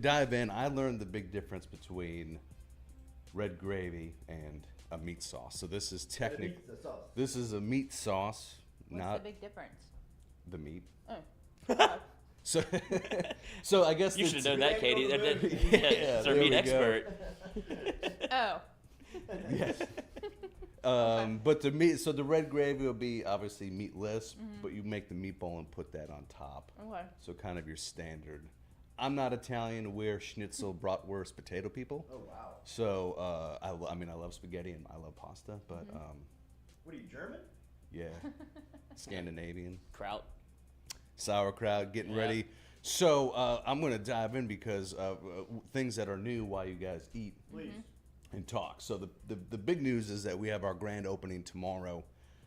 Dive in. I learned the big difference between red gravy and a meat sauce. So this is technically, this is a meat sauce. What's not the big difference? The meat. Oh. So I guess you should have known that, Katie. Yeah, It's our meat expert. Oh. Yes. But the meat, so the red gravy will be obviously meatless, but you make the meatball and put that on top. Okay. So kind of your standard. I'm not Italian. We're schnitzel, bratwurst, potato people. Oh wow. So I mean I love spaghetti and I love pasta, but What are you, German? yeah, Scandinavian. Kraut. Sauerkraut, getting ready. So I'm going to dive in because things that are new while you guys eat. Please. And talk. So the big news is that we have our grand opening tomorrow.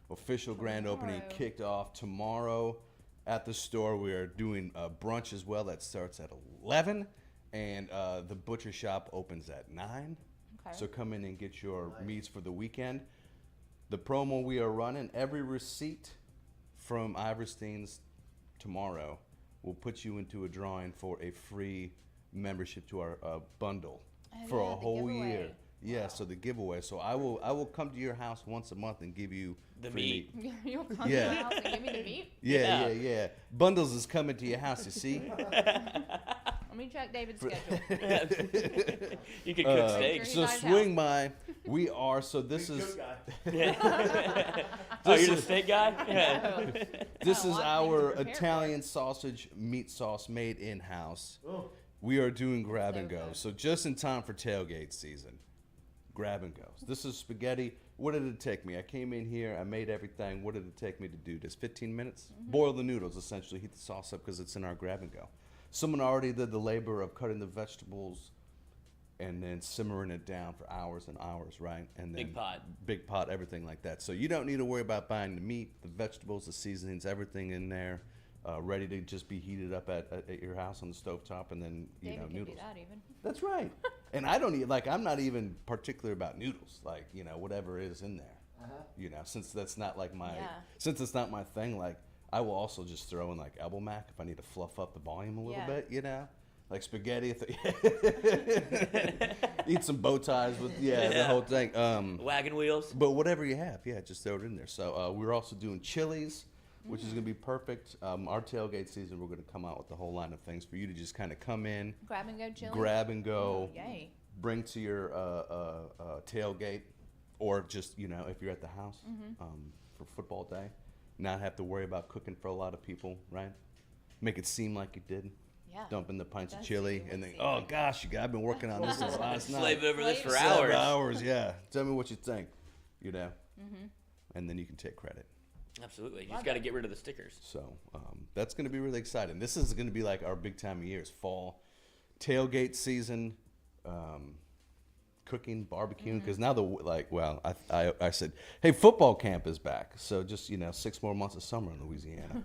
Official grand opening kicked off tomorrow at the store. We are doing brunch as well. That starts at 11, and the butcher shop opens at 9. Okay. So come in and get your meats for the weekend. The promo we are running, every receipt from Iverstein's tomorrow will put you into a drawing for a free membership to our bundle for a whole year. Yeah, so the giveaway. So I will come to your house once a month and give you the free meat. You'll come to my house and give me the meat? Yeah. Bundles is coming to your house, you see? Let me check David's schedule. You can cook steak. So swing by. We are. So this is. Oh, you're the steak guy? Yeah. This is our Italian sausage meat sauce made in house. Oh. We are doing grab and go. So just in time for tailgate season. Grab and go. This is spaghetti. What did it take me? I came in here. I made everything. What did it take me to do this? 15 minutes? Mm-hmm. Boil the noodles, essentially. Heat the sauce up because it's in our grab and go. Someone already did the labor of cutting the vegetables and then simmering it down for hours and hours, right? And then big pot, everything like that. So you don't need to worry about buying the meat, the vegetables, the seasonings, everything in there, ready to just be heated up at your house on the stovetop, and then David noodles. Can do that even. That's right. And I don't eat, like, I'm not even particular about noodles, like, whatever is in there. Since that's not like since it's not my thing, like, I will also just throw in like elbow mac if I need to fluff up the volume a little bit, like spaghetti. Eat some bow ties with the whole thing. Wagon wheels. But whatever you have, just throw it in there. So we're also doing chilies, which is going to be perfect. Our tailgate season, we're going to come out with a whole line of things for you to just kind of come in, grab and go chili. Grab and go. Yay. Bring to your tailgate, or just if you're at the house for football day. Not have to worry about cooking for a lot of people, right? Make it seem like you did. Yeah. Dump in the pints of chili and then, oh gosh, I've been working on this since last night. Slave over this for 7 hours, yeah. Tell me what you think, Mm-hmm. And then you can take credit. Absolutely. You just got to get rid of the stickers. So that's going to be really exciting. This is going to be like our big time of year. It's fall, tailgate season. Cooking, barbecuing, because now I said, hey, football camp is back, so just 6 more months of summer in Louisiana.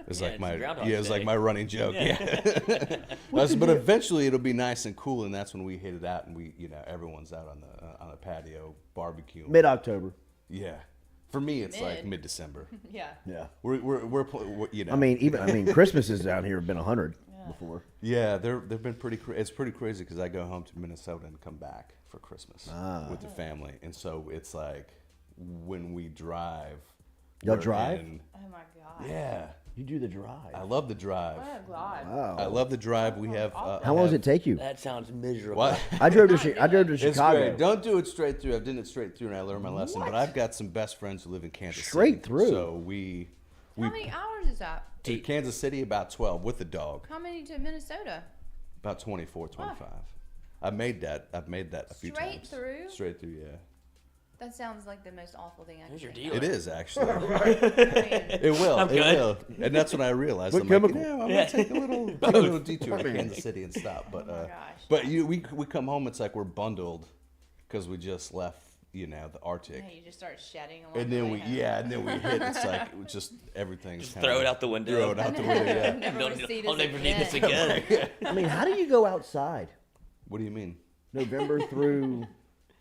It's like my running joke. Yeah. But eventually it'll be nice and cool, and that's when we hit it out, and we everyone's out on the patio barbecuing. Mid-October. Yeah. For me, it's like mid-December. Yeah. We're I mean, Christmases down here have been 100 before. Yeah, they've been pretty. It's pretty crazy because I go home to Minnesota and come back for Christmas with the family, and so it's like when we drive. Y'all drive? Oh my god. Yeah. You do the drive. I love the drive. What a god. Wow. I love the drive. We have. How long does it take you? That sounds miserable. What? I drove to Chicago. It's great. Don't do it straight through. I've done it straight through, and I learned my lesson. But I've got some best friends who live in Kansas City. Straight through. So we. How many hours is that? To Kansas City, about 12 with the dog. How many to Minnesota? About 24, 25. I've made that a few times. Straight through? Straight through, yeah. That sounds like the most awful thing I can think It is, actually. It will. I'm it good. will. And that's when I realized. I'm like, I'm going to take a little detour to Kansas City and stop. But, but we come home, it's like we're bundled because we just left, the Arctic. Yeah, you just start shedding along and then we hit. It's like just everything's just throw it out the window. Throw it out the window. Yeah. I'll never need this again. I mean, how do you go outside? What do you mean? November through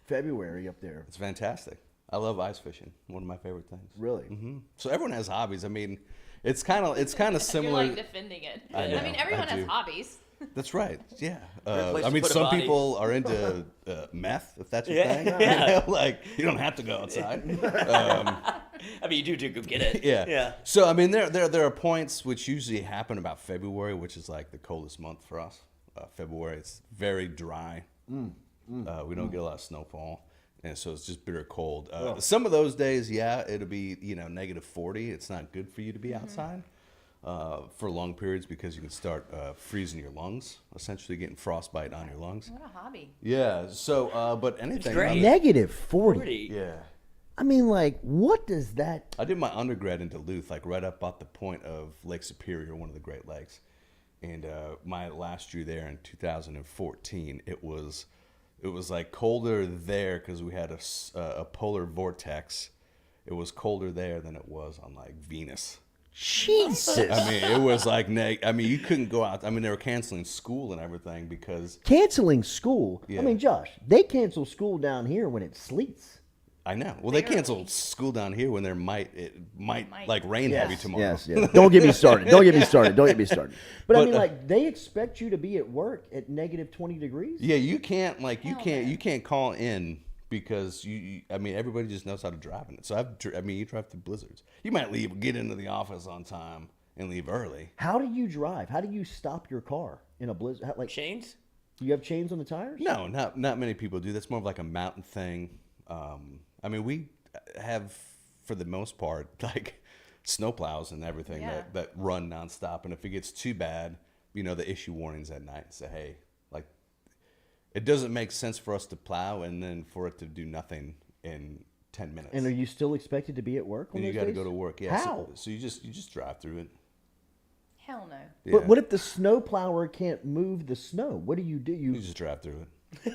February up there. It's fantastic. I love ice fishing. One of my favorite things. Really? Mm-hmm. So everyone has hobbies. I mean, it's kind of similar. You're like defending it. I mean, everyone has hobbies. That's right. Yeah. Place I to mean, put a some body. people are into meth, if that's your Yeah. thing. Yeah. Like, you don't have to go outside. I mean, you do go get it. Yeah. Yeah. So I mean, there are points which usually happen about February, which is like the coldest month for us. February, it's very dry. We don't get a lot of snowfall, and so it's just bitter cold. Some of those days, it'll be negative 40. It's not good for you to be outside for long periods because you can start freezing your lungs, essentially getting frostbite on your lungs. What a hobby. Yeah. So, but anything. Negative 40. Yeah. I mean, like, what does that? I did my undergrad in Duluth, like right up at the point of Lake Superior, one of the Great Lakes. And my last year there in 2014, it was like colder there because we had a polar vortex. It was colder there than it was on like Venus. Jesus. I mean, it was like you couldn't go out. I mean, they were canceling school and everything because Canceling school? Yeah. I mean, Josh, they cancel school down here when it sleets. I know. Well, they canceled school down here when it might like rain heavy tomorrow. Yes. Don't get me started. Don't get me started. But I mean, like, they expect you to be at work at negative 20 degrees. Yeah, you can't you can't call in because I mean, everybody just knows how to drive in it. So you drive through blizzards. You might get into the office on time and leave early. How do you drive? How do you stop your car in a blizzard? Like chains? Do you have chains on the tires? No, not many people do. That's more of like a mountain thing. I mean, we have, for the most part, like snowplows and everything that run nonstop. And if it gets too bad, they issue warnings at night and say, hey, like, it doesn't make sense for us to plow and then for it to do nothing in 10 minutes. And are you still expected to be at work on and those you got to days? go to work. Yeah. How? So you just drive through it. Hell no. Yeah. But what if the snow plower can't move the snow? What do? You just drive through it.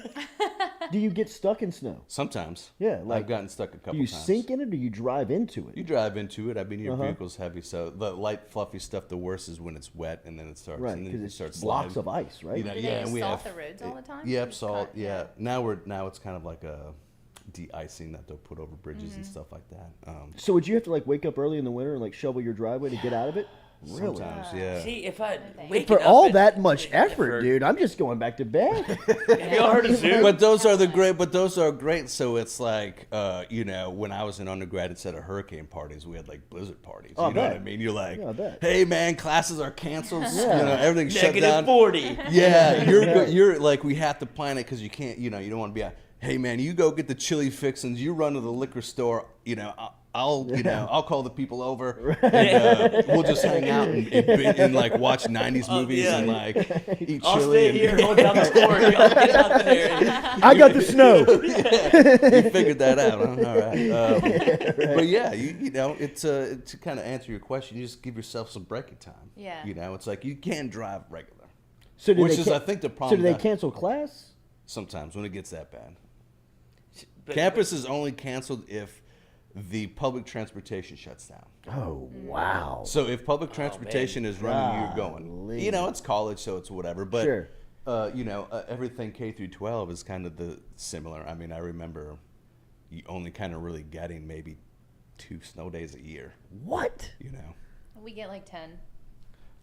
Do you get stuck in snow? Sometimes. Yeah, like, I've gotten stuck a couple do you times. sink in it or do you drive into it? You drive into it. I mean, your vehicle's heavy, so the light, fluffy stuff, the worst is when it's wet and then it starts. Right, and then because it it's starts blocks sliding. of ice, right? Do they and we salt have the roads all the time? Yep, salt. Yeah. Now it's kind of like a de-icing that they'll put over bridges and stuff like that. So would you have to like wake up early in the winter and like shovel your driveway to get out of it? Really? Sometimes, yeah. See, if I For all that much effort, dude, I'm just going back to bed. Have you all heard of Zoom? But those are great. So it's like, when I was in undergrad, instead of hurricane parties, we had like blizzard parties. Oh, you know I what bet. I mean? You're like, Yeah, I bet. hey man, classes are canceled. Yeah. Everything's shut Negative down. 40. Yeah, you're like, we have to plan it because you can't. You don't want to be out. Hey man, you go get the chili fixins. You run to the liquor store. I'll call the people over, and we'll just hang out and like watch 90s movies and like eat chili. I'll stay here, hold down the fort. Y'all get out there. I got the snow. You figured that out, huh? All right. But yeah, it's to kind of answer your question, you just give yourself some breaking time. Yeah. It's like you can't drive regular. So do Which they is, I think, the So problem. do they that- cancel class? Sometimes when it gets that bad. But- Campus is only canceled if the public transportation shuts down. Oh, wow. So if public transportation is running, you're going. Golly. It's college, so it's whatever. But Sure. everything K through 12 is kind of the similar. I mean, I remember you only kind of really getting maybe 2 snow days a year. What? We get like 10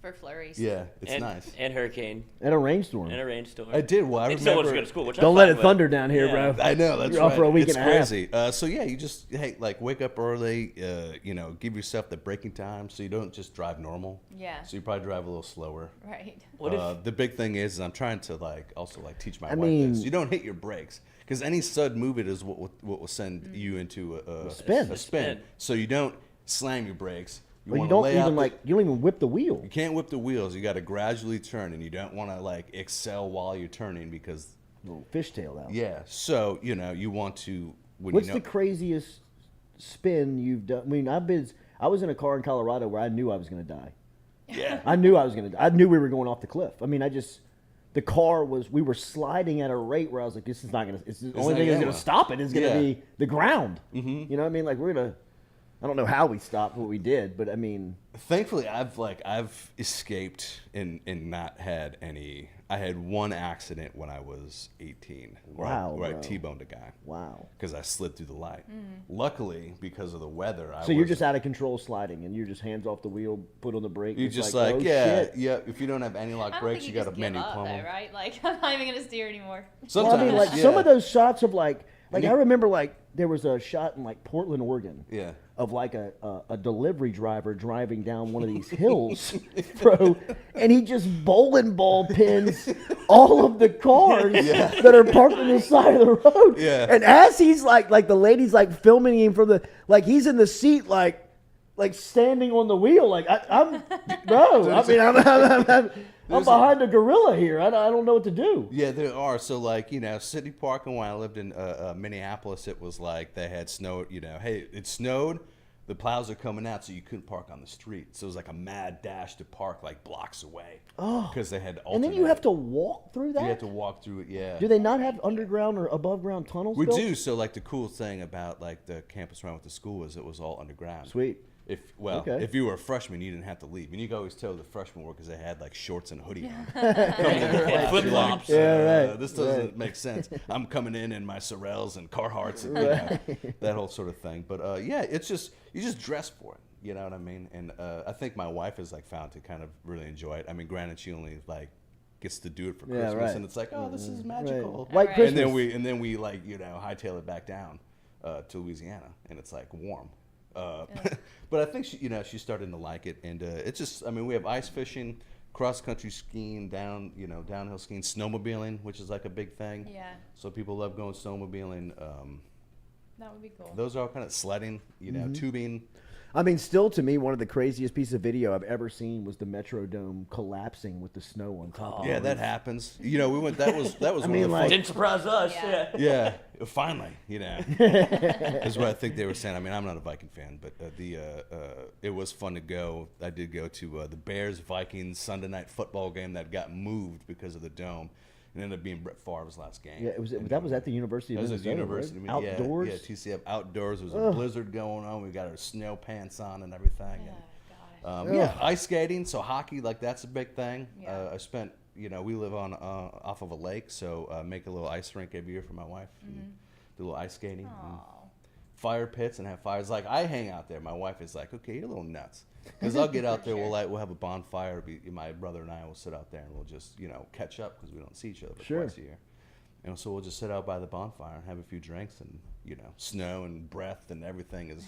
for flurries. Yeah, it's nice. And hurricane. And a rainstorm. And a rainstorm. I did. Well, I And still wants to remember. go to school, which Don't I'm let fine it with. thunder down here, Yeah. bro. I know, that's You're right. off for a week it's and a half. crazy. So yeah, you just wake up early. Give yourself the braking time so you don't just drive normal. Yeah. So you probably drive a little slower. Right. The big thing is I'm trying to also teach my I wife mean- this. You don't hit your brakes because any sudden movement is what will send you into a spin. A spin. So you don't slam your brakes. Well, you wanna don't lay out even you don't even whip the wheel. You can't whip the wheels. You got to gradually turn, and you don't want to excel while you're turning because Little fishtail out. yeah. So you want to when What's you know. the craziest spin you've done? I mean, I was in a car in Colorado where I knew I was going to die. Yeah. I knew I was going to. I knew we were going off the cliff. I mean, the car was. We were sliding at a rate where I was like, "This is not going to. It's the only thing that's going to stop it is going to be the ground." Mm-hmm. You know what I mean? Like we're gonna. I don't know how we stopped what we did, but I mean, Thankfully, I've escaped and not had any. I had one accident when I was 18. Where Wow, I bro. T-boned a guy. wow. Because I slid through the light. Luckily, because of the weather, So you're just out of control sliding, and you're just hands off the wheel, put on the brake. You it's just oh, yeah. shit. If you don't have anti-lock I don't brakes, think you you got just a menu give up, pummel. though, right? Like, I'm not even going to steer anymore. Sometimes, Well, I mean, like yeah. some of those shots of like I remember there was a shot in like Portland, Oregon. Yeah. Of like a delivery driver driving down one of these hills, bro, and he just bowling ball pins all of the cars that are parked on the side of the road. Yeah. And as he's like the lady's like filming him from he's in the seat like standing on the wheel like I'm behind a gorilla here. I don't know what to do. Yeah, there are. So, City Park, and when I lived in Minneapolis, it was like they had snow. Hey, it snowed. The plows are coming out, so you couldn't park on the street. So it was like a mad dash to park like blocks away. Oh. Because they had And then you have to walk through that? You have to walk through it, yeah. Do they not have underground or above ground tunnels We built? do. So, the cool thing about, the campus around with the school is it was all underground. Sweet. If you were a freshman, you didn't have to leave, and you could always tell the freshmen were because they had like shorts and a hoodie on. Flip flops. This doesn't make sense. I'm coming in my Sorels and Carhartts and that whole sort of thing. But it's just you just dress for it. You know what I mean? And I think my wife has like found to kind of really enjoy it. I mean, granted, she only like gets to do it for Christmas, and it's like, oh, this is magical. White Christmas. And then we like hightail it back down to Louisiana, and it's like warm. But I think she's starting to like it, and it's just, I mean, we have ice fishing, cross country skiing, downhill skiing, snowmobiling, which is like a big thing. Yeah. So people love going snowmobiling. That would be cool. Those are all kind of sledding, tubing. I mean, still to me, one of the craziest pieces of video I've ever seen was the Metrodome collapsing with the snow on top. of it. Yeah, that happens. We went. That was. I mean, like, didn't surprise us. Yeah. Finally, is what I think they were saying. I mean, I'm not a Viking fan, but it was fun to go. I did go to the Bears-Vikings Sunday night football game that got moved because of the dome. It ended up being Brett Favre's last game. Yeah, that was at the University of Minnesota. That was at the University. Right? Outdoors. Yeah, TCF outdoors. There was a blizzard going on. We got our snow pants on and everything. Ice skating. So hockey, like that's a big thing. Yeah. I spent, we live on off of a lake, so make a little ice rink every year for my wife. And do a little ice skating. And fire pits and have fires. Like I hang out there. My wife is like, okay, you're a little nuts. Because I'll get out there, we'll have a bonfire. My brother and I will sit out there and we'll just catch up because we don't see each other for twice a year. And so we'll just sit out by the bonfire and have a few drinks, and snow and breath and everything is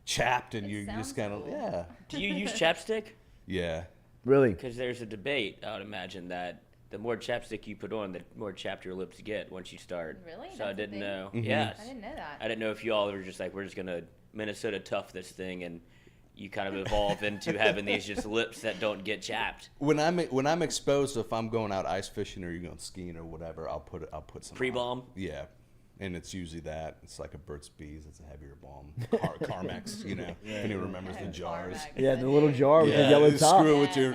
chapped, and you just kind of Do you use chapstick? Yeah. Really? Because there's a debate. I would imagine that the more chapstick you put on, the more chapped your lips get once you start. Really? So I didn't know. Mm-hmm. Yes. I didn't know that. I didn't know if you all were just like, we're just gonna Minnesota tough this thing, and you kind of evolve into having these just lips that don't get chapped. When I'm exposed, if I'm going out ice fishing or you're going skiing or whatever, I'll put some pre-balm. Yeah, and it's usually that. It's like a Burt's Bees. It's a heavier balm. Carmex, if anyone remembers the jars. Yeah, the little jar with the yellow top. Screw it with your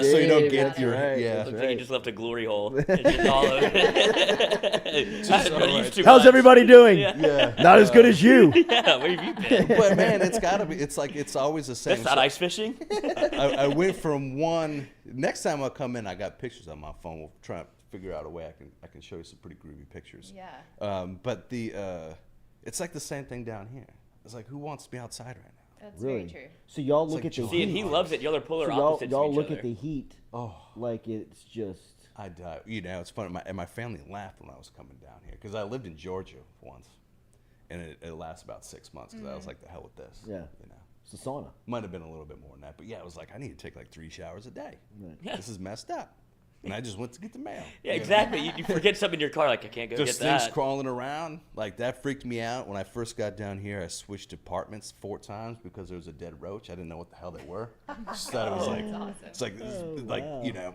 so you don't get your Looks like you just left a glory hole. It's just all over. How's everybody doing? Not as good as you. Yeah, where have you been? But man, it's gotta be. It's like it's always the same. That's not ice fishing. I went from one. Next time I come in, I got pictures on my phone. We'll try to figure out a way I can show you some pretty groovy pictures. Yeah. But it's like the same thing down here. It's like, who wants to be outside right now? That's really? very true. So y'all look at the See, and heat. he loves it. Y'all are polar So opposites. y'all of each look other. at the heat. Oh, like it's just. I die. It's funny. My family laughed when I was coming down here because I lived in Georgia once, and it lasted about 6 months because I was like, the hell with this. Yeah. It's a sauna. Might have been a little bit more than that, but yeah, it was like I need to take like 3 showers a day. Right. Yeah. This is messed up. And I just went to get the mail. Yeah, exactly. You forget something in your car, like I can't go There's get that. things crawling around. Like that freaked me out. When I first got down here, I switched apartments 4 times because there was a dead roach. I didn't know what the hell they were. Just thought it was like, it's like,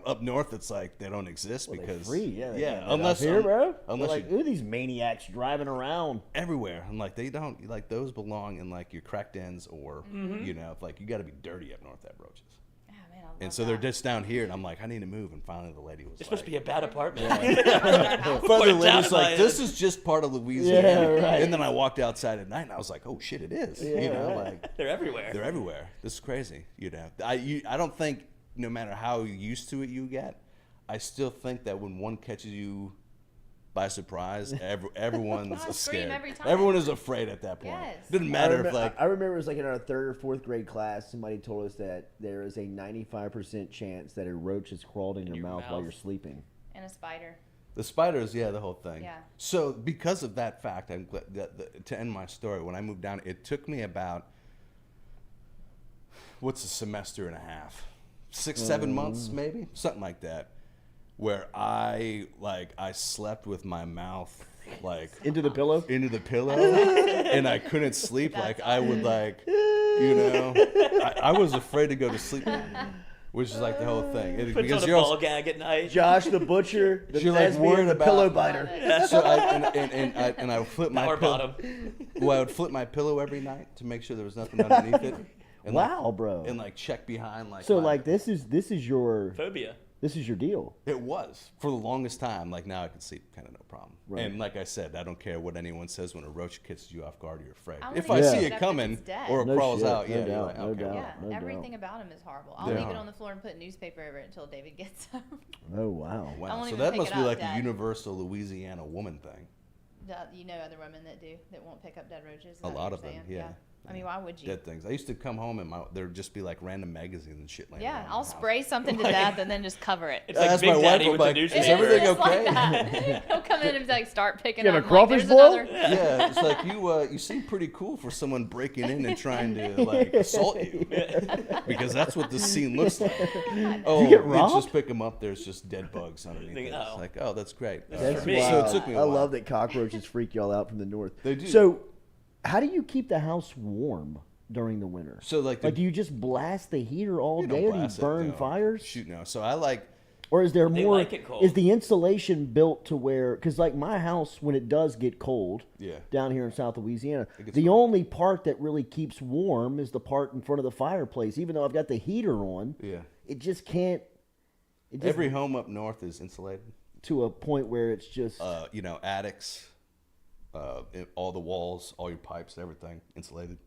up north, it's like they don't exist because free. Yeah. Unless here, bro. Unless like, ooh, these maniacs driving around everywhere. I'm like, they don't like those belong in like your crack dens or like you got to be dirty up north to have roaches. And so they're just down here, and I'm like, I need to move. And finally, the lady was It's supposed to be a bad apartment. Finally, the lady's like, this is just part of Louisiana. Yeah, right. And then I walked outside at night, and I was like, oh, shit, it is. Like they're everywhere. They're everywhere. This is crazy. I don't think, no matter how used to it you get, I still think that when one catches you by surprise, everyone's scared. Everyone is afraid at that point. Yes. Doesn't matter if I remember it was like in our 3rd or 4th grade class, somebody told us that there is a 95% chance that a roach has crawled in your mouth while you're sleeping. And a spider. The spiders, the whole thing. Yeah. So because of that fact, I'm glad to end my story, when I moved down, it took me about, what's a semester and a half? 6-7 months, maybe? Something like that. Where I slept with my mouth like into the pillow, and I couldn't sleep. Like I would I was afraid to go to sleep, which is like the whole thing. Puts on a ball gag at night. Josh the butcher, the lesbian, the pillow biter. So I would flip my pillow. Well, I would flip my pillow every night to make sure there was nothing underneath it. And wow, bro! And check behind So this is your phobia. This is your deal. It was for the longest time. Like now I can sleep kind of no problem. Right. And like I said, I don't care what anyone says. When a roach catches you off guard, you're afraid. If I see it coming or it No crawls shit, out, no yeah, doubt, you're like, no okay. doubt. Yeah, no everything doubt. about him is horrible. I'll They leave it are. on the floor and put newspaper over it until David gets home. Oh wow. I Wow. won't So even that pick must it be up, like Dad. a universal Louisiana woman thing. You know other women that won't pick up dead roaches. Is A that lot what of you're them, saying? yeah. I mean, why would you? Dead things. I used to come home and there'd just be like random magazines and shit. Laying Yeah, around I'll the house. spray something to death and then just cover it. It's like That's Big my Daddy wife. with I'm the like, newspaper. is everything It's like okay? that. He'll come in and like start picking You up. have a I'm like, crawfish "There's boil?" another." Yeah, it's like you seem pretty cool for someone breaking in and trying to like assault you, because that's what this scene looks like. Oh, you get robbed? just pick them up. There's just dead bugs underneath it. Oh. It's like, oh, that's great. That's me. wild. So it took me a I while. love that cockroaches freak y'all out from the north. They do. So, how do you keep the house warm during the winter? So like, do you just blast the heater all You don't day, or do you blast it, burn no. fires? Shoot, no. So I like. Or is there They more? like it cold. Is the insulation built to where? Because like my house, when it does get cold, Yeah. down here in South Louisiana, gets the cold. only part that really keeps warm is the part in front of the fireplace. Even though I've got the heater on, Yeah. it just can't. It just, Every home up north is insulated. to a point where it's just. Attics, all the walls, all your pipes, everything insulated.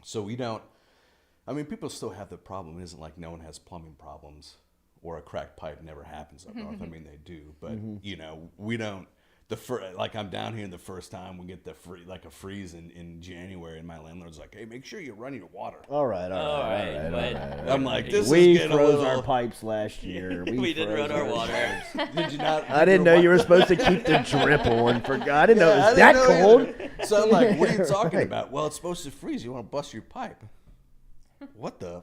So we don't. I mean, people still have the problem. It isn't like no one has plumbing problems or a cracked pipe never happens up north. I mean, they do, but we don't. Like I'm down here the first time we get a freeze in January, and my landlord's like, "Hey, make sure you run your water." All right. I'm like, this we is getting froze a little... our pipes last year. We didn't froze run our water. Did you not? I didn't know you were supposed to keep the drip on. I didn't know it I was didn't that know cold. either. So I'm like, what are you talking about? Well, it's supposed to freeze. You want to bust your pipe. What the?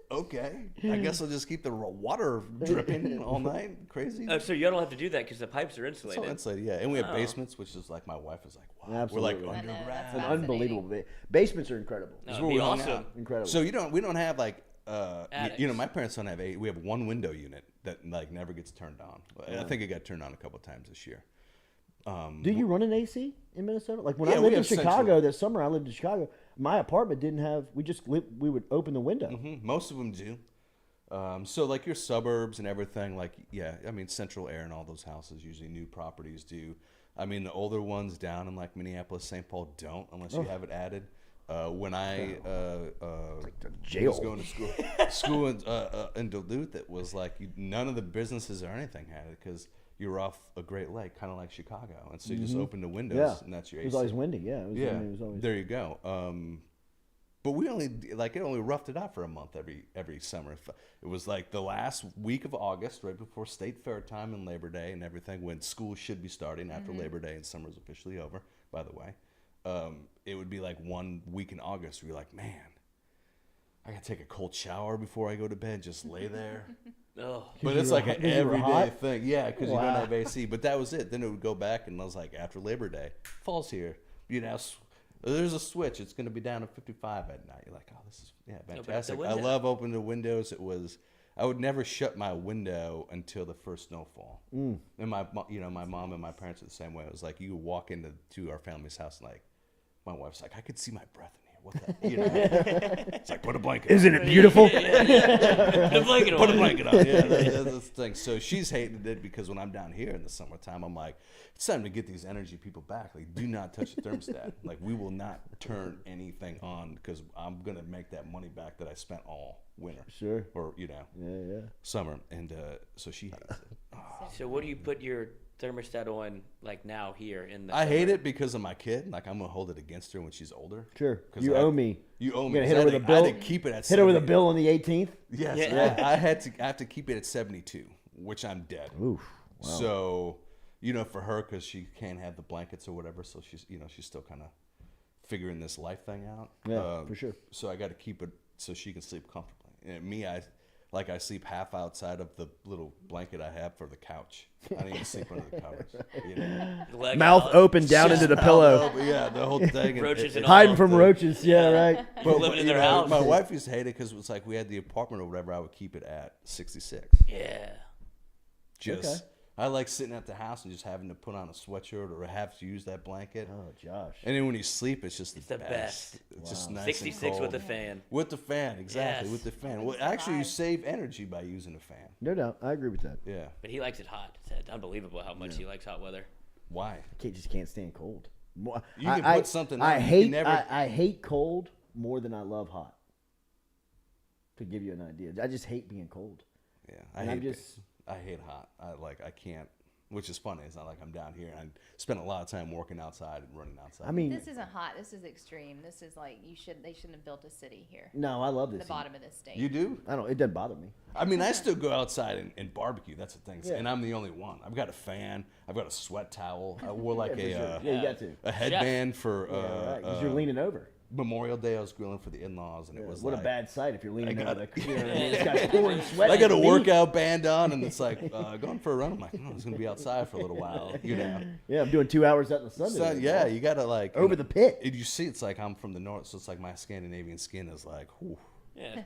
Okay. I guess I'll just keep the water dripping all night. Crazy. Oh, so you don't have to do that because the pipes are It's all insulated. insulated, yeah. And we have basements, which is like my wife is like, wow. Absolutely. We're like I know, underground. that's An fascinating. unbelievable. Basements are incredible. That It's would where be we hung awesome. out. Incredible. So we don't have like Attics. my parents don't have we have one window unit that like never gets turned on. I think it got turned on a couple times this year. Do you run an AC in Minnesota? Like when I Yeah, we lived in have Chicago central. this summer, I lived in Chicago. My apartment didn't have. We would open the window. Most of them do. So like your suburbs and everything, like I mean central air in all those houses. Usually new properties do. I mean the older ones down in like Minneapolis, St. Paul don't unless you have it added. When I jail. was going to school in Duluth, it was like none of the businesses or anything had it because you were off a Great Lake, kind of like Chicago, and so you just opened the windows and that's your AC. It was always windy. Yeah. It was always. There you go. But we it only roughed it out for a month every summer. It was like the last week of August, right before State Fair time and Labor Day and everything, when school should be starting after Labor Day and summer's officially over, by the way. It would be like 1 week in August where you're like, man, I gotta take a cold shower before I go to bed, just lay there. Oh. But it's like an everyday thing. Yeah, because you don't Wow. have AC. But that was it. Then it would go back, and I was like, after Labor Day, fall's here. There's a switch. It's going to be down to 55 at night. You're like, oh, this is fantastic. I love opening the windows. I would never shut my window until the first snowfall. And my mom and my parents are the same way. It was like you walk into our family's house, and like my wife's like, I could see my breath in here. What the? It's like, put a blanket on. Isn't it beautiful? Put a blanket on. Put a blanket on. Yeah, that's the thing. So she's hated it because when I'm down here in the summertime, I'm like, it's time to get these energy people back. Like, do not touch the thermostat. Like, we will not turn anything on because I'm gonna make that money back that I spent all winter. Sure. Or summer. And so she hates it. So what do you put your thermostat on like now here in the I summer? hate it because of my kid. Like, I'm gonna hold it against her when she's older. Sure. 'Cause You owe me. You owe You me. gotta hit her with a I bill. had to keep it at Hit her with a 70. bill on the 18th. Yes, Yeah. I have to keep it at 72, which I'm dead. Oof. Wow. So, for her, because she can't have the blankets or whatever, so she's still kind of figuring this life thing out. Yeah, for sure. So I got to keep it so she can sleep comfortably. And me, I sleep half outside of the little blanket I have for the couch. I don't even sleep under the covers. Leg Mouth out. open down into the pillow. Yeah, the whole thing. Roaches and all. Hiding from roaches. Yeah, right. But, living in their house. My wife used to hate it because it was like we had the apartment or whatever. I would keep it at 66. Yeah. Just I like sitting at the house and just having to put on a sweatshirt or have to use that blanket. Oh, Josh. And then when you sleep, it's just the best. It's just nice 66 and cold. with the fan. With the fan, exactly. Yes. With the fan. Well, actually, you save energy by using a fan. No doubt. I agree with that. Yeah. But he likes it hot. It's unbelievable how much he likes hot weather. Why? I just can't stand cold. You can put something on. I You hate can never- I hate cold more than I love hot. To give you an idea, I just hate being cold. Yeah, I hate hot. I can't. Which is funny. It's not like I'm down here. I spend a lot of time working outside and running outside. I mean, this isn't hot. This is extreme. This is like they shouldn't have built a city here. No, I love this. The bottom of this state. You do? I don't. It doesn't bother me. I mean, I still go outside and barbecue. That's the thing. Yeah. And I'm the only one. I've got a fan. I've got a sweat towel. I wore like you got to. a headband for because you're leaning over. Memorial Day. I was grilling for the in-laws, and it was what like, a bad sight if you're leaning got over. it. This guy's pouring sweat. I got a workout band on, and it's like going for a run. I'm like, oh, it's gonna be outside for a little while, you know. Yeah, I'm doing 2 hours out in the sun. So, yeah, you gotta like over the pit. You see, it's like I'm from the north, so it's like my Scandinavian skin is like, whew. Yeah,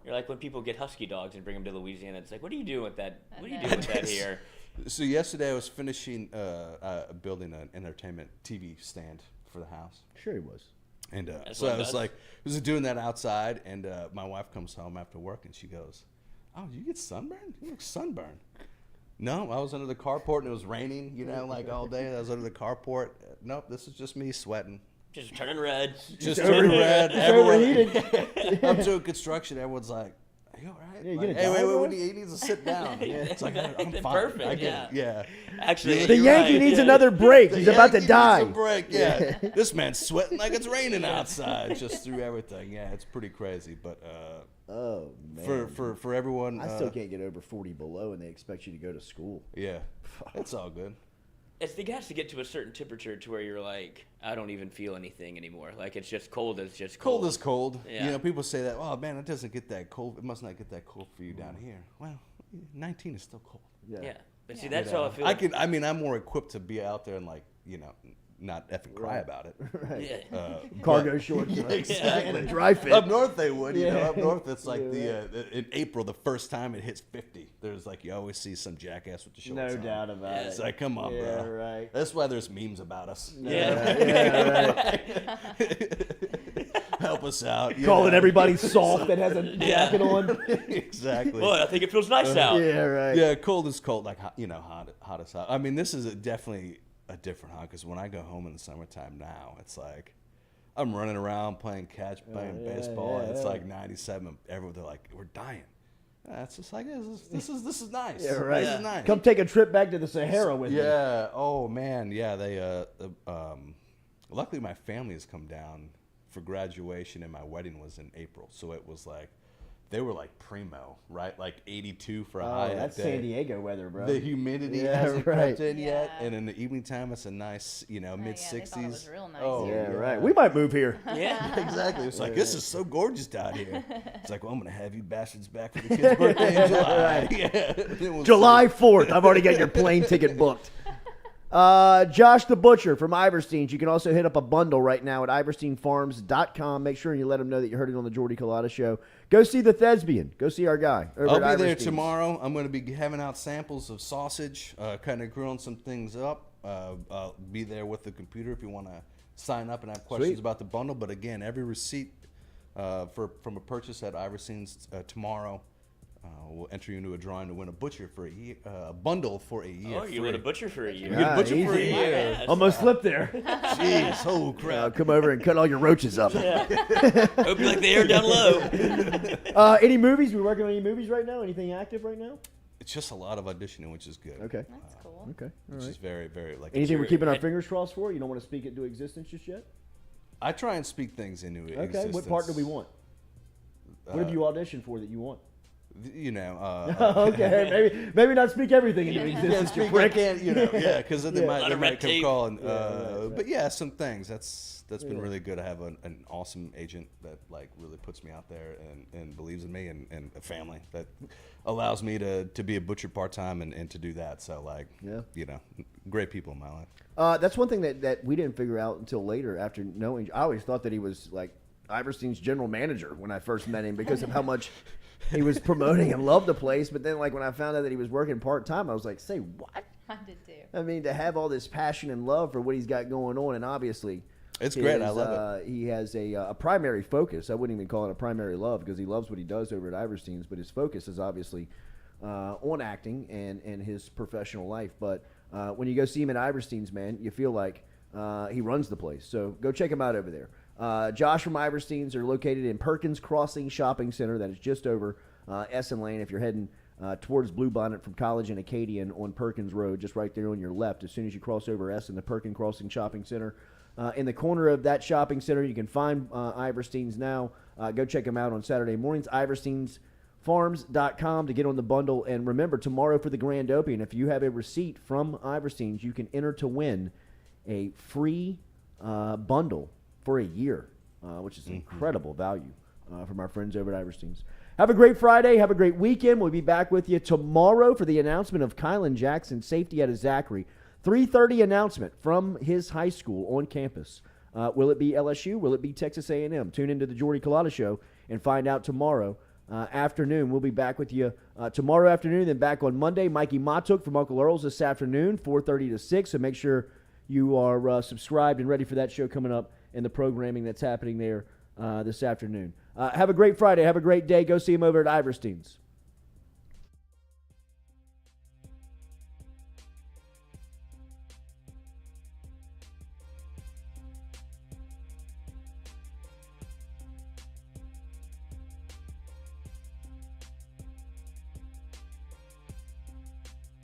you're like when people get husky dogs and bring them to Louisiana. It's like, what are you doing with that? What are you doing with that here? So yesterday I was finishing building an entertainment TV stand for the house. Sure, he was. And so I was doing that outside, and my wife comes home after work, and she goes, "Oh, you get sunburned? You look sunburned." No, I was under the carport, and it was raining, you know, like all day. I was under the carport. Nope, this is just me sweating. Just turning red. Just turning red. I'm doing construction. Everyone's like, "Are you all right?" Yeah, like, hey, wait, he needs to sit down. It's like, I'm fine. Perfect. I get it. Yeah. Actually, the Yankee needs another break. He's about to die. Needs a break. Yeah. This man's sweating like it's raining outside. Just through everything. Yeah, it's pretty crazy. But oh man, for everyone, I still can't get over 40 below, and they expect you to go to school. Yeah, it's all good. It has to get to a certain temperature to where you're like, I don't even feel anything anymore. Like it's just cold. It's just cold. Cold is cold. Yeah. You know, people say that. Oh man, it doesn't get that cold. It must not get that cold for you down here. Well, 19 is still cold. Yeah. But see, that's how I feel. I mean, I'm more equipped to be out there and like, you know, not effing cry about it. Right. Yeah. Cargo shorts. Exactly. And a dry fit. Up north they would. You know, up north it's like in April, the first time it hits 50. There's like, you always see some jackass with the shorts No on. doubt about it. It's like, come on, Yeah, bro. right. That's why there's memes about us. Yeah, Help us out. Calling everybody soft that has a jacket on. Exactly. Well, I think it feels nice out. Yeah, right. Yeah, cold is cold. Like, you know, hot is hot. I mean, this is definitely a different hot, because when I go home in the summertime now, it's like I'm running around playing catch, playing baseball, and it's like 97. Everyone, they're like, we're dying. It's just like, this is nice. Yeah, right. This is nice. Come take a trip back to the Sahara with me. Yeah. Oh man. Yeah. They. Luckily, my family has come down for graduation, and my wedding was in April, so it was like they were like primo, right? Like 82 for a high. That's day. San Diego weather, bro. The humidity hasn't crept in yet, and in the evening time, it's a nice, you know, mid 60s. They thought it was real nice Oh, Yeah, right. We might move here. Yeah. Exactly. It's like, this is so gorgeous down here. It's like, well, I'm going to have you bastards back for the kid's birthday in July. Right. Yeah. Then we'll July 4th. I've already got your plane ticket booked. Josh the Butcher from Iverstein's. You can also hit up a bundle right now at iversteinfarms.com. Make sure you let them know that you heard it on the Jordy Culotta show. Go see the Thespian. Go see our guy. I'll be there tomorrow. I'm going to be having out samples of sausage, kind of grilling some things up. I'll be there with the computer if you want to sign up and have questions about the bundle. But again, every receipt from a purchase at Iverstein's tomorrow will enter you into a drawing to win a butcher for a year, a bundle for a year. Oh, you win a butcher for a year. You get a butcher for a year. Yeah, almost slipped there. Jeez, oh crap! Come over and cut all your roaches up. Hope you like the air down low. Any movies? We working on any movies right now? Anything active right now? It's just a lot of auditioning, which is good. Okay. That's cool. Okay. All Which right. is very, very like. Anything we're keeping our fingers crossed for? You don't want to speak it into existence just yet? I try and speak things into existence. Okay. What part do we want? What have you auditioned for that you want? You know. Okay. Maybe not speak everything into existence. Yeah, I can't. You know. Yeah, because then they might come call and. right. But yeah, some things. That's been really good. I have an awesome agent that like really puts me out there and believes in me, and a family that allows me to be a butcher part time and to do that. So like, you know, great people in my life. That's one thing that we didn't figure out until later after knowing. I always thought that he was like Iverstein's general manager when I first met him because of how much he was promoting and loved the place. But then like when I found out that he was working part time, I was like, say what? did too. I mean, to have all this passion and love for what he's got going on, and obviously, it's great. I love it. He has a primary focus. I wouldn't even call it a primary love because he loves what he does over at Iverstein's, but his focus is obviously on acting and his professional life. But when you go see him at Iverstein's, man, you feel like he runs the place. So go check him out over there. Josh from Iverstein's are located in Perkins Crossing Shopping Center. That is just over Essen Lane. If you're heading towards Bluebonnet from College and Acadian on Perkins Road, just right there on your left, as soon as you cross over Essen, the Perkins Crossing Shopping Center. In the corner of that shopping center, you can find Iverstein's now. Go check them out on Saturday mornings. Iverstein'sFarms.com to get on the bundle. And remember, tomorrow for the grand opening, if you have a receipt from Iverstein's, you can enter to win a free bundle for a year, which is incredible value from our friends over at Iverstein's. Have a great Friday. Have a great weekend. We'll be back with you tomorrow for the announcement of Kylan Jackson, safety out of Zachary. 3:30 announcement from his high school on campus. Will it be LSU? Will it be Texas A&M? Tune into the Jordy Culotta Show and find out tomorrow afternoon. We'll be back with you tomorrow afternoon, then back on Monday. Mikey Matuk from Uncle Earl's this afternoon, 4:30 to 6. So make sure you are subscribed and ready for that show coming up and the programming that's happening there this afternoon. Have a great Friday. Have a great day. Go see him over at Iverstein's.